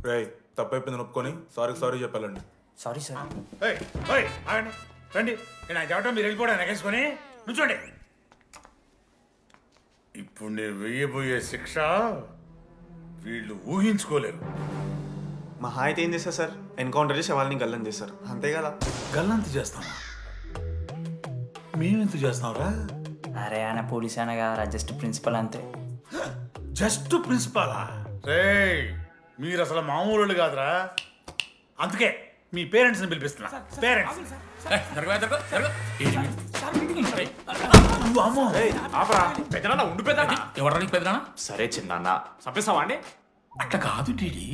రేయ్ తప్పైపోయింది ఒప్పుకొని సారీ చెప్పాలండి. Sorry sir. రండి నేను చెప్పడం మీరు వెళ్ళిపోవడానికి ఎగేసుకొని నుంచోండి. ఇప్పుడు నేను వెయ్యబోయే శిక్ష వీళ్ళు ఊహించుకోలేరు. మహా అయితే ఏం చేస్తారు సార్? ఎన్కౌంటర్ చేసి వాళ్ళని గల్లం చేస్తారు, అంతే కదా? గల్లంత చేస్తామా? మేమెంత చేస్తాంరా? అరే ఆయన పోలీస్ అయినా కదా, జస్ట్ ప్రిన్సిపల్ అంతే. జస్ట్ ప్రిన్సిపాలా? రేయ్ మీరు అసలు మామూలు కాదురా. అందుకే మీ పేరెంట్స్ని పిలిపిస్తున్నా. పేరెంట్స్ ఉండు పెద్దనా. ఎవరు పెద్దనా? సరే చిన్న చంపేస్తావా అండి? అట్లా కాదు టీడీ.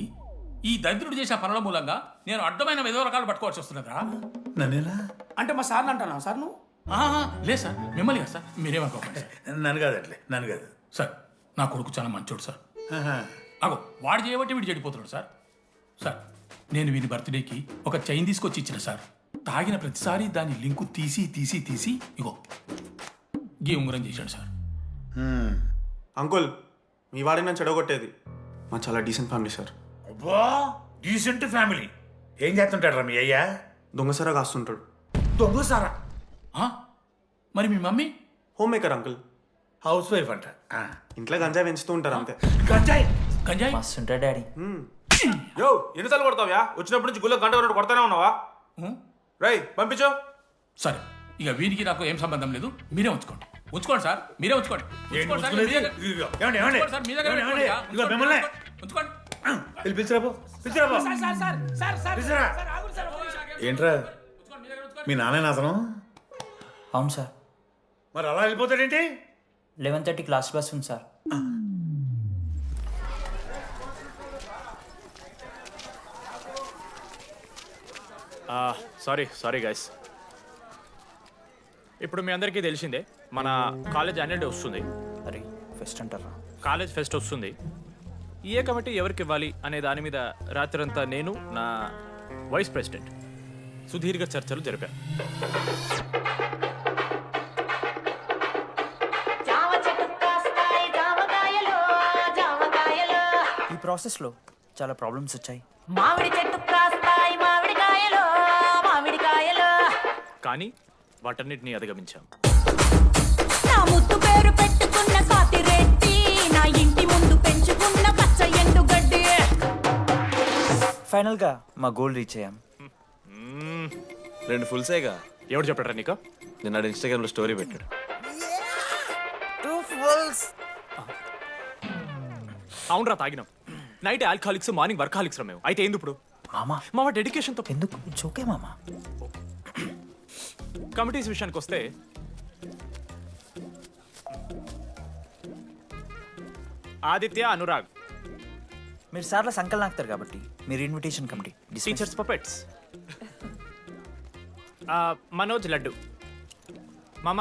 ఈ దరిద్రుడు చేసిన పనుల మూలంగా నేను అడ్డమైన విధవ రకాలు పట్టుకోవాల్సి వస్తున్నదా? నన్నేనా అంటే మా సార్ని అంటానా సార్ నువ్వు? లేదు సార్, మిమ్మల్ని కదా సార్. మీరేమనుకోకండి సార్. నన్ను కాదట్లే, నన్ను కాదు సార్. నా కొడుకు చాలా మంచోడు సార్. అగో వాడు చేయబట్టి వీడు చెడిపోతున్నాడు సార్. సార్ నేను వీని బర్త్డేకి ఒక చైన్ తీసుకొచ్చి ఇచ్చిన సార్. తాగిన ప్రతిసారి దాని లింకు తీసి ఇగో గీ ఉంగరం చేశాడు సార్. అంకుల్, మీ వాడిని నన్ను చెడగొట్టేది. మా చాలా డీసెంట్ ఫ్యామిలీ సార్. అబ్బా డీసెంట్ ఫ్యామిలీ. ఏం చేస్తుంటాడు రా మీ అయ్యా? దొంగసారా కాస్తుంటాడు. దొంగసారా? మరి మీ mummy? Home maker uncle. House wife అంట. ఇంట్లో గంజాయి పెంచుతూ ఉంటారు అంతే. గంజాయి మస్తు ఉంటాడు డాడీ. యో ఎన్నిసార్లు కొడతావ్యా? వచ్చినప్పటి నుంచి గుళ్ళో గంట కొట్టు కొడతానే ఉన్నావా? రై పంపించు. సరే ఇక వీరికి నాకు ఏం సంబంధం లేదు, మీరే ఉంచుకోండి సార్. మీరే ఉంచుకోండి. ఏంట్రా మీ నాన్న అతను? అవును సార్. మరి అలా వెళ్ళిపోతాడేంటి? 11:30 క్లాస్ బస్ ఉంది సార్. Sorry guys. ఇప్పుడు మీ అందరికీ తెలిసిందే మన కాలేజ్ యాన్యువల్ డే వస్తుంది. అరే ఫెస్ట్ అంటారా? కాలేజ్ ఫెస్ట్ వస్తుంది. ఏ కమిటీ ఎవరికి ఇవ్వాలి అనే దాని మీద రాత్రంతా నేను నా వైస్ ప్రెసిడెంట్ సుదీర్ఘ చర్చలు జరిపాను. ఈ ప్రాసెస్లో చాలా ప్రాబ్లమ్స్ వచ్చాయి. మామిడి చెట్టు కాస్తాయి మామిడికాయలు మామిడికాయలు. కానీ వాటన్నిటిని అధిగమించాం. నా ముద్దు పేరు పెట్టుకున్న కాతిరెడ్డి, నా ఇంటి ముందు పెంచుకున్న పచ్చ ఎండుగడ్డి. ఫైనల్గా మా గోల్ రీచ్ అయ్యాం. 2 ఫుల్సేగా. ఎవడు చెప్పారా నీకు? నిన్న ఇన్స్టాగ్రామ్లో స్టోరీ పెట్టాడు. 2 ఫుల్స్. అవునరా తాగినాం. నైట్ ఆల్కహాలిక్స్, మార్నింగ్ వర్కాలిక్స్ రా మేము. అయితే ఏంది ఇప్పుడు? మా డెడికేషన్తో ఎందుకు ఓకే మామా. కమిటీస్ విషయానికి వస్తే ఆదిత్య, అనురాగ్ మీరు సార్ల సంకల్ నాకుతారు కాబట్టి మీరు invitation committee. Teachers puppets. Manoj, laddu. మామ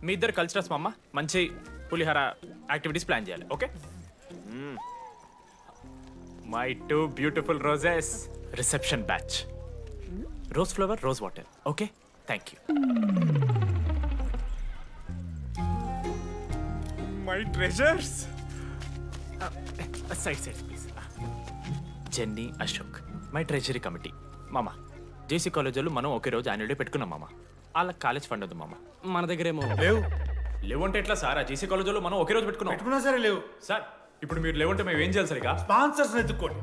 మీ ఇద్దరు కల్చరల్స్ మామ. మంచి పులిహార యాక్టివిటీస్ ప్లాన్ చేయాలి. Okay? My 2 beautiful roses. Reception batch. Rose flower, rose water. Okay, thank you. My treasures. Side side please. Jenny, Ashok, my treasury committee. మామ, జేసీ కాలేజ్ వాళ్ళు మనం ఒకే రోజు annual day పెట్టుకున్నాం మామ. వాళ్ళకి కాలేజ్ ఫండ్ ఉంది మామ. మన దగ్గర ఏమో లేవు. లేవంటే ఎట్లా సార్? ఆ జేసీ కాలేజ్ వాళ్ళు మనం ఒకే రోజు పెట్టుకున్నా సరే లేవు సార్. ఇప్పుడు మీరు లేవంటే మేము ఏం చేయాలి సరిగా? స్పాన్సర్స్ ఎత్తుక్కోండి.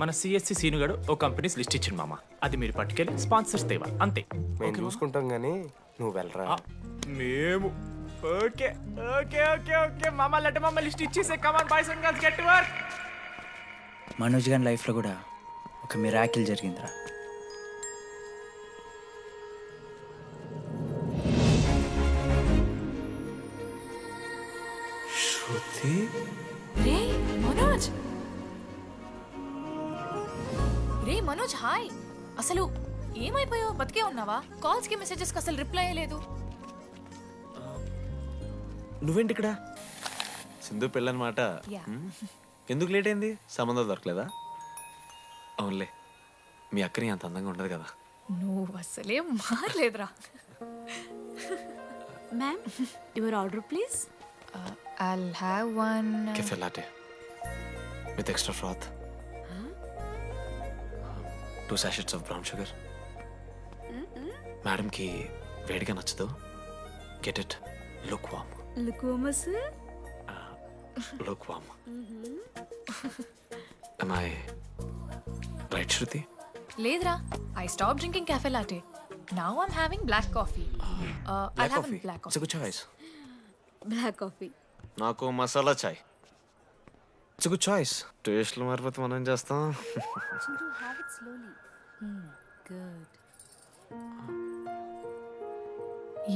మన సిఎస్సి సీనుగాడు ఓ కంపెనీస్ లిస్ట్ ఇచ్చింది మామ. అది మీరు పట్టుకెళ్ళి స్పాన్సర్స్ తేవాలి అంతే. మేము చూసుకుంటాం కానీ నువ్వు వెళ్ళరా. మేము ఓకే ఓకే ఓకే ఓకే మామ. లెట్ మామ లిస్ట్ ఇచ్చేసే. Come on boys and girls, get to work. Manoj గారి లైఫ్లో కూడా ఒక మిరాకిల్ జరిగిందిరా. శృతి, రే మనోజ్. రే మనోజ్, హాయ్. అసలు ఏమైపోయావు? బతికే ఉన్నావా? కాల్స్ కి మెసేజెస్ కి అసలు రిప్లై లేదు. నువ్వేంటి ఇక్కడ? సింధు పెళ్ళనమాట. Yeah. ఎందుకు లేట్ అయింది? సంబంధాలు దొరకలేదా? అవునులే, మీ అక్కని అంత అందంగా ఉండదు కదా. నువ్వు అసలే మారలేదురా. Ma'am, your order please. I'll have one. Cafe latte with extra froth. 2 sachets of brown sugar. Madam కి వేడిగా నచ్చదు. Get it lukewarm. లుకోమస్. Lukewarm. Am I right, Shruti? లేదురా, I stopped drinking cafe latte. Now I'm having black coffee. I'll have a black It's a coffee. good choice. Black coffee. నాకు masala chai. It's good choice. టేస్ట్లు మారిపోతే మనం ఏం చేస్తాం? Have it slowly. Good.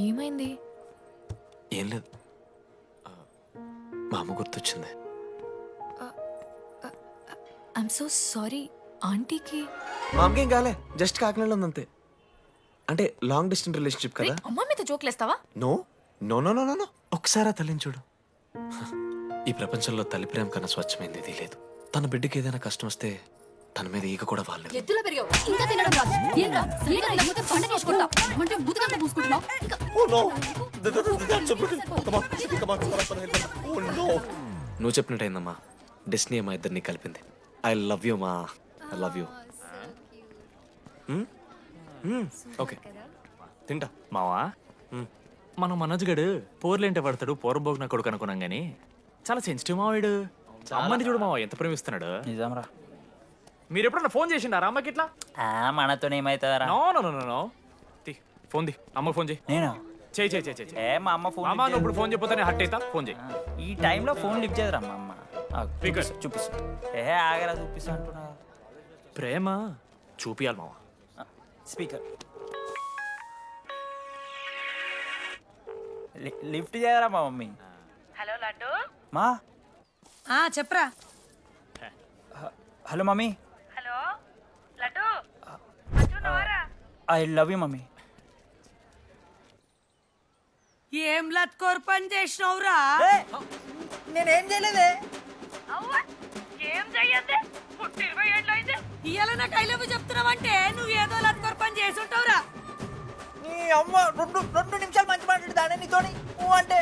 ఏమైంది? ఏం లేదు, మా అమ్మ గుర్తొచ్చింది. I'm so sorry. ఆంటీకి మా అమ్మకేం కాలే, జస్ట్ కాకినాడలో ఉంది అంతే. అంటే లాంగ్ డిస్టెన్స్ రిలేషన్షిప్ కదా. అమ్మ మీద జోక్లేస్తావా? No no no no no. ఒకసారి ఆ తల్లిని చూడు. ఈ ప్రపంచంలో తల్లి ప్రేమ కన్నా స్వచ్ఛమైంది ఇది లేదు. తన బిడ్డకి ఏదైనా కష్టం వస్తే తన మీద ఈగ కూడా వాళ్ళలేదు. ఎత్తులో పెరిగావు ఇంకా తినడం రాదు. ఏంట్రా సరిగా లేకపోతే పంట చేసుకుంటా అంటే బుద్ధగా పూసుకుంటున్నావు. నువ్వు చెప్పినట్టయిందమ్మా. డెస్టినీ మా ఇద్దరిని కలిపింది. ఐ లవ్ యూ మా. I love you. ఓకే తింటా. మావా, మనం మనోజ్ గడు పోర్లేంటే పడతాడు, పోరబోగు నా కొడుకు అనుకున్నాం గానీ చాలా సెన్సిటివ్ మావాడు. అమ్మని చూడు మావా ఎంత ప్రేమిస్తున్నాడు. నిజంరా. మీరు ఎప్పుడన్నా ఫోన్ చేసిండారా అమ్మకి ఇట్లా? మనతో ఏమైతుందరా? No no no no. Phone ది, అమ్మకి ఫోన్ చేయి. నేను చేయి చేయి చేయి చేయి. ఏ మా అమ్మ ఫోన్ అమ్మ నువ్వు ఇప్పుడు ఫోన్ చెప్పితే హట్ అవుతా. ఫోన్ చేయి. ఈ టైంలో ఫోన్ లిఫ్ట్ చేయదురా మా అమ్మ. Speaker. చూపిస్తా. ఏ ఆగరా చూపిస్తా అంటున్నా. ప్రేమ చూపియాలి మావా. స్పీకర్ లిఫ్ట్ చేయరా మా మమ్మీ. హలో లడ్డు. మా చెప్పరా. Hello mummy. Hello laddu. I love you mummy. ఏం లత్కోర్ పని చేసినవురా? నేనేం చేయలేదే. ఏం చెయ్యద్దే. పుట్టి 20 ఏళ్ళు అయింది. ఇవాళ నాకు ఐ లవ్ యూ చెప్తున్నావంటే నువ్వు ఏదో లత్కోర్ పని చేసి ఉంటావురా. నీ అమ్మ 2 నిమిషాలు మంచి మాట్లాడుతానే నీతోని. నువ్వు అంటే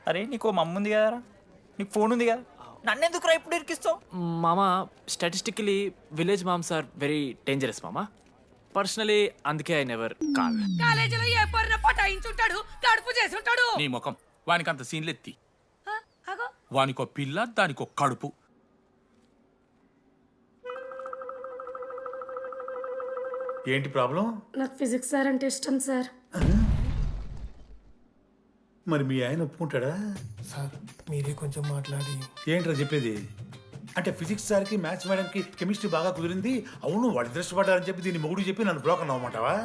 అరే నీకు మమ్మ ఉంది కదరా, నీకు ఫోన్ ఉంది కదా, నన్నెందుకురా ఇప్పుడు ఇరికిస్తావు? మామా, statistically village moms are very dangerous మామా. పర్సనలీ అందుకే ఐ నెవర్ కాల్. కాలేజీలో ఏ పొరిన పటాయించుంటాడు, కడుపు చేసి ఉంటాడు. నీ ముఖం వానికంత సీన్లెత్తి. వానికో పిల్ల, దానికో కడుపు. ఏంటి ప్రాబ్లం? నాకు ఫిజిక్స్ సార్ అంటే ఇష్టం సార్. మరి మీ ఆయన ఒప్పుకుంటాడా? సార్ మీరే కొంచెం మాట్లాడి. ఏంట్రా చెప్పేది? అంటే ఫిజిక్స్ సార్కి మ్యాథ్స్ మేడంకి కెమిస్ట్రీ బాగా కుదిరింది, అవును వాళ్ళు ఇష్టపడ్డారని చెప్పి దీన్ని మొగుడు చెప్పి నన్ను బ్రోకన్ అవ్వమంటావా?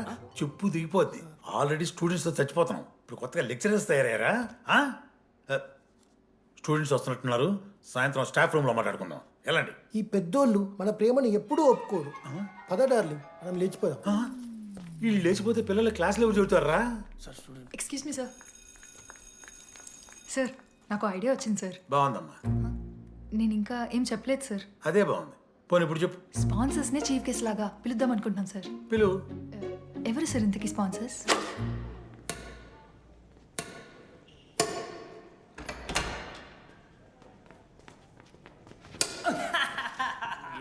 చెప్పు దిగిపోద్ది. ఆల్రెడీ స్టూడెంట్స్తో చచ్చిపోతున్నాం, ఇప్పుడు కొత్తగా లెక్చరర్స్ తయారయ్యారా? స్టూడెంట్స్ వస్తున్నట్టున్నారు, సాయంత్రం స్టాఫ్ రూమ్లో మాట్లాడుకుందాం. వెళ్ళండి. ఈ పెద్దోళ్ళు మన ప్రేమను ఎప్పుడూ ఒప్పుకోరు. పద డార్లింగ్, మనం లేచిపోదాం. వీళ్ళు లేచిపోతే పిల్లలు క్లాస్లో ఎవరు చెబుతారా? Excuse me sir. సార్ నాకు ఐడియా వచ్చింది సార్. బాగుందమ్మా. నేను ఇంకా ఏం చెప్పలేదు సార్. అదే బాగుంది. పోనీ ఇప్పుడు చెప్పు. స్పాన్సర్స్నే చీఫ్ గెస్ట్ లాగా పిలుద్దాం అనుకుంటున్నాం సార్. పిలువు. ఎవరు సార్ ఇంతకీ స్పాన్సర్స్?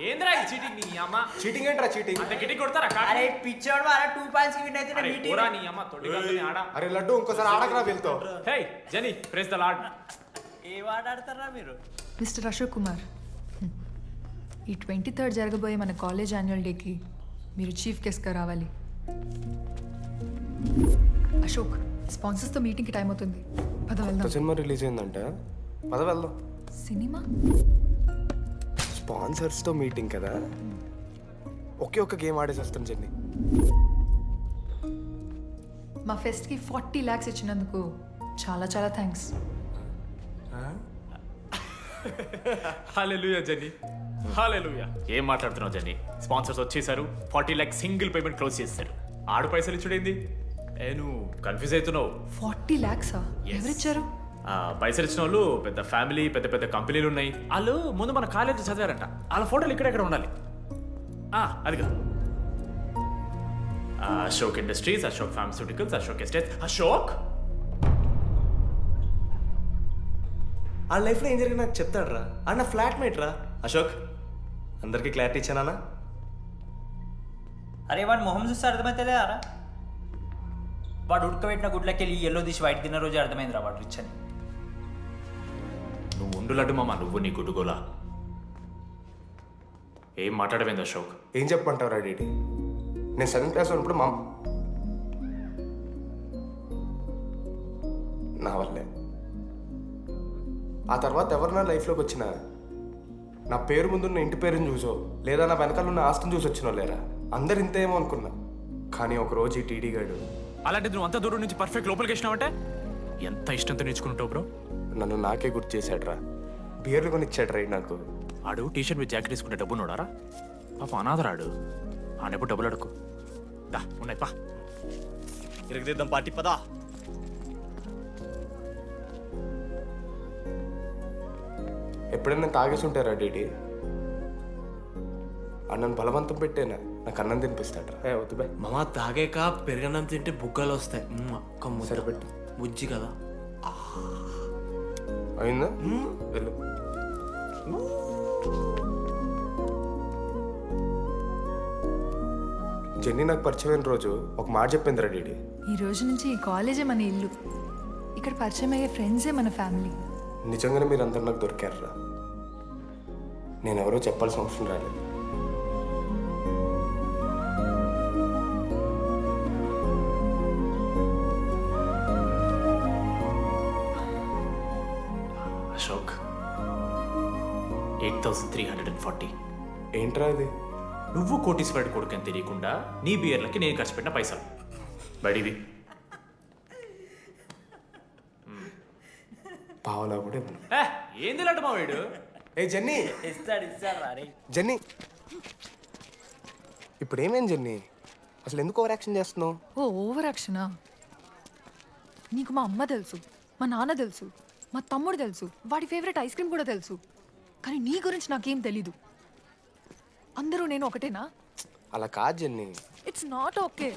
ఏంద్రా ఈ చీటింగ్ నీ అమ్మ? చీటింగ్ ఏంట్రా చీటింగ్? అంత గిటి కొడతారా కాకి? అరే పిచ్చోడు వారా 2 పాయింట్స్ కి విన్ అయితే అరే పోరా నీ అమ్మ తొడిగల్ని ఆడ. అరే లడ్డు ఇంకోసారి ఆడకరా వెళ్తావు. హే జెనీ ప్రెస్ ద లార్డ్. ఏ వాడ ఆడతారా మీరు? మిస్టర్ అశోక్ కుమార్, ఈ 23rd జరగబోయే మన కాలేజ్ యాన్యువల్ డేకి మీరు చీఫ్ గెస్ట్గా రావాలి. అశోక్, స్పాన్సర్స్తో మీటింగ్కి టైం అవుతుంది. పద వెళ్దాం. సినిమా రిలీజ్ అయిందంట, పద వెళ్దాం. సినిమా? స్పాన్సర్స్తో మీటింగ్ కదా, ఒకే ఒక్క గేమ్ ఆడేసి వస్తాం జెన్నీ. మా ఫెస్ట్కి 40 lakhs ఇచ్చినందుకు చాలా చాలా థ్యాంక్స్. హల్లెలూయా జెన్నీ, హల్లెలూయా. ఏం మాట్లాడుతున్నావు జెన్నీ? స్పాన్సర్స్ వచ్చేసారు, 40 lakhs సింగిల్ పేమెంట్ క్లోజ్ చేస్తారు. ఆడు పైసలు ఇచ్చుడేంది? నువ్వు కన్ఫ్యూజ్ అవుతున్నావు. 40 lakhs ఎవరిచ్చారు? పైసలు ఇచ్చిన వాళ్ళు పెద్ద ఫ్యామిలీ, పెద్ద పెద్ద కంపెనీలు ఉన్నాయి. వాళ్ళు ముందు మన కాలేజ్ చదివారంట. వాళ్ళ ఫోటోలు ఇక్కడెక్కడ ఉండాలి. అదిగా Ashok industries, Ashok pharmaceuticals, Ashok estates. Ashok ఆ లైఫ్లో ఏం జరిగింది నాకు చెప్తాడు రా. అన్న ఫ్లాట్మేట్ రా అశోక్. అందరికీ క్లారిటీ ఇచ్చానా? అరే వాడు మొహం చూస్తే అర్థమైతేలేదారా? వాడు ఉడకబెట్టిన గుడ్లకి వెళ్ళి ఎల్లో తీసి వైట్ తిన్న రోజు అర్థమైందిరా వాడు రిచ్ అని. నువ్వు ఉండు లడ్డు మామ, నువ్వు నీ గుడ్డుగోలా. ఏం మాట్లాడమైంది అశోక్? ఏం చెప్పమంటావు రెడీ? నేను 7th క్లాస్ ఉన్నప్పుడు నా వల్లే. ఆ తర్వాత ఎవరు నా లైఫ్లోకి వచ్చినా నా పేరు ముందున్న ఇంటి పేరుని చూసో లేదా నా వెనకాల ఉన్న ఆస్తిని చూసి వచ్చినో లేరా, అందరు ఇంతేమో అనుకున్నా. కానీ ఒకరోజు ఈ టీడీ గాడు, అలాంటిది నువ్వు అంత దూరం నుంచి పర్ఫెక్ట్ లోపలికి వచ్చినావంటే ఎంత ఇష్టంతో నేర్చుకుంటావు బ్రో. నన్ను నాకే గుర్తు చేశాడ్రా. బియర్లు కొని ఇచ్చాడు రా నాకు. ఆడు టీషర్ట్ మీద జాకెట్ తీసుకుంటే డబ్బు నోడారా? పాప అనాథరాడు. ఆడెప్పుడు డబ్బులు అడుకు. దా ఉన్నాయి పా, ఇరగదిద్దాం పార్టీ పదా. ఎప్పుడైనా తాగేసి ఉంటారా డీడీ? అన్నను బలవంతం పెట్టేనా నాకు అన్నం తినిపిస్తాడ్రా. వద్దు బాయ్ మామ, తాగాక పెరగన్నం తింటే బుగ్గలు వస్తాయి. సరిపెట్టు. బుజ్జి కదా. అయిందా? వెళ్ళు. జెన్నీ నాకు పరిచయమైన రోజు ఒక మాట చెప్పిందిరా డీడీ. ఈ రోజు నుంచి ఈ కాలేజే మన ఇల్లు. ఇక్కడ పరిచయం అయ్యే ఫ్రెండ్సే మన ఫ్యామిలీ. నిజంగానే మీరు అందరు నాకు దొరికారురా. నేను ఎవరో చెప్పాల్సిన అవసరం రాలేదు. అశోక్ 8,340. ఏంట్రా ఇది? నువ్వు కోటీశ్వరుడి కొడుకు అని తెలియకుండా నీ బియర్లకి నేను ఖర్చు పెట్టిన పైసలు బడివి. పావలా కూడా ఇవ్వను. ఏంది లడ్డు మా వీడు? ఏ జెన్నీ, ఇస్తాడు రే జెన్నీ, ఇప్పుడు ఏమేం జెన్నీ? అసలు ఎందుకు ఓవర్ యాక్షన్ చేస్తున్నావు? ఓవర్ యాక్షనా? నీకు మా అమ్మ తెలుసు, మా నాన్న తెలుసు, మా తమ్ముడు తెలుసు, వాడి ఫేవరెట్ ఐస్ క్రీమ్ కూడా తెలుసు. కానీ నీ గురించి నాకేం తెలీదు. అందరూ నేను ఒకటేనా? అలా కాదు జెన్నీ. It's not okay.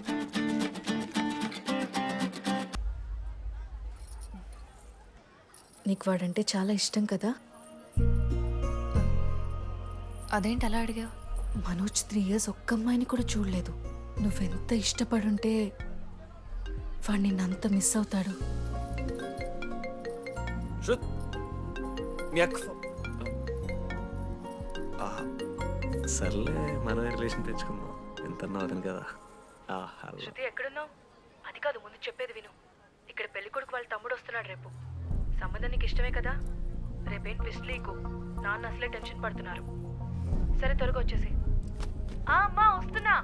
నీకు వాడంటే చాలా ఇష్టం కదా? అదేంటి అలా అడిగావు? మనోజ్ 3 years ఒక్క అమ్మాయిని కూడా చూడలేదు. నువ్వెంత ఇష్టపడుంటే వాడు నిన్నంత మిస్ అవుతాడు. సర్లే, మన రిలేషన్ తెచ్చుకుందాం. ఎంత అతను కదా. శృతి ఎక్కడున్నావు? అది కాదు, ముందు చెప్పేది విను. ఇక్కడ పెళ్లి కొడుకు వాళ్ళ తమ్ముడు వస్తున్నాడు రేపు. సంబంధం నీకు ఇష్టమే కదా? రేపేం ట్విస్ట్ లీకు. నాన్న అసలే టెన్షన్ పడుతున్నారు. సరే త్వరగా వచ్చేసి. అమ్మా వస్తున్నా.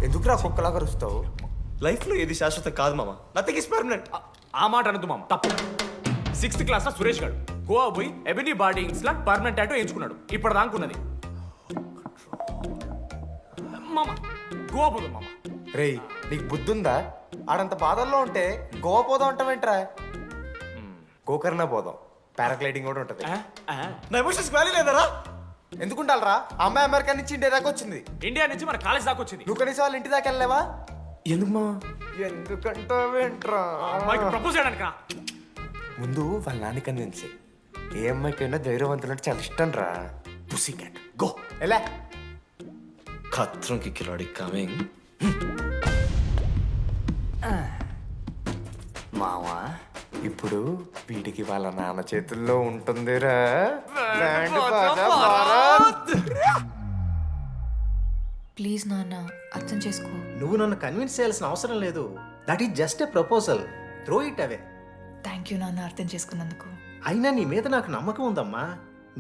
ఎందుకురా కుక్కలా కరుస్తావు? లైఫ్లో ఏది శాశ్వతం కాదు మామ. Nothing is permanent. ఆ మాట అనద్దు మామ, తప్పు. 6th క్లాస్లో సురేష్ గారు గోవా పోయి ఎబినీ బార్డింగ్స్ లా పర్మనెంట్ టాటూ ఎంచుకున్నాడు. ఇప్పుడు దానుకున్నది మామ. గోవా పోదు మామ. రేయ్ నీకు బుద్ధి ఉందా? ఆడంత బాధల్లో ఉంటే గోవా పోదాం అంటావేంట్రా? గోకర్ణ పోదాం, పారాగ్లైడింగ్ కూడా ఉంటుంది. నా ఎమోషన్స్ వ్యాలీ లేదరా? ఎందుకుంటారా? అమ్మాయి అమెరికా నుంచి ఇండియా దాకా వచ్చింది. ఇండియా నుంచి మన కాలేజ్ దాకా వచ్చింది. నువ్వు కనీసం వాళ్ళ ఇంటి దాకా వెళ్ళలేవా? ఎందుకు మా? ఎందుకంటావేంట్రా? ప్రపోజ్ చేయడానికి ముందు వాళ్ళ నాన్న కన్విన్స్. ఏ అమ్మాయికైనా ధైర్యవంతులు అంటే చాలా ఇష్టం రా. పుసి క్యాట్ గో ఎలా? ఖత్రం కి కిలాడి కమింగ్. మావా ఇప్పుడు వీడికి వాళ్ళ నాన్న చేతుల్లో ఉంటుందిరా. ప్లీజ్ నాన్న అర్థం చేసుకో. నువ్వు నన్ను కన్విన్స్ చేయాల్సిన అవసరం లేదు. That is just a proposal. Throw it away. Thank you నాన్న అర్థం చేసుకున్నందుకు. అయినా నీ మీద నాకు నమ్మకం ఉందమ్మా.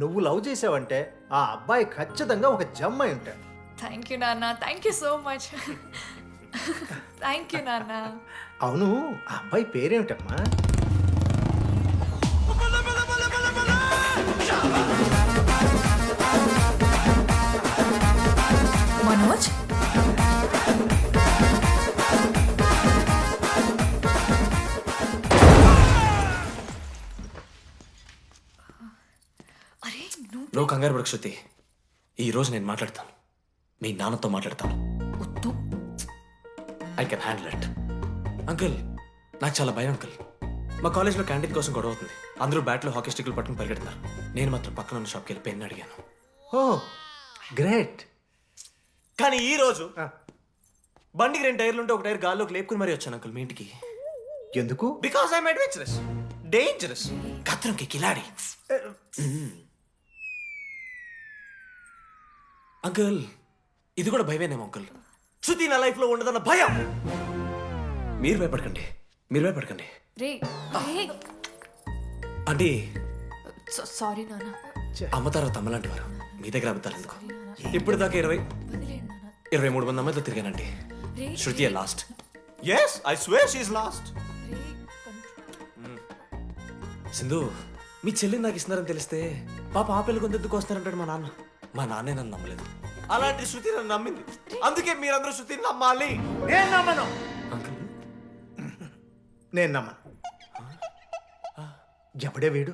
నువ్వు లవ్ చేసావంటే ఆ అబ్బాయి ఖచ్చితంగా ఒక జమ్మాయి ఉంటాడు. థ్యాంక్ యూ నాన్న, thank you so much. Thank you నాన్న. అవును, ఆ అబ్బాయి పేరేమిటమ్మా? మనోజ్. అరే నువ్వు కంగారు పడకు శృతి. ఈ రోజు నేను మాట్లాడతాను, మీ నాన్నతో మాట్లాడతాను. I can handle it. Uncle నాకు చాలా భయం అంకుల్. మా కాలేజ్లో క్యాంటీన్ కోసం గొడవ అవుతుంది. అందరూ బ్యాట్లో హాకీ స్టిక్లు పట్టుకుని పరిగెడతారు. నేను మాత్రం పక్కన ఉన్న షాప్కి వెళ్ళి పెన్ అడిగాను. ఓ గ్రేట్. కానీ ఈ రోజు బండికి 2 టైర్లు ఉంటే ఒక టైర్ గాల్లోకి లేపుకుని మరీ వచ్చాను అంకుల్ మీ ఇంటికి. ఎందుకు? బికాస్ ఐఎమ్ అడ్వెంచరస్, డేంజరస్, ఖత్రంకి కిలాడి. అంకుల్ ఇది కూడా భయమేనేమో అంకుల్. శృతి నా లైఫ్ లో ఉండదన్న భయం. మీరు భయపడకండి, మీరు భయపడకండి. రే అంటే సారీ నాన్న. అమ్మ తర్వాత అమ్మలాంటి వారు మీ దగ్గర అబద్ధాలు ఎందుకు? ఇప్పుడు దాకా 23 మంది అమ్మాయితో తిరిగానండి. Shruti last. Yes I swear she is last. Sindhu మీ చెల్లిని నాకు ఇస్తున్నారని తెలిస్తే పాప ఆ పెళ్లి కొంతెందుకు వస్తారంటాడు మా నాన్న. మా నాన్నే నన్ను నమ్మలేదు. అలాంటి శృతి నన్ను నమ్మింది. అందుకే మీరందరూ శృతిని నమ్మాలి. నేను నమ్మను. నేను నమ్మను. ఎవడే వీడు?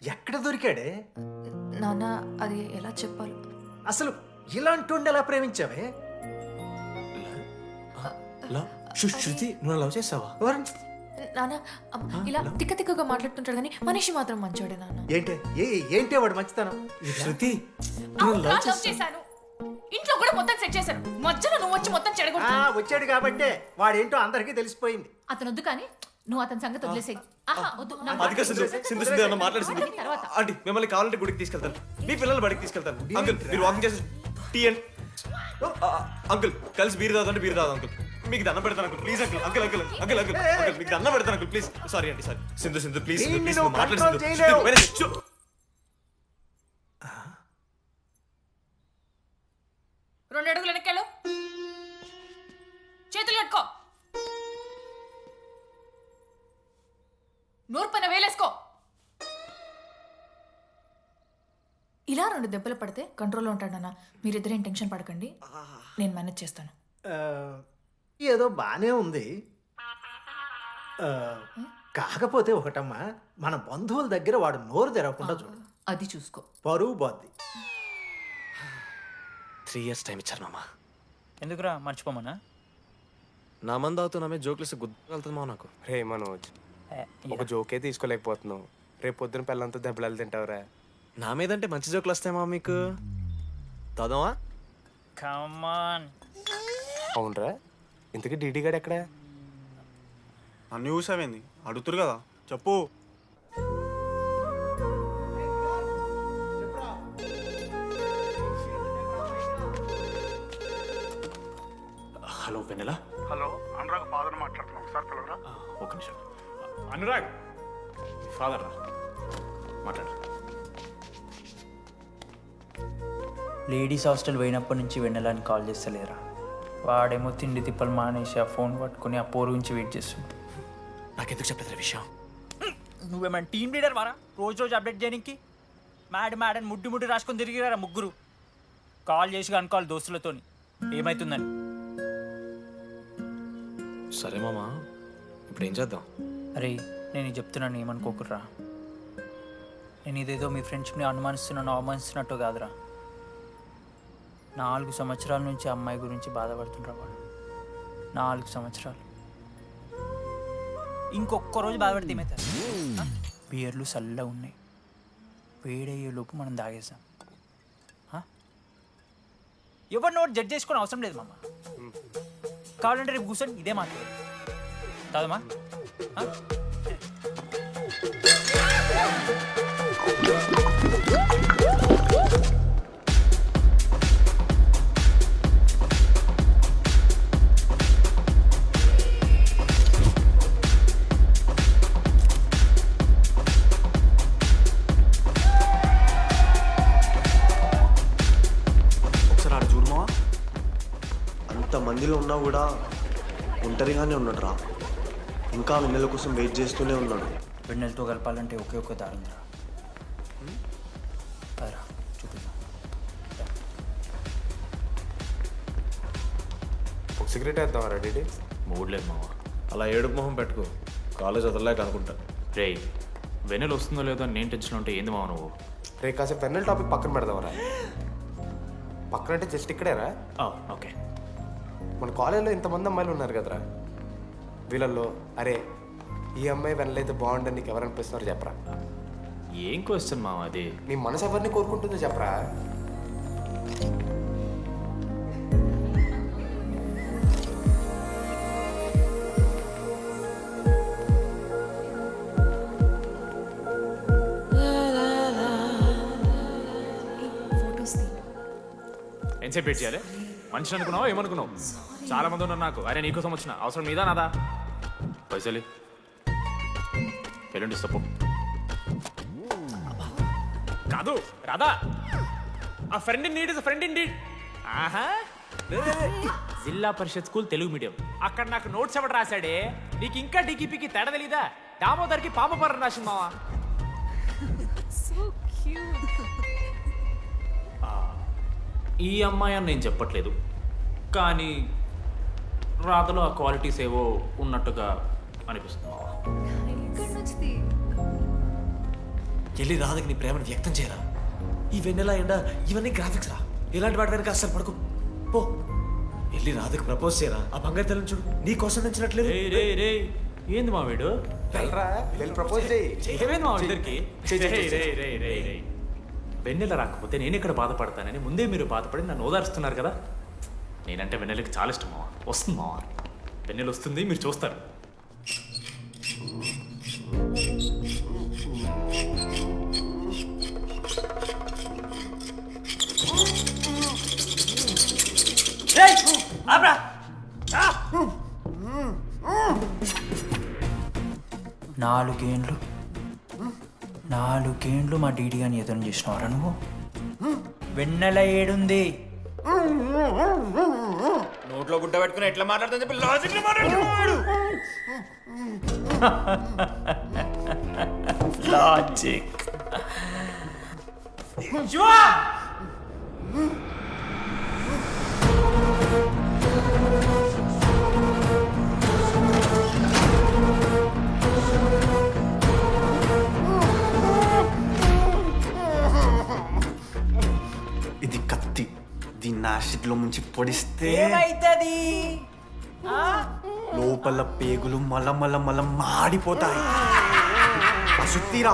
ఎక్కడ దొరికాడే? నాన్న అది ఎలా చెప్పాలి? అసలు ఇలాంటి ఎలా ప్రేమించావే? శృతి నువ్వు లవ్ చేసావా? నాన్న ఇలా తిక్క తిక్కగా మాట్లాడుతుంటాడు కానీ మనిషి మాత్రం మంచోడే నాన్న. ఏంటి వాడు మంచితనం? శృతి లవ్ చేశాను, ఇంట్లో కూడా మొత్తం సెట్ చేశాను, మధ్యలో నువ్వు వచ్చి మొత్తం చెడగొట్టావు. వచ్చాడు కాబట్టే వాడేంటో అందరికీ తెలిసిపోయింది. అతను వద్దు కానీ నువ్వు అతని సంగతి వదిలేసేయి. ఆంటీ మిమ్మల్ని కావాలంటే గుడికి తీసుకెళ్తాను, మీ పిల్లలు బడికి తీసుకెళ్తాను. అంకుల్ మీరు వాకింగ్ చేసి టీ అండ్ అంకుల్ కలిసి బీర్ తాగుతుంటే బీర్ తాగు అంకుల్. మీకు దండం పెడతాను uncle please uncle. Uncle uncle uncle uncle uncle మీకు దండం పెడతాను అంకుల్ ప్లీజ్. సారీ అండి సారీ. సింధు ప్లీజ్ ప్లీజ్ మాట్లాడు. 2 అడుగులు వెనక్కెళ్ళు, చేతులు కట్టుకో, నోరు పైన వేలేసుకో. ఇలా 2 దెబ్బలు పడితే కంట్రోల్లో ఉంటాడన్నా. మీరిద్దరేం టెన్షన్ పడకండి, నేను మేనేజ్ చేస్తాను. ఏదో బానే ఉంది. కాకపోతే ఒకటమ్మా, మన బంధువుల దగ్గర వాడు నోరు తెరవకుండా చూడు. అది చూసుకో, పరువు బాద్ది. 3 years టైం ఇచ్చారు మామ. ఎందుకురా మర్చిపోమన్నా? నా మంది అవుతూ నామే జోక్లు గుర్తుకెళ్తుంది మా నాకు. రే మనోజ్, ఒక జోకే తీసుకోలేకపోతున్నావు. రేపు పొద్దున పిల్లలంతా దెబ్బలు తింటావురా. నా మీదంటే మంచి జోకులు వస్తాయి మా మీకు. తోదమా? అవునరా, ఇంతకీ డీడీ గాడు ఎక్కడా? అన్ని చూసావేంది? అడుగుతురు కదా, చెప్పు. హలో వెన్నెల. హలో అనురాగ్ ఫాదర్ మాట్లాడుతున్నాం, ఒకసారి పిలవరా? ఒక్క నిమిషం. అనురాగ్ ఫాదర్ మాట్లాడు. లేడీస్ హాస్టల్ పోయినప్పటి నుంచి వెన్నెలని కాల్ చేస్తలేరా? వాడేమో తిండి తిప్పలు మానేసి ఆ ఫోన్ పట్టుకుని ఆ పోరు గురించి వెయిట్ చేస్తుండు. నాకెందుకు చెప్పలేదు విషయం? నువ్వేమైనా టీమ్ లీడర్ వారా రోజు అప్డేట్ చేయడానికి? మ్యాడ్ ముడ్డి రాసుకొని తిరిగిరారా ముగ్గురు. కాల్ చేసి అనుకోవాలి దోస్తులతోని ఏమవుతుందని. సరే మామా, ఇప్పుడు ఏం చేద్దాం? అరే నేను ఇది చెప్తున్నాను, ఏమనుకోకుర్రా. నేను ఇదేదో మీ ఫ్రెండ్షిప్ని అనుమానిస్తున్నాను, అవమానిస్తున్నట్టు కాదురా. 4 సంవత్సరాల నుంచి అమ్మాయి గురించి బాధపడుతుండ్రా వాడు. 4 సంవత్సరాలు. ఇంకొక్క రోజు బాధపడితే ఏమవుతారు? బియర్లు చల్లగా ఉన్నాయి, వేడయ్యే లోపు మనం తాగేసాం. ఎవరు నోట్ జడ్జ్ చేసుకొని అవసరం లేదు మామ. కావాలంటే రేపు కూర్చొని ఇదే మాట్లాడు కాదమ్మా. ఒకసారి ఆడ చూడమా, అంతమందిలో ఉన్నా కూడా ఒంటరిగానే ఉన్నాడు రా. ఇంకా వెన్నెల కోసం వెయిట్ చేస్తూనే ఉన్నాడు. వెన్నెలతో కలపాలంటే ఒకే ఒక్క దారుందిరా. చూపిద్దాం. ఒక సిగరెట్ వేద్దాం రెడీ? మూడ్ లేదు మావా. అలా ఏడుపు మొహం పెట్టుకో, కాలేజ్ వదలలేక అనుకుంటా. రే వెన్నెల వస్తుందో లేదో అని నేను టెన్షన్ ఉంటే ఏంది మావ నువ్వు? రే కాసేపు వెన్నెల టాపిక్ పక్కన పెడదామరా. పక్కన అంటే జస్ట్ ఇక్కడేరా. ఓకే. మన కాలేజ్లో ఇంతమంది అమ్మాయిలు ఉన్నారు కదరా, వీళ్ళల్లో అరే ఈ అమ్మాయి వెనలైతే బాగుంటుంది నీకు ఎవరు అనిపిస్తున్నారు చెప్పరా? ఏం క్వశ్చన్ మావా అది? నీ మనసు ఎవరిని కోరుకుంటుందో చెప్పరా? ఎంతసేపు వెయిట్ చేయాలి? మనిషిని అనుకున్నావా ఏమనుకున్నావు? చాలా మంది ఉన్నారు నాకు. అరే నీకోసం వచ్చిన అవసరం మీదా నాదా? పైసలి ఎల్లుండి తప్పు కాదు రాదా. ఆ friend in need is friend in need. ఆహా, జిల్లా పరిషత్ స్కూల్ తెలుగు మీడియం. అక్కడ నాకు నోట్స్ ఎవడు రాశాడే? నీకు ఇంకా డీకీపీకి తేడా తెలీదా? దామోదర్కి పామపర్రం రాసింది మావా. ఈ అమ్మాయి అని నేను చెప్పట్లేదు, కానీ రాతలో ఆ క్వాలిటీస్ ఏవో ఉన్నట్టుగా అనిపిస్తుంది. వెళ్ళి రాధకి నీ ప్రేమను వ్యక్తం చేయరా. ఈ వెన్నెల ఎండ ఇవన్నీ గ్రాఫిక్స్ రా. ఇలాంటి వాటి వెనక అస్సలు పడుకో. పో వెళ్ళి రాధకి ప్రపోజ్ చేయరా. ఆ బంగారు తెల్లని చూడు నీ కోసం నచ్చినట్లేదు. ఏంది మా వీడు? ప్రపోజ్ ఏమైంది మా ఇద్దరికి? వెన్నెల రాకపోతే నేను ఇక్కడ బాధపడతానని ముందే మీరు బాధపడి నన్ను ఓదారుస్తున్నారు కదా. నేనంటే వెన్నెలకి చాలా ఇష్టం మావా. వస్తుంది మావా, వెన్నెల వస్తుంది, మీరు చూస్తారు. నాలుగేండ్లు మా డీడీ గాని ఎదురు చేసినవారా నువ్వు? వెన్నెల ఏడుంది? నోట్లో గుడ్డ పెట్టుకుని ఎట్లా మాట్లాడుతుంది చెప్పి లాజిక్ మాట్లాడుతున్నాడు. లాజిక్ ఇది కత్తి, దీన్ని యాసిడ్లో ముంచి పొడిస్తే ఏమైతుంది? లోపల పేగులు మల మాడిపోతాయి. సుత్తిరా,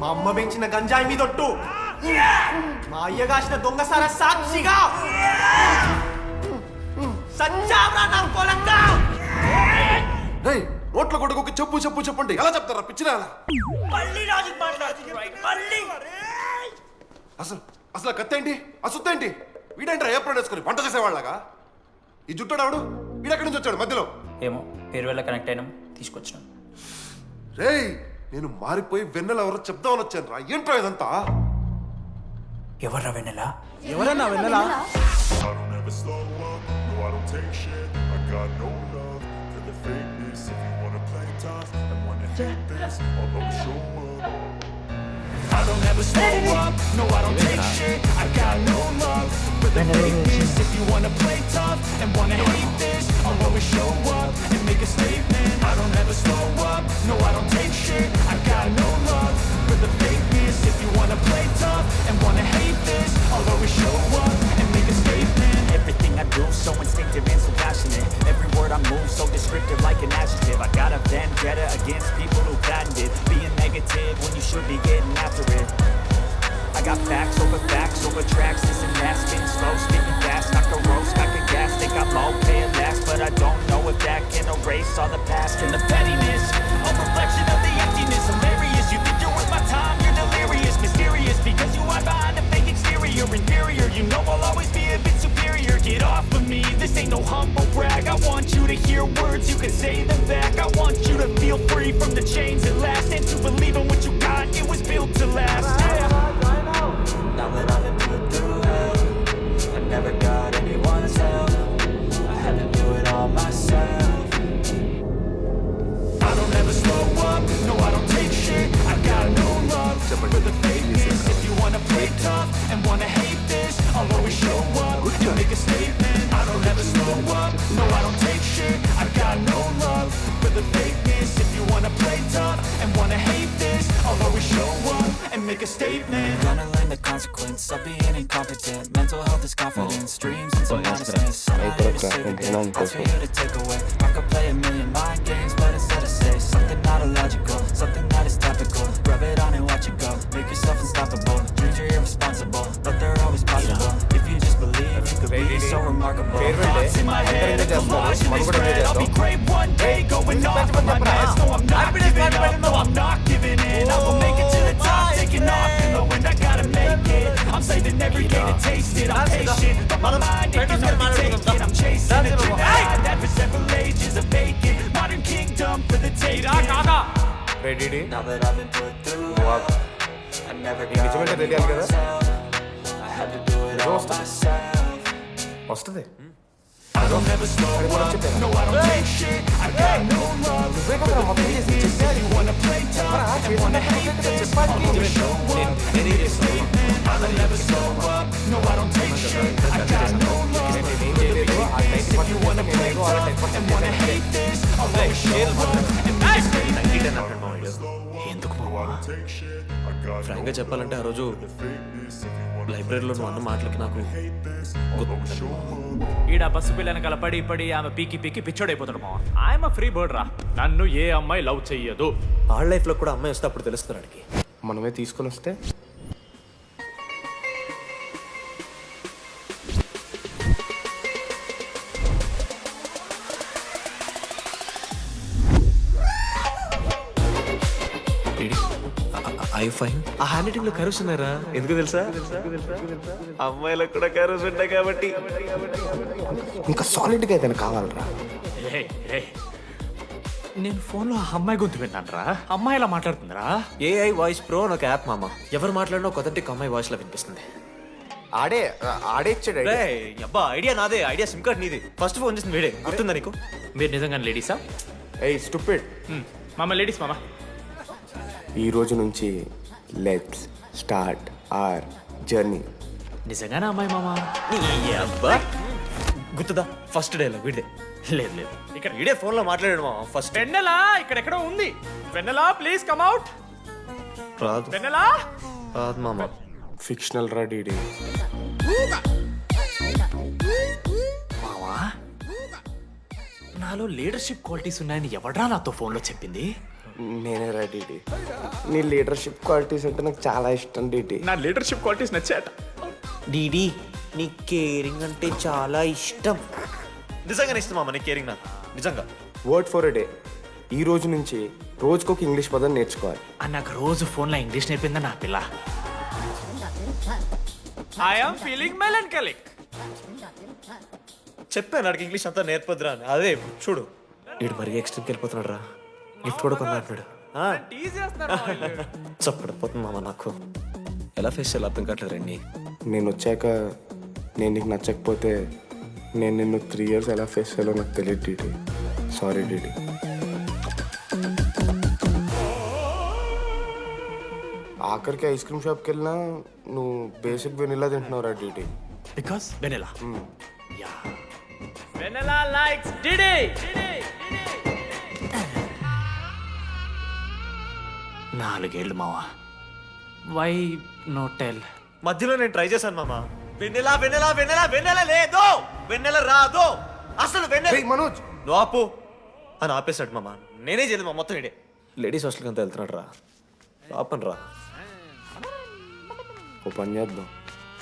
మా అమ్మ పెంచిన గంజాయి మీదొట్టు, మా అయ్య కాసిన దొంగసార సాక్షిగా సచ్చావరా నా కొలంగా. నోట్ల కొడుకు చెప్పు చెప్పు చెప్పండి ఎలా చెప్తారా పిచ్చినా? అసలు కత్తేంటి, ఆ సుత్తేంటి? వీడేంట్రా ఏప్రిల్ వేసుకుని వంట చేసేవాళ్ళగా? ఈ జుట్టాడు వీడెక్కడి నుంచి వచ్చాడు మధ్యలో? ఏమో పేరు వల్ల కనెక్ట్ అయినాం, తీసుకొచ్చినాం. రేయ్ నేను మారిపోయి వెన్నెల ఎవరో చెప్దామని వచ్చాను రా. ఏంట్రా ఇదంతా? ఎవర్రా వెన్నెల? ఎవరన్నా వెన్నెల? I don't ever slow up, no I don't take shit. I got no love for If you wanna play tough and wanna hate this, I'll always show up and make a statement. I don't ever slow up, no I don't take shit. I got no love for the fakeness. If you wanna play tough and wanna hate this, I'll always show up and make a statement. Everything I do so instinctive and so passionate. Every word I move so descriptive like an adjective. I got a vendetta against people who patented being negative when you should be getting after it. I got facts over tracks. This and that, spitting slow, spitting fast. I can roast, I can gas, think I'm okay at last, but I don't know if that can erase all the past and the pettiness. A reflection of the emptiness, hilarious. You think you're worth my time, you're delirious, mysterious, because you hide behind a fake exterior, inferior. You know I'll always be a bit superior. Get off of me, this ain't no humble brag. I want you to hear words, you can say them back. I want you to feel free from the chains that last, and to believe in what you got, it was built to last. Yeah. Now that I've been put through hell, I never got anyone's help. I had to do it all myself. I don't ever slow up, no I don't take shit. I got no love for the fakeness. If you wanna play tough and wanna hate this, I'll always show up and make a statement. I don't ever slow up, no I don't take shit. I got no love for the fakeness. If you wanna play tough and wanna hate this, I'll always show up and make a statement. Gonna learn the consequence of being incompetent. Mental health is confidence, dreams and some honestness. I'm not here to save the day, that's for you to take away. I could play a million mind games, but instead I say something not illogical, something that is topical. Rub it on and watch it go, make yourself unstoppable. Dreams are irresponsible, but they're always possible. If you just believe, you could be so remarkable. Thoughts in my head, a collage in this bread. I'll be great one day, going off of my meds. No, I'm not giving up, no, I'm not giving in. I will make it to the top, taking off in the wind. I gotta make it. I'm saving every day to taste it. I'm patient, but my mind it can only take it. I'm chasing a dream that for several ages of vacant. Modern kingdom for the taking. Ready? Now that I've been put through hell, I never got anyone's help. I had to do it all myself. వస్తుంది I don't ever slow up, no I don't take shit. I got no love for the fakeness. If you wanna play tough and wanna hate this, I'll always show up and make a statement. I don't ever slow up, no I don't take shit. I got no love for the fakeness. If you wanna play tough and wanna hate this, I'll always show up and make a statement. ఎందుకు ఫ్రాంక్గా చెప్పాలంటే ఆ రోజు లైబ్రరీలో నువ్వు అన్న మాటలకి నాకు ఈడ బస్సు పిల్లని కలపడి పడి ఆమె పీకి పీకి పిచ్చోడైపోతాడు మా ఆయమ ఫ్రీ బర్డ్ రా. నన్ను ఏ అమ్మాయి లవ్ చెయ్యదు. ఆడ లైఫ్లో కూడా అమ్మాయి వస్తే అప్పుడు తెలుస్తుంది వాడికి. మనమే తీసుకొని వస్తే ఐ ఫైన్ ఆ హ్యాండ్ రైటింగ్ లో కర్వ్స్ ఉన్నారా? ఎందుకు తెలుసా? అమ్మాయిలకు కూడా కర్వ్స్ ఉంటాయి కాబట్టి. ఇంకా సాలిడ్గా అయితే కావాలరా. నేను ఫోన్లో ఆ అమ్మాయి గొంతు విన్నాను రా. అమ్మాయి ఎలా మాట్లాడుతుందిరా? ఏఐ వాయిస్ ప్రో అని ఒక యాప్ మామ. ఎవరు మాట్లాడినా ఒక అథెంటిక్ అమ్మాయి వాయిస్ లో వినిపిస్తుంది. ఆడే ఇచ్చాడు అబ్బా ఐడియా నాదే. ఐడియా సిమ్ కార్డ్ నీది. ఫస్ట్ ఫోన్ చేసింది వీడే. గుర్తుందా నీకు? మీరు నిజంగా లేడీసా? ఏయ్ స్టూపిడ్. మామ లేడీస్ మామ. ఈ రోజు నుంచి లెట్స్ స్టార్ట్ అవర్ జర్నీ. నిజంగానే అమ్మాయి మామ? అబ్బా గుర్తుదా ఫస్ట్ డేలో వీడే. లేదు లేదు ఇక్కడ వీడే ఫోన్ లో మాట్లాడాడు మామ. ఫస్ట్ వెన్నెలా ఇక్కడెక్కడో ఉంది. వెన్నెలా ప్లీజ్ కమ్ అవుట్. రాదు వెన్నెలా రాదు మామ. ఫిక్షనల్ రా డీడీ. మావా నాలో లీడర్షిప్ క్వాలిటీస్ ఉన్నాయని ఎవడ్రా నాతో ఫోన్లో చెప్పింది? నేనే రా డీడీ. నీ లీడర్షిప్ క్వాలిటీస్ అంటే నాకు చాలా ఇష్టం డీడీ. నా లీడర్షిప్ క్వాలిటీస్ నచ్చాట. డీడీ నీ కేరింగ్ అంటే చాలా ఇష్టం. నిజంగా ఇష్టం మామ నీ కేరింగ్ నాకు నిజంగా. Word for a day. ఈ రోజు నుంచి రోజుకొక ఇంగ్లీష్ పదం నేర్చుకోవాలి. నాకు రోజు ఫోన్లో ఇంగ్లీష్ నేర్పిందా నా పిల్ల. I am feeling melancholic. చెప్పాను నాకు ఇంగ్లీష్ అంతా నేర్పొద్దురా అని. అదే చూడు వీడు మరీ ఎక్స్ట్రీమ్కి వెళ్ళిపోతున్నాడు రా. గిఫ్ట్ కూడా కొన్నాడు. చప్పడిపోతుంది మామ నాకు. ఎలా ఫేస్ చేయాలి అర్థం కావట్లేదు రండి. నేను వచ్చాక నేను నీకు నచ్చకపోతే నేను నిన్ను 3 years ఎలా ఫేస్ చేయాలో నాకు తెలియదు డీడీ. Sorry DD. ఆఖరికి ఐస్ క్రీమ్ షాప్కి వెళ్ళినా నువ్వు బేసిక్ వెనిలా తింటున్నావు రా DD. Because vanilla. Yeah vanilla likes DD. నాలుగేళ్ళు మావా. Why no tell? మధ్యలో నేను ట్రై చేశాను మామ. వెన్నెల వెన్నెల వెన్నెల వెన్నెల లేదు, వెన్నెల రాదు అసలు. వెన్నెల మనోజ్ నువ్వు ఆపు అని ఆపేశాడు మామ. నేనే చేయలేదు మా మొత్తం ఇడే. లేడీస్ హాస్టల్కి అంతా వెళ్తున్నాడు రా. ఆపను రా. ఓ పని చేద్దాం,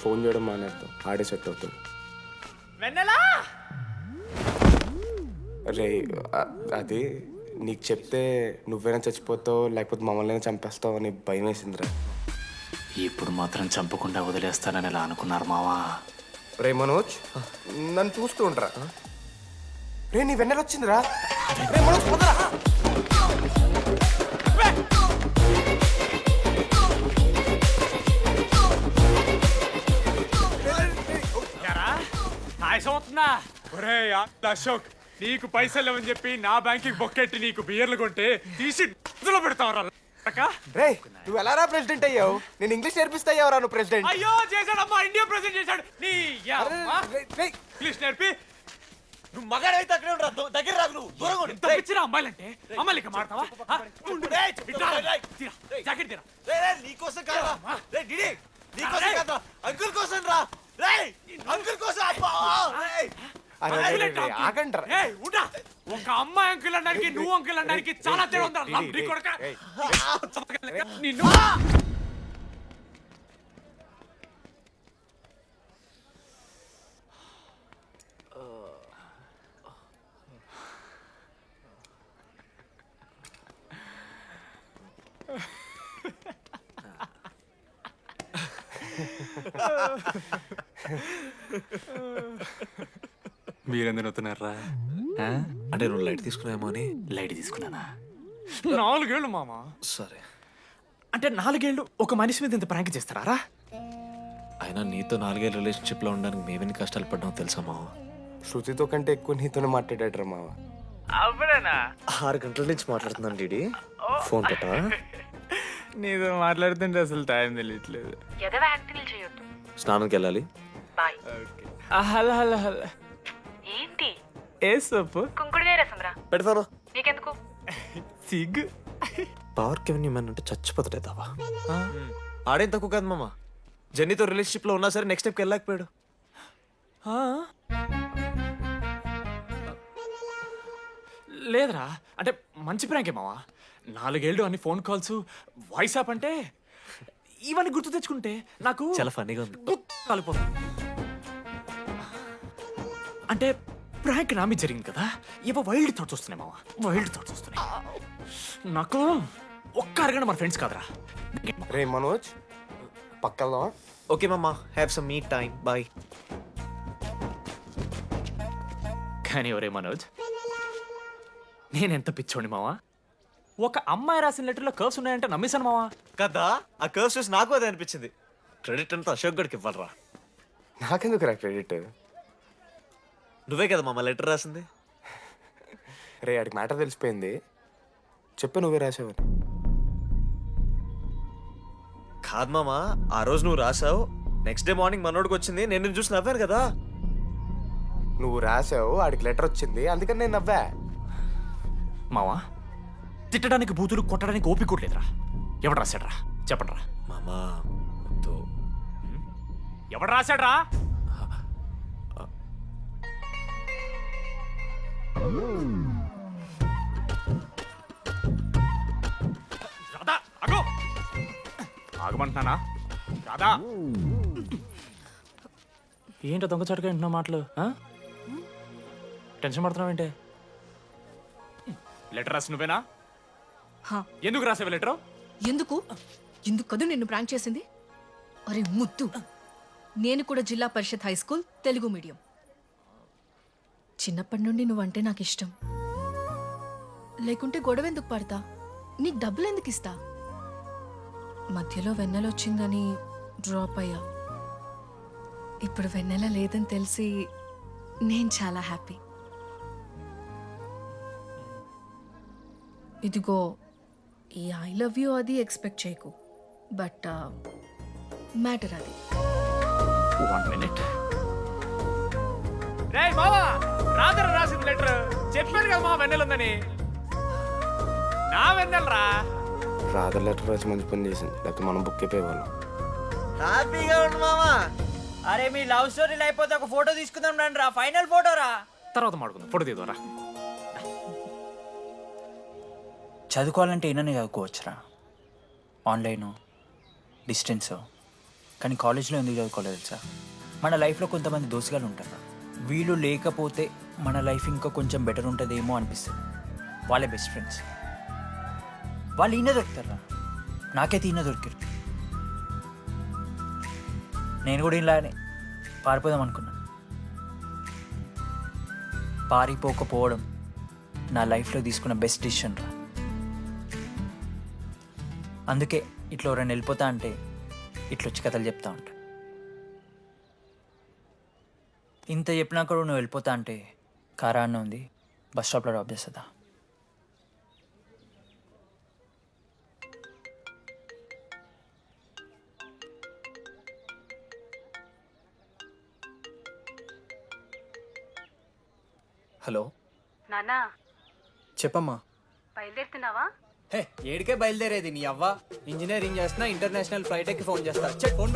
ఫోన్ చేయడం మానేద్దాం, ఆడే సెట్ అవుతాడు. వెన్నెలా రే అది నీకు చెప్తే నువ్వైనా చచ్చిపోతావు లేకపోతే మమ్మల్ని చంపేస్తావు అని భయం వేసిందిరా. ఇప్పుడు మాత్రం చంపకుండా వదిలేస్తానని ఎలా అనుకున్నారు మావా? రే మనోజ్, నన్ను చూస్తూ ఉంటారా? రే నీ వెన్నెల వచ్చిందిరా. రే మనోజ్ పోదరా. అశోక్, నీకు పైసలు లేవని చెప్పి నా బ్యాంకింగ్ బొక్కెట్టి నీకు బియర్లు కొంటే తీసి పెడతావరా? రే నువ్వు ఎలా రా ప్రెసిడెంట్ అయ్యావు? నేను ఇంగ్లీష్ నేర్పిస్తా అయ్యావరా నువ్వు ప్రెసిడెంట్? అయ్యో చేశాడమ్మా, ఇండియా ప్రెసిడెంట్ చేశాడు. నీ ఇంగ్లీష్ నేర్పి నువ్వు మగాడైతే అక్కడే ఉండరా, దగ్గర రాదు. నువ్వు దూరంగా ఉండు. ఎంత పిచ్చిరా అమ్మాయిలంటే. అమ్మాయిలు ఇక మాడతావా? జాకెట్ తీరా. నీకోసం కాదా రే డిడి, నీకోసం కాదా, అంకుల్ కోసం రా. రే అంకుల్ కోసం. ఒక అమ్మాయి అంకుల్ అనడానికి నువ్వు అంకుల్ అనడానికి చాలా తేడా ఉందా? నిన్ను మీరెందుకు నవ్వుతున్నారా? అంటే నువ్వు లైట్ తీసుకున్నామో అని. లైట్ తీసుకున్నానా? 4 ఏళ్ళు మామా. సరే అంటే 4 ఏళ్ళు ఒక మనిషి మీద ఇంత ప్రాంక్ చేస్తారా? అయినా నీతో 4 ఏళ్ళ రిలేషన్షిప్లో ఉండడానికి మేమెన్ని కష్టాలు పడ్డామో తెలుసా మావ. శృతితో కంటే ఎక్కువ నీతోనే మాట్లాడాడు రా మావ. అవునా? 6 గంటల నుంచి మాట్లాడుతున్నాను డిడి. ఫోన్ పెట్టా. నీతో మాట్లాడుతుంటే అసలు టైం తెలియట్లేదు. స్నానంకి వెళ్ళాలి. Hello hello hello. ఏంటి? ఏ సోపు? కుంకుడుగాయ రసం రా. పెడతాను. నీకెందుకు? సిగ్గు. పవర్ కెవెన్ మ్యాన్ అంటే చచ్చిపోతాడేదావా. ఆడేం తక్కువ కాదు మామ. జెన్నీతో రిలేషన్షిప్లో ఉన్నా సరే నెక్స్ట్ స్టెప్కి వెళ్ళలేకపోయాడు. లేదురా, అంటే మంచి ప్రాంకే మావా. 4 ఏళ్ళు అన్ని ఫోన్ కాల్స్, వాయిస్ యాప్ అంటే ఇవన్నీ గుర్తు తెచ్చుకుంటే నాకు చాలా ఫన్నీగా ఉంది. కాలిపోతుంది. అంటే ప్రాంక్ నా మీద జరిగింది కదా, ఏవో వైల్డ్ థాట్స్ వస్తున్నాయి మావా, వైల్డ్ థాట్స్ వస్తున్నాయి నాకు. ఒక్క అరగంట మన ఫ్రెండ్స్ కాదురా. రే మనోజ్ పక్కన. ఓకే మామ, have some me time. Bye. కానీ ఒరే మనోజ్, నేనెంత పిచ్చోండి మావా. ఒక అమ్మాయి రాసిన లెటర్లో కర్వ్స్ ఉన్నాయంటే నమ్మేశాను మావా. కదా, ఆ కర్వ్స్ చూసి నాకు అదే అనిపించింది. క్రెడిట్ అంతా అశోక్ గడికి ఇవ్వాలరా. నాకెందుకు రా క్రెడిట్? నువ్వే కదా మామ లెటర్ రాసింది. రే ఆడికి మ్యాటర్ తెలిసిపోయింది. చెప్పు నువ్వే రాసావని. కాదు మామ, ఆ రోజు నువ్వు రాసావు, నెక్స్ట్ డే మార్నింగ్ మనోడికి వచ్చింది, నేను నిన్ను చూసి నవ్వాను కదా. నువ్వు రాసావు, ఆడికి లెటర్ వచ్చింది, అందుకని నేను నవ్వా. మావా, తిట్టడానికి బూతులు కొట్టడానికి ఓపిక కూడా లేదురా. ఎవడు రాశాడ్రా చెప్పండిరా. మామా ఎవడు రాశాడ్రా? రాధా ఆగు. ఆగమంటున్నానా? రాధా ఏంటో దొంగచాటుగా వింటున్నా మాటలు? టెన్షన్ పడుతున్నావు ఏంటే? లెటర్ రాసి నువ్వేనా? ఎందుకు రాసావు లెటర్? ఎందుకు కదూ నిన్ను ప్రాంక్ చేసింది? అరే ముద్దు, నేను కూడా జిల్లా Parishad high school Telugu medium. చిన్నప్పటి నుండి నువ్వంటే నాకు ఇష్టం. లేకుంటే గొడవ ఎందుకు పడతా? నీకు డబ్బులు ఎందుకు ఇస్తా? మధ్యలో వెన్నెల వచ్చిందని డ్రాప్ అయ్యా. ఇప్పుడు వెన్నెల లేదని తెలిసి నేను చాలా హ్యాపీ. ఇదిగో ఈ ఐ లవ్ యూ అది ఎక్స్పెక్ట్ చేయకు, బట్ మ్యాటర్ అది. 1 minute. ఏయ్ మావా రాత్రి రాసిన లెటర్ చెప్పాను కదా మా వెన్నెల ఉందని. నా వెన్నెలరా. రాత్రి లెటర్ వచ్చి మంచి పని చేసింది, లేకపోతే మనం బుక్ అయిపోయేవాళ్ళం. హ్యాపీగా ఉండు మామా. అరే మీ లవ్ స్టోరీలు అయిపోతే ఒక ఫోటో తీసుకుందాం రండి రా, ఫైనల్ ఫోటో రా. తర్వాత మాడుకుందాం, ఫోటో తీద్దాం రా. చదువుకోవాలంటే ఏమైనా చదువుకోవచ్చురా, ఆన్లైను డిస్టెన్స్. కానీ కాలేజ్లో ఎందుకు చదువుకోలేదు తెలుసా? మన లైఫ్లో కొంతమంది దోస్తుగాలు ఉంటారు, వీళ్ళు లేకపోతే మన లైఫ్ ఇంకా కొంచెం బెటర్ ఉంటుందేమో అనిపిస్తుంది. వాళ్ళే బెస్ట్ ఫ్రెండ్స్. వాళ్ళు ఈయన దొరుకుతారా, నాకైతే ఈయన దొరికారు. నేను కూడా ఇలానే పారిపోదాం అనుకున్నా. పారిపోకపోవడం నా లైఫ్లో తీసుకున్న బెస్ట్ డిసిషన్ రా. అందుకే ఇట్లా ఎవరైనా వెళ్ళిపోతా అంటే ఇట్లొచ్చి కథలు చెప్తా ఉంటా. ఇంత చెప్పినా కూడా నువ్వు వెళ్ళిపోతా అంటే కారా అన్న ఉంది, బస్ స్టాప్లో డ్రాప్ చేస్తుందా? హలో నానా చెప్పమ్మా. బయలుదేరుతున్నావా? హే ఏడికే బయలుదేరేది నీ అవ్వ. ఇంజనీరింగ్ చేస్తున్నా, ఇంటర్నేషనల్ ఫ్లైట్ ఎక్కి ఫోన్ చేస్తా. Check phone